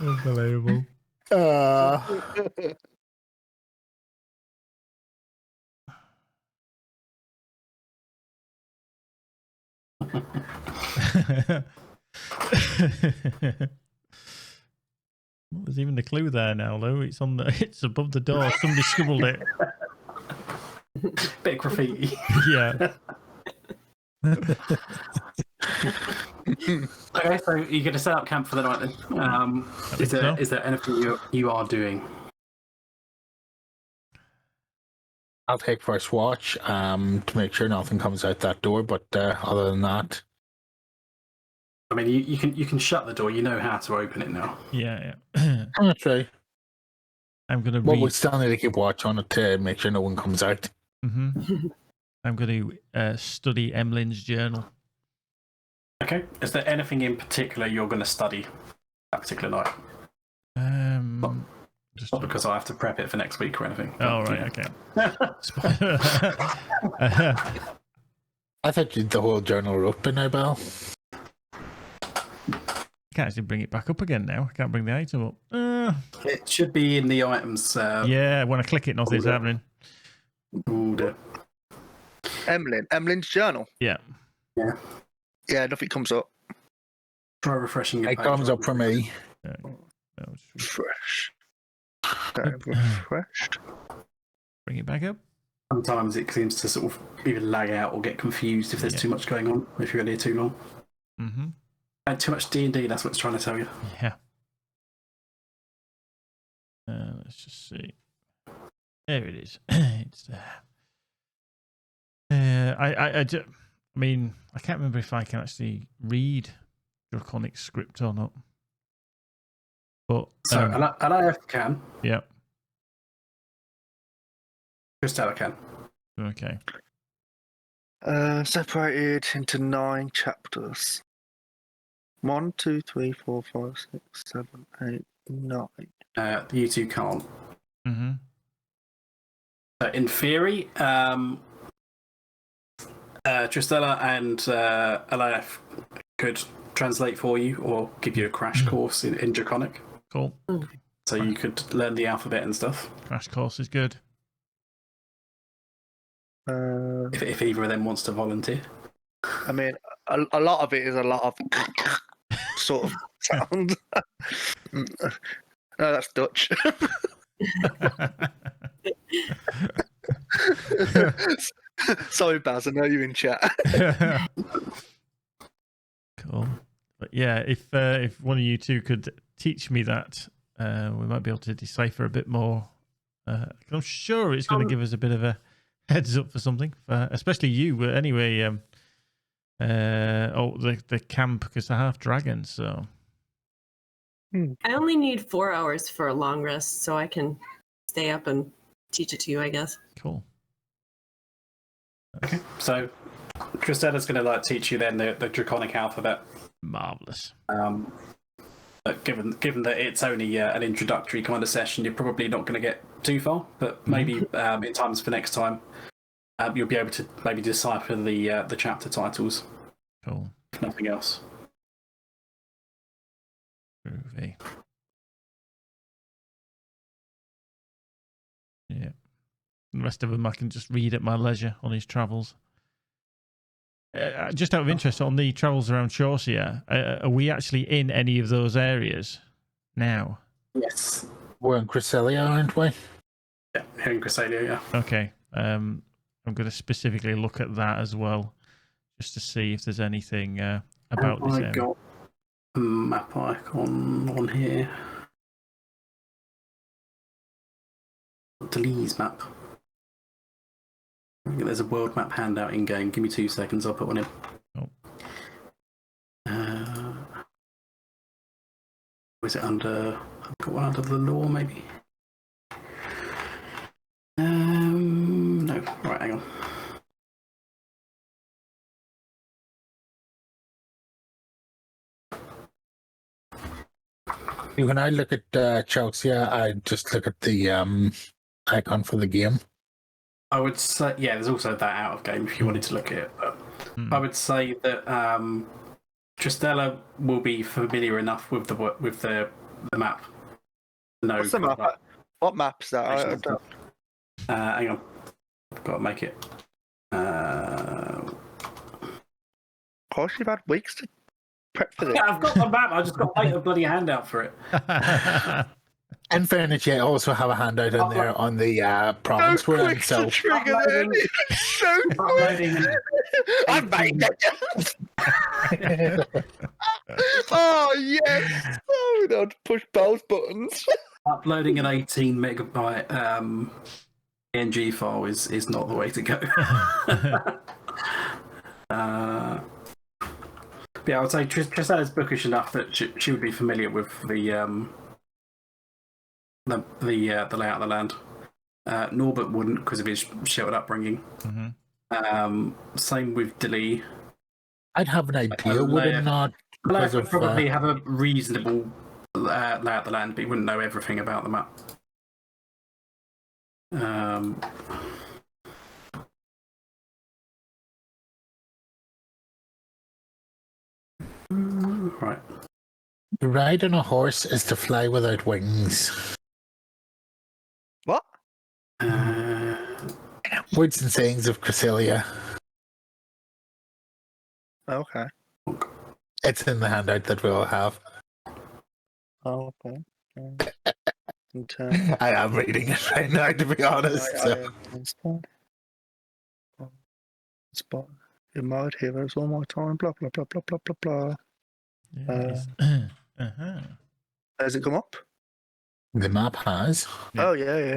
Unbelievable. Well, there's even the clue there now, though. It's above the door. Somebody scribbled it.
Bit of graffiti.
Yeah.
Okay, so you're going to set up camp for the night then. Is there anything you are doing?
I'll take first watch to make sure nothing comes out that door. But other than that,
I mean, you can shut the door. You know how to open it now.
Yeah.
that's right.
I'm going to
Well,
read.
we still need to keep watch on it to make sure no one comes out.
I'm going to study Emlyn's journal.
Okay. Is there anything in particular you're going to study that particular night?
Just
Not because I have to prep it for next week or anything.
Oh, right, okay.
I thought you'd the whole journal were up by now, Bell.
I can't actually bring it back up again now. I can't bring the item up.
It should be in the items.
Yeah, when I click it, nothing's happening.
Order.
Emlyn's journal.
Yeah.
Yeah, nothing comes up.
Try refreshing
It comes up for me.
Fresh. Okay, refreshed.
Bring it back up.
Sometimes it seems to sort of either lag out or get confused if there's too much going on, if you're in here too long.
Mm-hmm.
And too much D&D, that's what it's trying to tell you.
Yeah. Let's just see. There it is. It's there. I mean, I can't remember if I can actually read Draconic script or not. But
So, Alioth can.
Yeah.
Cristela can.
Okay.
Separated into 9 chapters. 1, 2, 3, 4, 5, 6, 7, 8, 9.
You two can't.
Mm-hmm.
In theory, Tristella and Alioth could translate for you or give you a crash course in Draconic.
Cool.
So you could learn the alphabet and stuff.
Crash course is good.
If either of them wants to volunteer.
I mean, a lot of it is a lot of sort of sound. No, that's Dutch. Sorry, Baz, I know you're in chat.
Cool. But yeah, if one of you two could teach me that, we might be able to decipher a bit more. I'm sure it's going to give us a bit of a heads up for something, especially you. Anyway, the camp, because they're half dragons, so.
I only need 4 hours for a long rest, so I can stay up and teach it to you, I guess.
Cool.
Okay, so Tristella's going to teach you then the Draconic alphabet.
Marvelous.
But given that it's only an introductory kind of session, you're probably not going to get too far. But maybe in times for next time, you'll be able to maybe decipher the chapter titles.
Cool.
If nothing else.
Groovy. Yeah. The rest of them I can just read at my leisure on his travels. Just out of interest, on the travels around Chaucer, are we actually in any of those areas now?
Yes.
We're in Cresselia, aren't we?
Yeah, here in Cresselia, yeah.
Okay. I'm going to specifically look at that as well, just to see if there's anything about this area.
I've got a map icon on here. Deleuze map. I think there's a world map handout in game. Give me 2 seconds, I'll put one in.
Oh.
Was it under? I've got one under the law, maybe. No. Right, hang on.
When I look at Chelsea, I just look at the icon for the game.
I would say, yeah, there's also that out of game if you wanted to look at it. But I would say that Tristella will be familiar enough with the map. No,
What's the map? What map's that? I don't...
Hang on, I've got to make it.
Of course, you've had weeks to prep for this.
Yeah, I've got the map. I just got to make a bloody handout for it.
In fairness, you also have a handout in there on the province we're in. So
trigger there. So quick.
Uploading
I've made it. Oh yes! Oh, we don't have to push both buttons.
Uploading an 18 megabyte PNG file is not the way to go. Yeah, I would say Tristalla's bookish enough that she would be familiar with the layout of the land. Norbert wouldn't because of his sheltered upbringing. Same with Dilly.
I'd have an idea, would it not?
Blair
Because
would
of,
probably have a reasonable layout of the land, but he wouldn't know everything about the map. Right.
to ride on a horse is to fly without wings.
What?
Words and sayings of Cresselia.
Okay.
It's in the handout that we all have.
Oh, okay.
I am reading it right now, to be honest. so.
Spot. Your mode heroes all my time. Blah blah blah blah blah blah blah.
Yes. Uh-huh.
Has it come up?
The map has.
Yeah.
Oh yeah.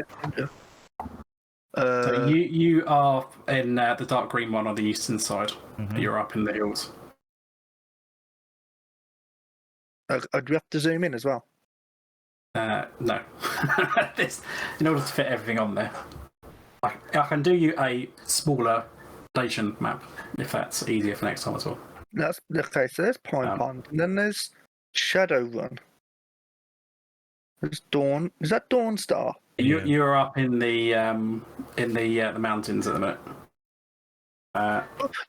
So you are in the dark green one on the eastern side. You're up in the hills.
Do we have to zoom in as well?
No. In order to fit everything on there, I can do you a smaller station map if that's easier for next time as well.
That's okay. So there's Pine Pond, and then there's Shadowrun. There's Dawn. Is that Dawn Star?
You're up in the mountains at the minute.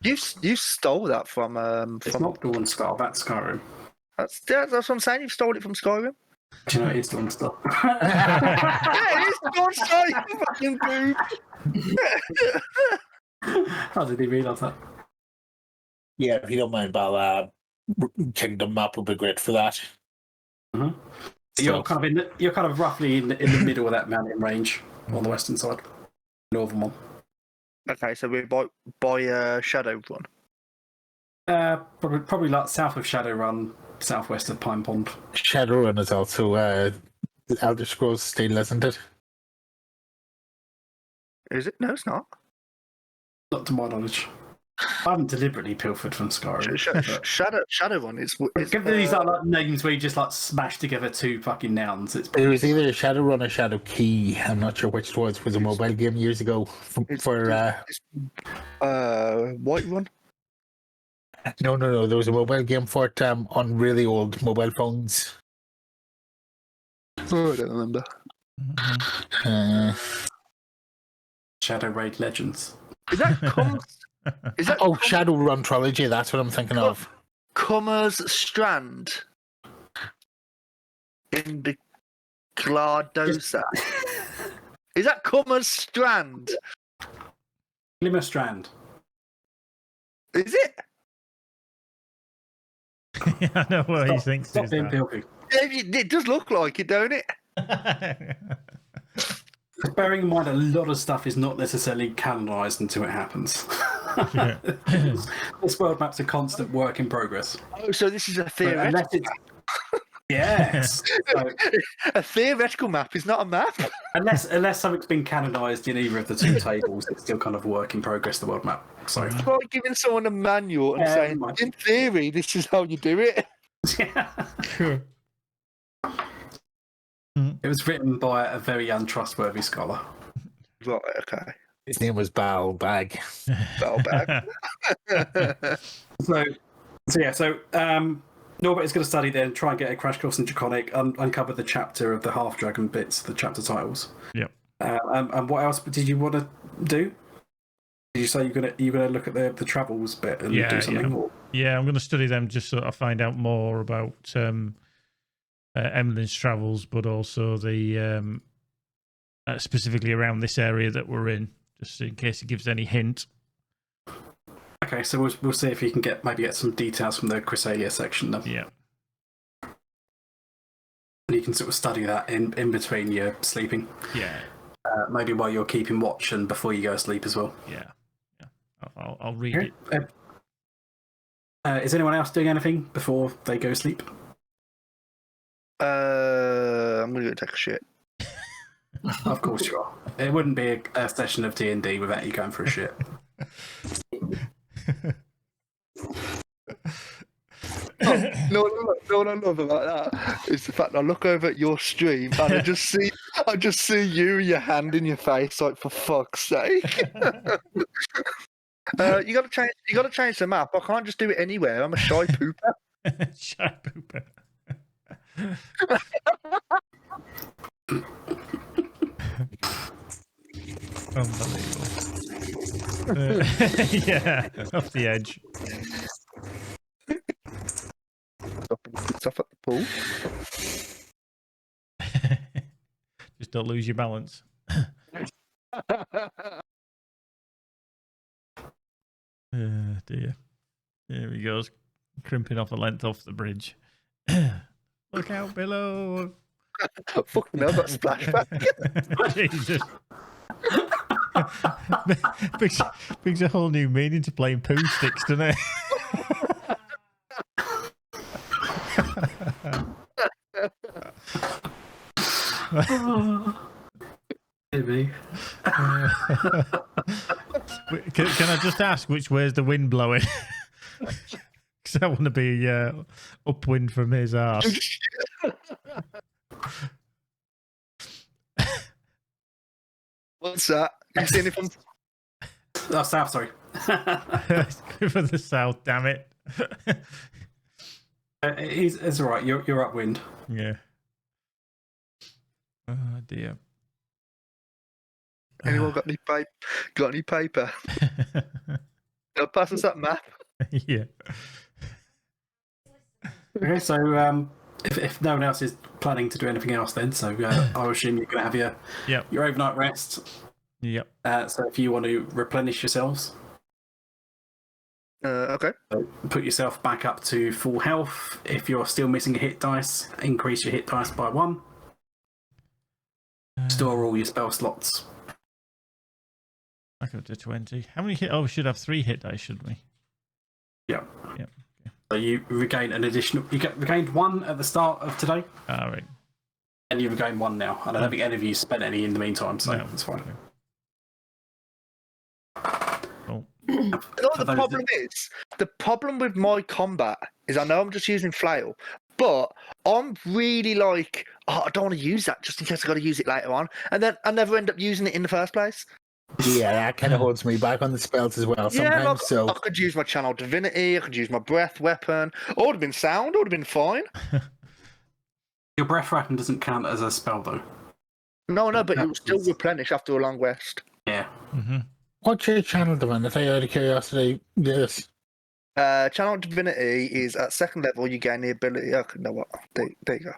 You stole that from
It's not Dawn Star. That's Skyrim.
That's what I'm saying. You stole it from Skyrim.
Do you know it's Dawn Star?
Yeah, it is Dawn Star. You fucking boob.
How did he realise that?
Yeah, if you don't mind, Bal, Kingdom map would be great for that.
Mm-hmm.
So-
You're kind of roughly in the middle of that mountain range on the western side, northern one.
Okay, so we're by Shadowrun.
Probably like south of Shadowrun, southwest of Pine Pond.
Shadowrun is also Elder Scrolls style, isn't it?
Is it? No, it's not.
Not to my knowledge. I haven't deliberately pilfered from Skyrim.
Shadowrun. It's
Give these like names where you just like smash together two fucking nouns. It's
It was either Shadowrun or Shadow Key. I'm not sure which it was. It was a mobile game years ago
Whiterun.
No. There was a mobile game for it on really old mobile phones.
Oh, I don't remember.
Shadow Raid Legends.
Is that
Shadowrun Trilogy. That's what I'm thinking of.
Cummer's Strand in the Gladosa? Is that Cummer's Strand?
Glimmer Strand.
Is it?
I know what he thinks.
Stop
is
being
that.
filthy.
It does look like it, don't it?
Bearing in mind, a lot of stuff is not necessarily canonised until it happens.
Yeah.
This world map's a constant work in progress.
Oh, so this is a
Unless
theoretical
it's... Yes. So,
a theoretical map is not a map.
unless something's been canonised in either of the two tables, it's still kind of work in progress, the world map. So,
It's like giving someone a manual and
Yeah,
saying,
much.
in theory, this is how you do it.
Sure.
It was written by a very untrustworthy scholar.
Right, okay.
His name was Bal Bag.
Fell back.
So Norbert is going to study then, try and get a crash course in Draconic, uncover the chapter of the Half Dragon bits, the chapter titles.
Yep.
And what else did you want to do? Did you say you're gonna look at the travels bit and do something more?
Yeah, I'm going to study them just so I find out more about Emmeline's travels, but also the specifically around this area that we're in, just in case it gives any hint.
Okay, so we'll see if you can get some details from the Chrysalia section then.
Yeah.
And you can sort of study that in between your sleeping.
Yeah.
Maybe while you're keeping watch and before you go to sleep as well.
Yeah. I'll read it.
Is anyone else doing anything before they go to sleep?
I'm gonna go take a shit.
Of course you are. It wouldn't be a session of D&D without you going for a shit.
No, what I love about that is the fact I look over at your stream and I just see you, your hand in your face, like, for fuck's sake. You gotta change the map. I can't just do it anywhere. I'm a shy pooper.
Shy pooper. Unbelievable. Yeah, off the edge.
Stuff at the pool.
Just don't lose your balance. Dear. There he goes, crimping off a length off the bridge. Look out below.
Fucking hell, that splashback.
Jesus. brings a whole new meaning to playing poo sticks, doesn't it?
Maybe.
Can I just ask which way's the wind blowing? Because I want to be upwind from his arse.
What's that? You see anything?
Oh, south, sorry.
For the south, damn it.
It's all right. You're upwind.
Yeah. Oh dear.
Anyone got any paper? Got any paper? Pass us that map.
Yeah.
Okay, so if no one else is planning to do anything else, then I assume you're going to have your overnight rest.
Yep.
So if you want to replenish yourselves,
Okay.
so put yourself back up to full health. If you're still missing a hit dice, increase your hit dice by 1. Store all your spell slots.
Back up to 20. How many hit? Oh, we should have 3 hit dice, shouldn't we?
Yeah.
Yep.
So you regain an additional. Regained 1 at the start of today,
All right.
and you regain 1 now. And I don't think any of you spent any in the meantime, so
No.
that's fine.
Oh.
You know what
For
the
those
problem is? The problem with my combat is I know I'm just using flail, but I'm really like, I don't want to use that just in case I got to use it later on, and then I never end up using it in the first place.
Yeah, that kind of holds me back on the spells as well sometimes.
Like,
So
I could use my channel divinity, I could use my breath weapon. It would have been sound, it would have been fine.
Your breath weapon doesn't count as a spell, though.
No, but it will still replenish after a long rest.
Yeah.
Mm-hmm.
what's your channel divinity out of curiosity? Yes.
Channel divinity is at 2nd level, you gain the ability. Oh, no, what? There you go.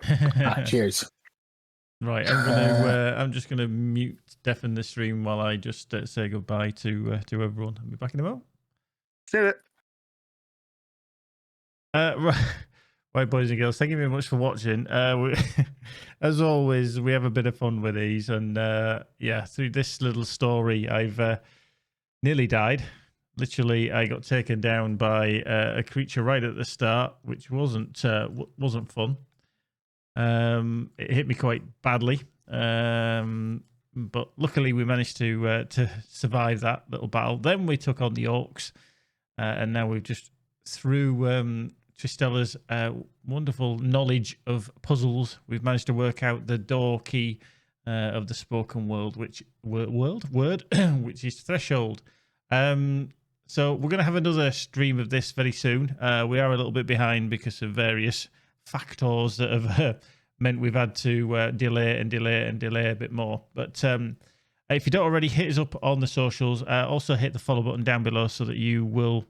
Cheers.
Right, I'm just gonna mute, deafen the stream while I just say goodbye to everyone. I'll be back in a moment.
See it.
Right, boys and girls, thank you very much for watching. As always, we have a bit of fun with these, and through this little story, I've nearly died. Literally, I got taken down by a creature right at the start, which wasn't fun. It hit me quite badly, but luckily we managed to survive that little battle. Then we took on the orcs, and now we've just through Tristella's wonderful knowledge of puzzles, we've managed to work out the door key of the spoken world, which which is threshold. So we're going to have another stream of this very soon. We are a little bit behind because of various factors that have meant we've had to delay a bit more. But if you don't already, hit us up on the socials. Also hit the follow button down below so that you will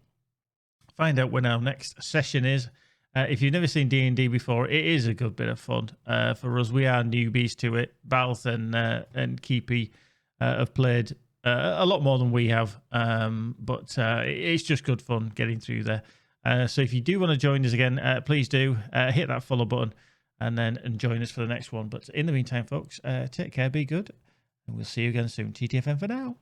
find out when our next session is. If you've never seen D&D before, it is a good bit of fun. For us, we are newbies to it. Balth and Keepy have played a lot more than we have, but it's just good fun getting through there. So if you do want to join us again, please do hit that follow button and then join us for the next one. But in the meantime, folks, take care, be good, and we'll see you again soon. TTFN for now.